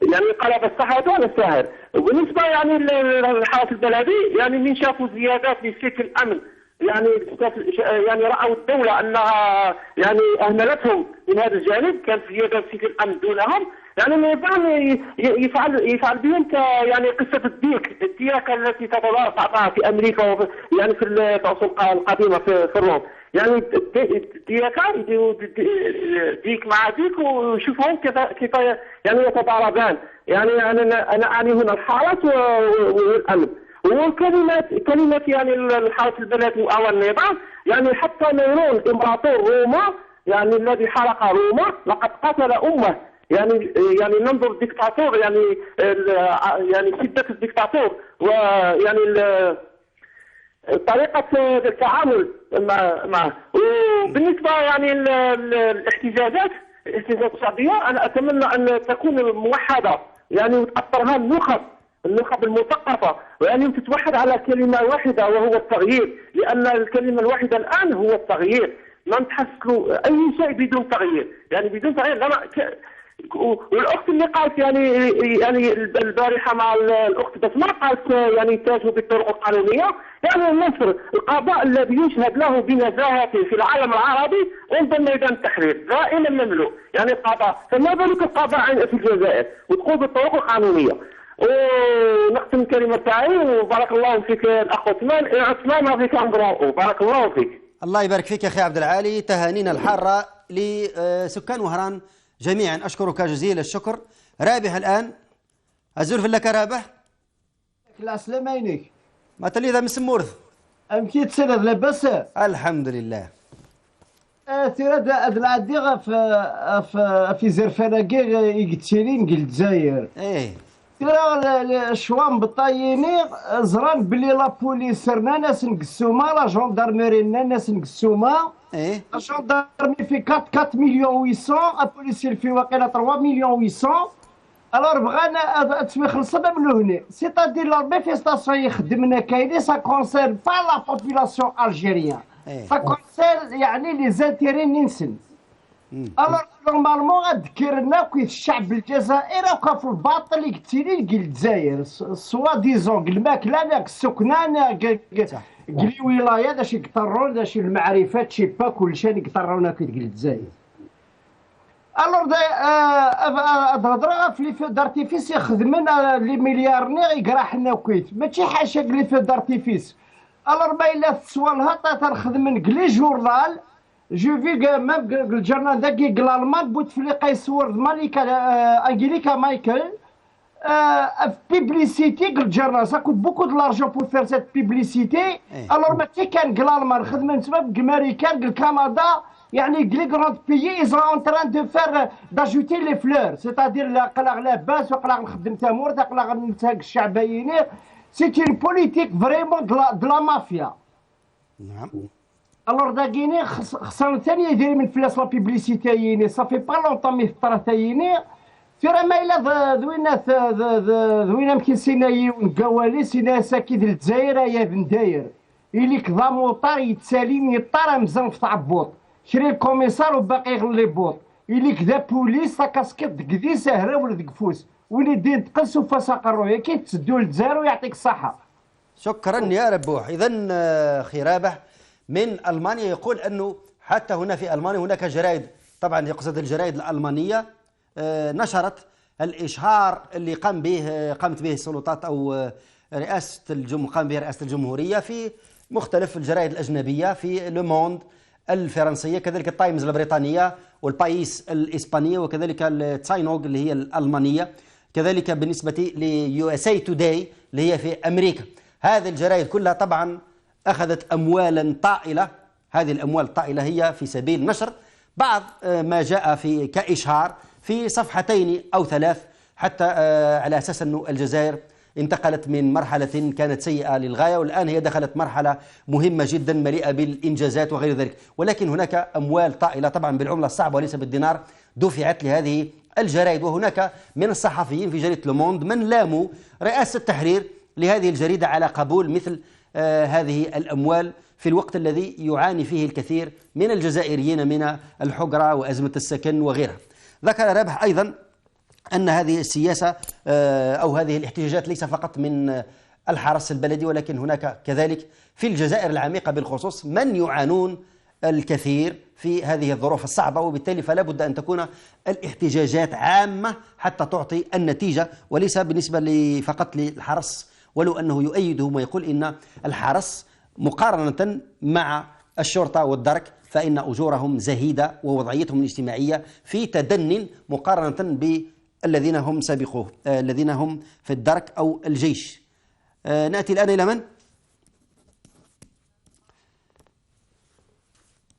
يعني انقلب السحرة على الساحر. وبالنسبة يعني للحرس البلدي يعني من شافوا زيادات في سلك الأمن يعني رأوا الدولة أنها يعني أهملتهم من هذا الجانب، كان زيادة في سلك الأمن دونهم. يعني النظام يفعل بهم يعني قصة الديكة التي تتضارب بعضها في أمريكا يعني في العصور القديمة في الروم. يعني الديكة ديك مع ديك وشوفهم كيف يعني يتضاربان. يعني أنا أعني هنا الحرس والأمن. وكلمة يعني الحرس البلدي أو النظام يعني حتى نيرون إمبراطور روما يعني الذي حرق روما لقد قتل أمه. يعني ننظر الدكتاتور يعني شدة الدكتاتور ويعني طريقة التعامل معه. وبالنسبة يعني الاحتجاجات الشعبية أنا أتمنى أن تكون موحدة يعني وتأثرها النخب المثقفة، ويعني تتوحد على كلمة واحدة وهو التغيير، لأن الكلمة الواحدة الآن هو التغيير. ما نتحصلوا أي شيء بدون تغيير، يعني بدون تغيير. والاخت اللي قالت يعني البارحه مع الاخت بسمه قالت يعني يتجهوا بالطرق القانونيه، يعني النصر القضاء الذي يشهد له بنزاهه في العالم العربي انظر ميدان التحرير دائما مملوء، يعني القضاء، فما بالك القضاء في الجزائر وتقوم بالطرق القانونيه. ونختم الكلمه تاعي وبارك الله فيك الاخ عثمان فيك وبارك الله فيك. الله يبارك فيك يا اخي عبد العالي، تهانينا الحاره لسكان وهران جميعا. أشكرك جزيل الشكر. رابح الآن أزول لك رابح لا سلامينك ما تلي ذا مسمورذ أمكي تسرد لاباس الحمد لله. ترى هاد العديغة في زرفاناكي يقتلين قل الجزائر. ترى الشوام بالطايني زران بلي لابوليس رنا ناس نقسوما لا جوندارميري ناس نقسوما. الجوندارمي في 4 مليون 800 البوليسي في واقيلا 3 مليون 800. الوغ بغانا تسمي خلصنا من هنا سيتادير لا مانيفيستاسيون يخدمنا كاينين سا كونسيرن با لا بوبولاسيون الجيريان سا كونسيرن يعني لي زانتيري نينسن. الوغ نورمالمون غتذكرنا كيف الشعب الجزائري وقف في الباطل يقتلين قل الجزائر سوا ديزون قل الماكله السكنان قل الولايه داش يقطرون داش المعرفات شي با كلشي يقطرونا كي قل الجزائر. الوغ الهضره في لي فو دارتيفيس يخدمن لي مليارنير يقراحنا وكيت ماشي حاشا لي فو دارتيفيس. الوغ ما الا تسوى لها تنخدم قلي جورنال جو في ميم الجرنال داكي الالمان بوتفليقه يصور ماليكا انجليكا مايكل في بيبليسيتي الجرنال سا كوت بوكو دو لارجون بور فير سيت بيبليسيتي الور ماشي كان الالمان خدمه سبب امريكان كندا يعني لي غروند بيي ils sont en train de faire d'ajouter les fleurs c'est-à-dire قلق لاباس وقلق نخدم تامور قلق نتهاك الشعبيين سي une politique vraiment de la mafia. نعم. الور داكيني خصنا ثاني يدير من فلاس لا بيبليسيتي يني صافي با لونطون مي فطرة تايني ترى ما الا ذوينا مكين سينايي ونقوالي سينا ساكيد الجزائر يا بن داير اللي كذا موطار يتسالين يطار مزن في تعبوط شري الكوميسار وباقي يغلي بوط اللي كذا بوليس كاسكيط دكدي سهره ولا دكفوس وين دين تقلس وفاسق الرؤيه كي تسدوا للجزائر ويعطيك الصحه. شكرا يا ربوح. اذا اخي رابح من المانيا يقول انه حتى هنا في المانيا هناك جرائد، طبعا يقصد الجرائد الالمانيه، نشرت الاشهار اللي قامت به السلطات او قام به رئاسه الجمهوريه في مختلف الجرائد الاجنبيه، في لو موند الفرنسيه، كذلك التايمز البريطانيه والبايس الاسبانيه، وكذلك التاينوغ اللي هي الالمانيه، كذلك بالنسبه ليو اس اي توداي اللي هي في امريكا. هذه الجرائد كلها طبعا اخذت اموالا طائله، هذه الاموال الطائله هي في سبيل نشر بعض ما جاء في كاشهار في صفحتين او ثلاث، حتى على اساس انه الجزائر انتقلت من مرحلة كانت سيئة للغاية والآن هي دخلت مرحلة مهمة جدا مليئة بالإنجازات وغير ذلك، ولكن هناك أموال طائلة طبعا بالعملة الصعبة وليس بالدينار دفعت لهذه الجرائد. وهناك من الصحفيين في جريدة لوموند من لاموا رئاسة التحرير لهذه الجريدة على قبول مثل هذه الأموال في الوقت الذي يعاني فيه الكثير من الجزائريين من الحجرة وأزمة السكن وغيرها. ذكر رابح أيضا أن هذه السياسة أو هذه الاحتجاجات ليس فقط من الحرس البلدي، ولكن هناك كذلك في الجزائر العميقة بالخصوص من يعانون الكثير في هذه الظروف الصعبة، وبالتالي فلا بد أن تكون الاحتجاجات عامة حتى تعطي النتيجة، وليس بالنسبة فقط للحرس، ولو أنه يؤيده ويقول إن الحرس مقارنة مع الشرطة والدرك فإن أجورهم زهيدة ووضعيتهم الاجتماعية في تدن مقارنة بالذين هم سابقوه، الذين هم في الدرك أو الجيش. نأتي الآن إلى من؟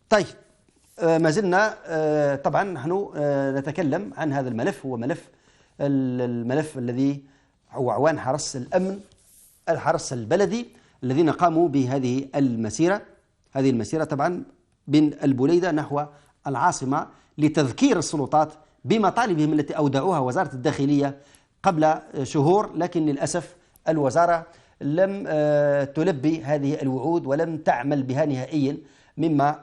طيب ما زلنا طبعا نحن نتكلم عن هذا الملف، هو الملف الذي هو عوان حرس الأمن الحرس البلدي الذين قاموا بهذه المسيرة. هذه المسيرة طبعا من البليدة نحو العاصمة لتذكير السلطات بمطالبهم التي أودعوها وزارة الداخلية قبل شهور، لكن للأسف الوزارة لم تلبي هذه الوعود ولم تعمل بها نهائيا، مما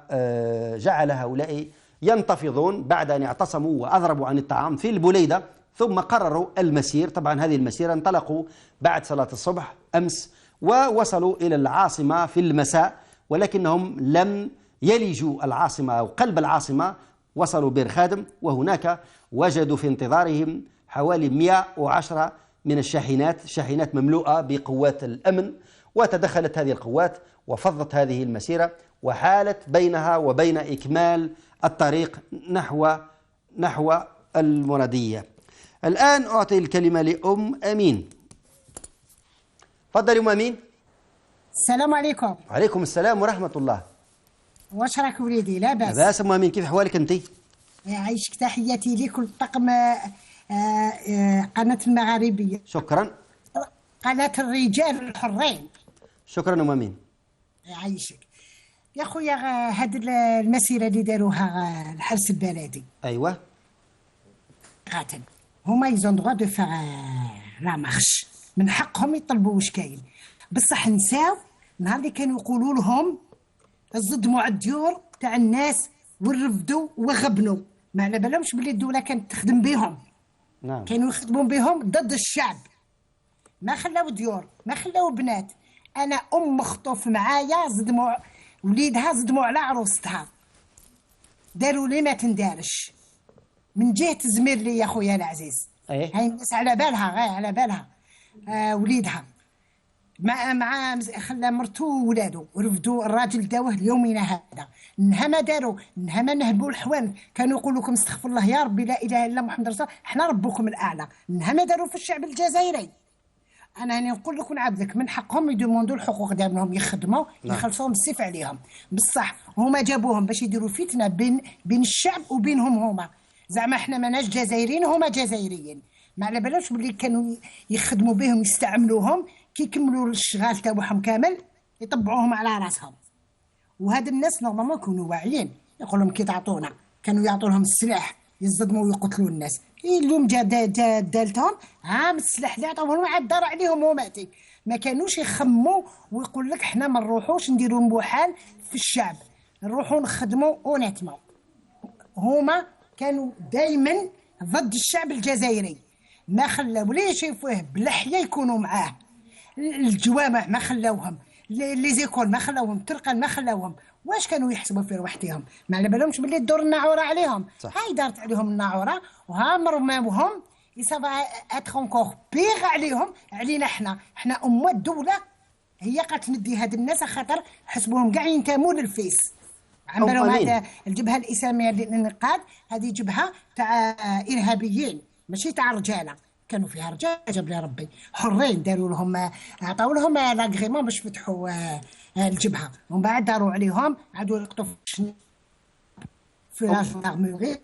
جعل هؤلاء ينتفضون بعد أن اعتصموا وأضربوا عن الطعام في البليدة، ثم قرروا المسير. طبعا هذه المسيرة انطلقوا بعد صلاة الصبح أمس ووصلوا إلى العاصمة في المساء، ولكنهم لم يلجوا العاصمة أو قلب العاصمة، وصلوا بير خادم، وهناك وجدوا في انتظارهم حوالي 110 من الشاحنات مملوءة بقوات الأمن، وتدخلت هذه القوات وفضت هذه المسيرة وحالت بينها وبين إكمال الطريق نحو المنادية. الآن أعطي الكلمة لأم أمين. تفضلي أم أمين. السلام عليكم. وعليكم السلام ورحمة الله. واش راك وليدي؟ لاباس؟ لاباس أم أمين، كيف أحوالك أنت؟ يعيشك، تحياتي لك ولطاقم قناة المغاربية. شكرا. قناة الرجال الحرين. شكرا أم أمين. يعيشك يا خويا. هاد المسيرة اللي داروها الحرس البلدي، أيوة، قاتل هما يزون دغوا دو فار لا مارش، من حقهم يطلبوا واش كاين، بصح نساو نهار اللي كانوا يقولوا لهم صدموا على الديور تاع الناس ورفدوا وغبنوا، ما على بالهمش بلي الدوله كانت تخدم بهم. نعم. كانوا يخدموا بهم ضد الشعب، ما خلاو ديور، ما خلاو بنات. انا مخطوف معايا صدموا وليدها، صدموا على عروستها، داروا لي ما تندارش من جهه زمير لي يا خويا العزيز. أيه؟ هاي الناس على بالها، غير على بالها وليدها. مع خلى مرتو وولادو رفدوا الراجل داوه ليومنا هذا. انها ما داروا، انها ما نهبوا الحوان، كانوا يقولوا لكم استغفر الله يا ربي لا اله الا محمد رسول الله، احنا ربكم الاعلى. انها ما داروا في الشعب الجزائري. انا هاني نقول لك ونعبدك من حقهم يدوموندوا الحقوق ديالهم، يخدموا يخلصوهم السيف عليهم. بصح هما جابوهم باش يديروا فتنه بين الشعب وبينهم هما. زعما احنا ماناش جزائريين وهما جزائريين، ما على بالوش باللي كانوا يخدموا بهم يستعملوهم كي يكملوا الشغال تاعهم كامل يطبعوهم على راسهم. وهاد الناس نورمالمون يكونوا واعيين، يقول لهم كي تعطونا، كانوا يعطوا لهم السلاح يصدموا ويقتلوا الناس. اليوم جا دالتهم عام السلاح اللي عطاوهم لهم عاد دار عليهم وماتي. ما كانوش يخموا ويقول لك حنا ما نروحوش نديروا مبوحال في الشعب، نروحوا نخدموا ونتموا. هما كانوا دائما ضد الشعب الجزائري، ما خلاو ليه يشوفوه باللحيه يكونوا معاه. الجوامع ما خلاوهم، لي زيكول ما خلاوهم، ترقان ما خلاوهم. واش كانوا يحسبوا في روحتهم؟ ما على بالهمش باللي تدور الناعوره عليهم. هاي دارت عليهم الناعوره وها مرماوهم يسافا اتر انكور بيغ علينا حنا امه الدوله هي قالت ندي هاد الناس خاطر حسبوهم كاع ينتموا للفيس. عملوا هذا الجبهه الاسلاميه للانقاذ، هذه جبهه تاع ارهابيين ماشي تاع رجاله، كانوا فيها رجال جاب لي ربي حرين، داروا لهم عطاو لهم لاغريمون باش فتحوا الجبهه، ومن بعد داروا عليهم عادوا يلقطوا في لاجنارموري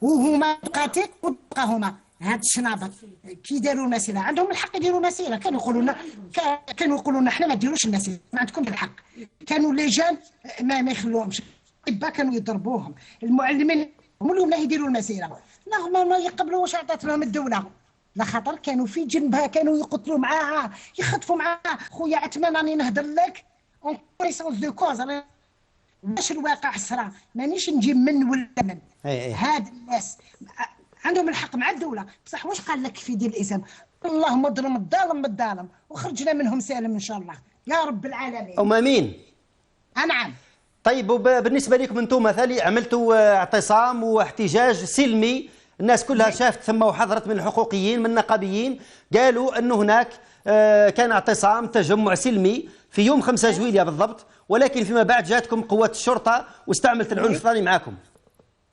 وهما قاتل وبقى هما هاد الشنابط كي داروا المسيره عندهم الحق يديروا مسيره. كانوا يقولوا لنا حنا ما ديروش المسيره، ما عندكم الحق. كانوا لي جان ما يخلوهمش، كانوا يضربوهم، المعلمين هم اللي يديروا المسيره. ما يقبلوا واش عطات لهم الدوله، لا خاطر كانوا في جنبها، كانوا يقتلوا معاها يخطفوا معاها. خويا عثمان راني نهضر لك اون كونيسونس دو كوز، واش الواقع صرا، مانيش نجي من ولا من. هاد الناس عندهم الحق مع الدوله، بصح واش قال لك في دين الاسلام؟ اللهم اظلم الظالم بالظالم وخرجنا منهم سالم ان شاء الله يا رب العالمين. امين. نعم. طيب بالنسبه لكم انتم مثلا عملتوا اعتصام واحتجاج سلمي، الناس كلها شافت ثم وحضرت من الحقوقيين من النقابيين، قالوا انه هناك كان اعتصام تجمع سلمي في يوم 5 جويلية بالضبط، ولكن فيما بعد جاتكم قوات الشرطه واستعملت العنف الثاني معكم.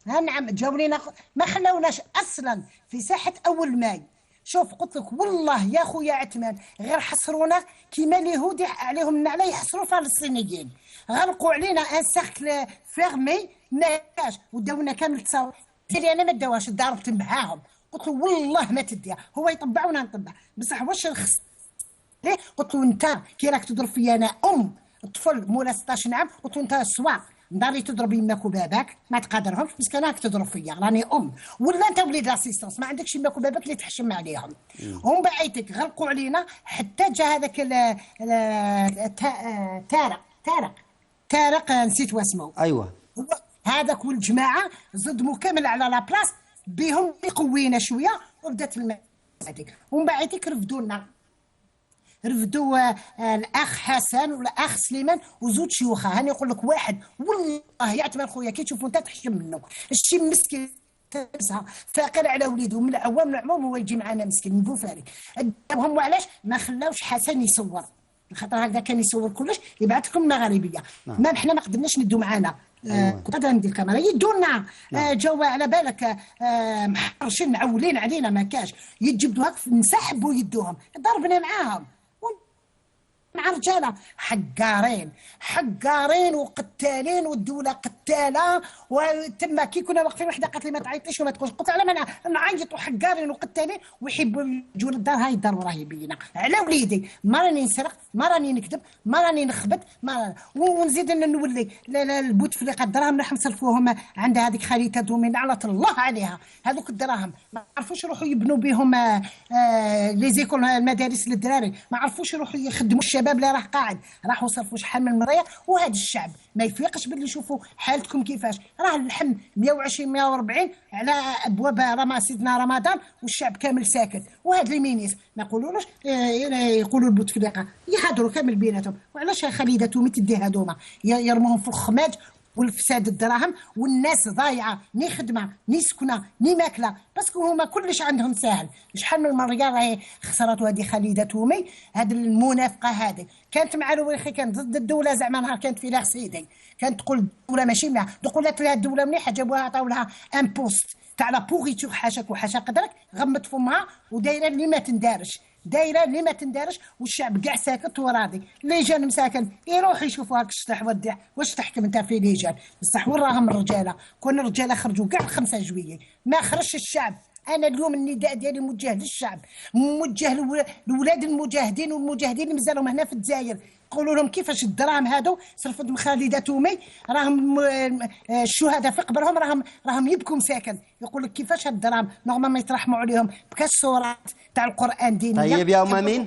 نعم جاولينا ما خلاوناش اصلا في ساحه اول ماي. شوف قلت لك والله يا خويا عثمان غير حصرونا كيما اليهود عليهم النعله يحصروا فلسطينيين، غلقوا علينا ان سيركل فيرمي ناكاش وداونا كامل تصاور. ديري انا ما داوهاش، ضربت معاهم قلت له والله ما تديها، هو يطبع وانا نطبع، بصح واش الخص ليه؟ قلت له انت كي راك تضرب فيا انا الطفل مولا 16 عام، قلت له انت الصوار نضاري تضرب يماك وباباك ما تقدرهمش بس راك تضرب فيا راني ولا انت وليد لاسيستونس ما عندكش يماك وباباك اللي تحشم عليهم. ومن بعيتك غلقوا علينا حتى جا هذاك طارق نسيت واسمه. ايوه هذاك والجماعه صدموا كامل على لا بلاص بهم يقوينا شويه وبدات هذيك. ومن بعيتك رفدوا الاخ حسن والاخ سليمان وزوج شيوخه. هاني نقول لك واحد والله يعتمر خويا كي تشوفوا انت تحشم منه، الشي مسكين فاقر على وليده من العوام العموم هو يجي معنا مسكين من بوفاري. هم علاش ما خلاوش حسن يصور، خاطر هذا كان يصور كلش يبعث لكم المغاربيه. ما احنا ما قدرناش ندو معانا. كنت غادي ندير الكاميرا يدونا جاوا على بالك محرشين معولين علينا ما كاش يتجبدوا هاك نسحبوا يدوهم ضربنا معاهم مع رجاله حقارين وقتالين والدوله قتاله. وتما كي كنا واقفين وحده قالت لي ما تعيطيش وما تقولش، قلت على ما نعيط وحقارين وقتالين ويحبوا يجوا للدار. هاي الدار راهي بينا على وليدي، ما راني نسرق ما راني نكذب ما راني نخبط ونزيد نولي البوتفليقه الدراهم راح نصرفوهم عند هذيك خالتها دومين على الله عليها. هذوك الدراهم ما عرفوش يروحوا يبنوا بهم لي زيكول المدارس للدراري، ما عرفوش يروحوا يخدموا الشباب اللي راه قاعد، راحوا صرفوا شحال من مريه. وهذا الشعب ما يفيقش باللي شوفوا حالتكم كيفاش راه اللحم 120 140 على ابواب سيدنا رمضان والشعب كامل ساكت. وهاد لي مينيس ما يقولولوش يقولوا البوتفليقه يهضروا كامل بيناتهم. وعلاش خليداتهم تدي هذوما يرموهم في الخماج والفساد الدراهم، والناس ضايعه، ني خدمه ني سكنه ني ماكله، باسكو هما كلش عندهم ساهل. شحال من مره راهي خسرت هذه خالده تومي، هذه المنافقه هذه كانت مع الويخي، كانت ضد الدوله زعما نهار كانت في لاغ سيدي، كانت تقول الدوله ماشي مليحه، قلت لها الدوله مليحه، جابوها عطاو لها ان بوست تاع لا بوغيتور حاشاك وحاشا قدرك، غمت فمها ودايره اللي ما تندارش، دايره اللي ما تندارش، والشعب كاع ساكت وراضي. ليجان مساكن يروح يشوفوا هاك الشطح ودع واش تحكم انت في ليجان، بصح وين راهم الرجاله؟ كون الرجاله خرجوا كاع 5 جويلية ما خرجش الشعب. انا اليوم النداء ديالي موجه للشعب، موجه لولاد المجاهدين والمجاهدين اللي مازالهم هنا في الجزائر، قولوا لهم كيفاش الدراهم هادو صرفت من خالده تومي، راهم الشهداء في قبرهم راهم يبكوا مساكن، يقول لك كيفاش هاد الدراهم نورمالمون يترحموا عليهم بكاش صورات تاع القران دينيه. طيب يا ام امين،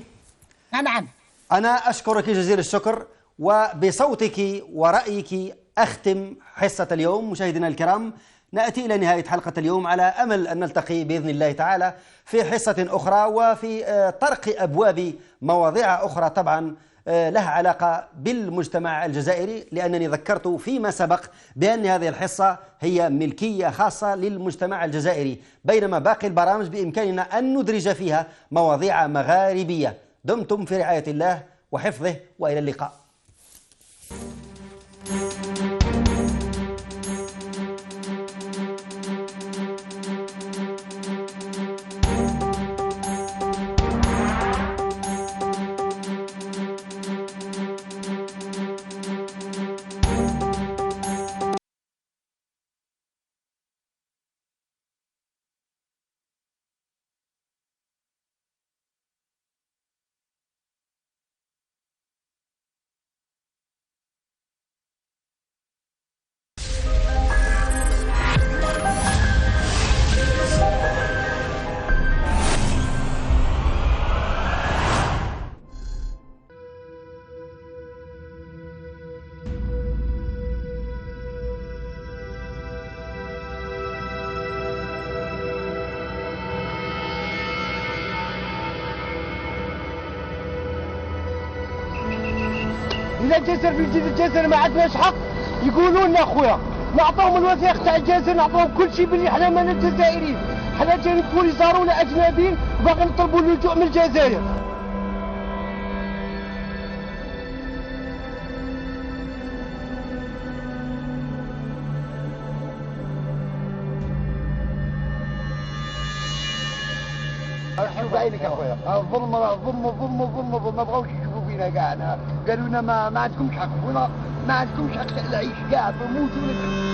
نعم انا اشكرك جزيل الشكر، وبصوتك ورايك اختم حصه اليوم. مشاهدينا الكرام، نأتي إلى نهاية حلقة اليوم على أمل أن نلتقي بإذن الله تعالى في حصة أخرى، وفي طرق أبواب مواضيع أخرى طبعا لها علاقة بالمجتمع الجزائري، لأنني ذكرت فيما سبق بأن هذه الحصة هي ملكية خاصة للمجتمع الجزائري، بينما باقي البرامج بإمكاننا أن ندرج فيها مواضيع مغاربية. دمتم في رعاية الله وحفظه، وإلى اللقاء. إذا الجزائر في جديد الجزائر ما عندناش حق يقولوا لنا خويا، نعطوهم الوثائق تاع الجزائر، نعطوهم كل شيء باللي حنا مانا الجزائريين، حنا جايين بوليزارونا أجنبيين باغي نطلبوا اللجوء من الجزائر. شوف عينك يا خويا، الظلم ما بغاوش يشوفوا فينا كاع، قالوا لنا ما عندكمش حق، هنا ما عندكمش حق العيش كاع، موتوا.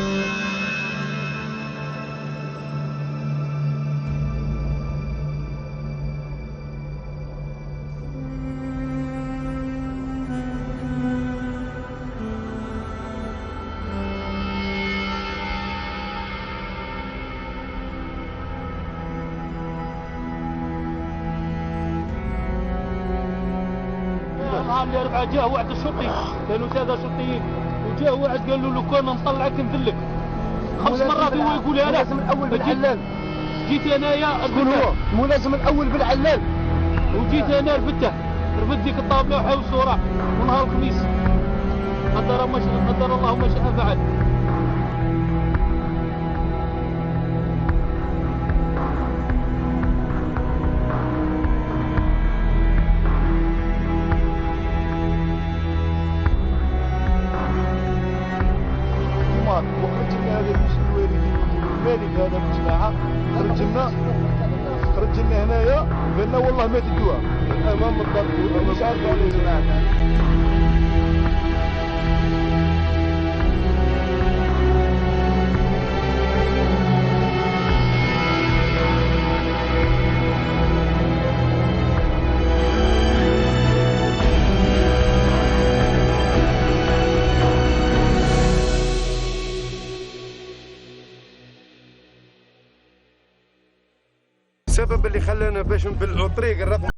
العام اللي 4 جاه واحد الشرطي، كانوا 3 شرطيين، وجاه واحد قال له لو كان نطلعك ندلك 5 مرات هو يقولها له. الملازم الاول بالعلال، جيت انايا شكون هو؟ الملازم الاول بالعلال، وجيت انا رفدته، رفد ديك الطابله وحاول الصوره، ونهار الخميس قدر الله ما شاء فعل. هذا المجماعة خرج لنا هنايا قالنا والله ما تدوها امام الدار، مش عارف على جماعه. السبب اللي خلانا باش نبلعوا طريق الرقم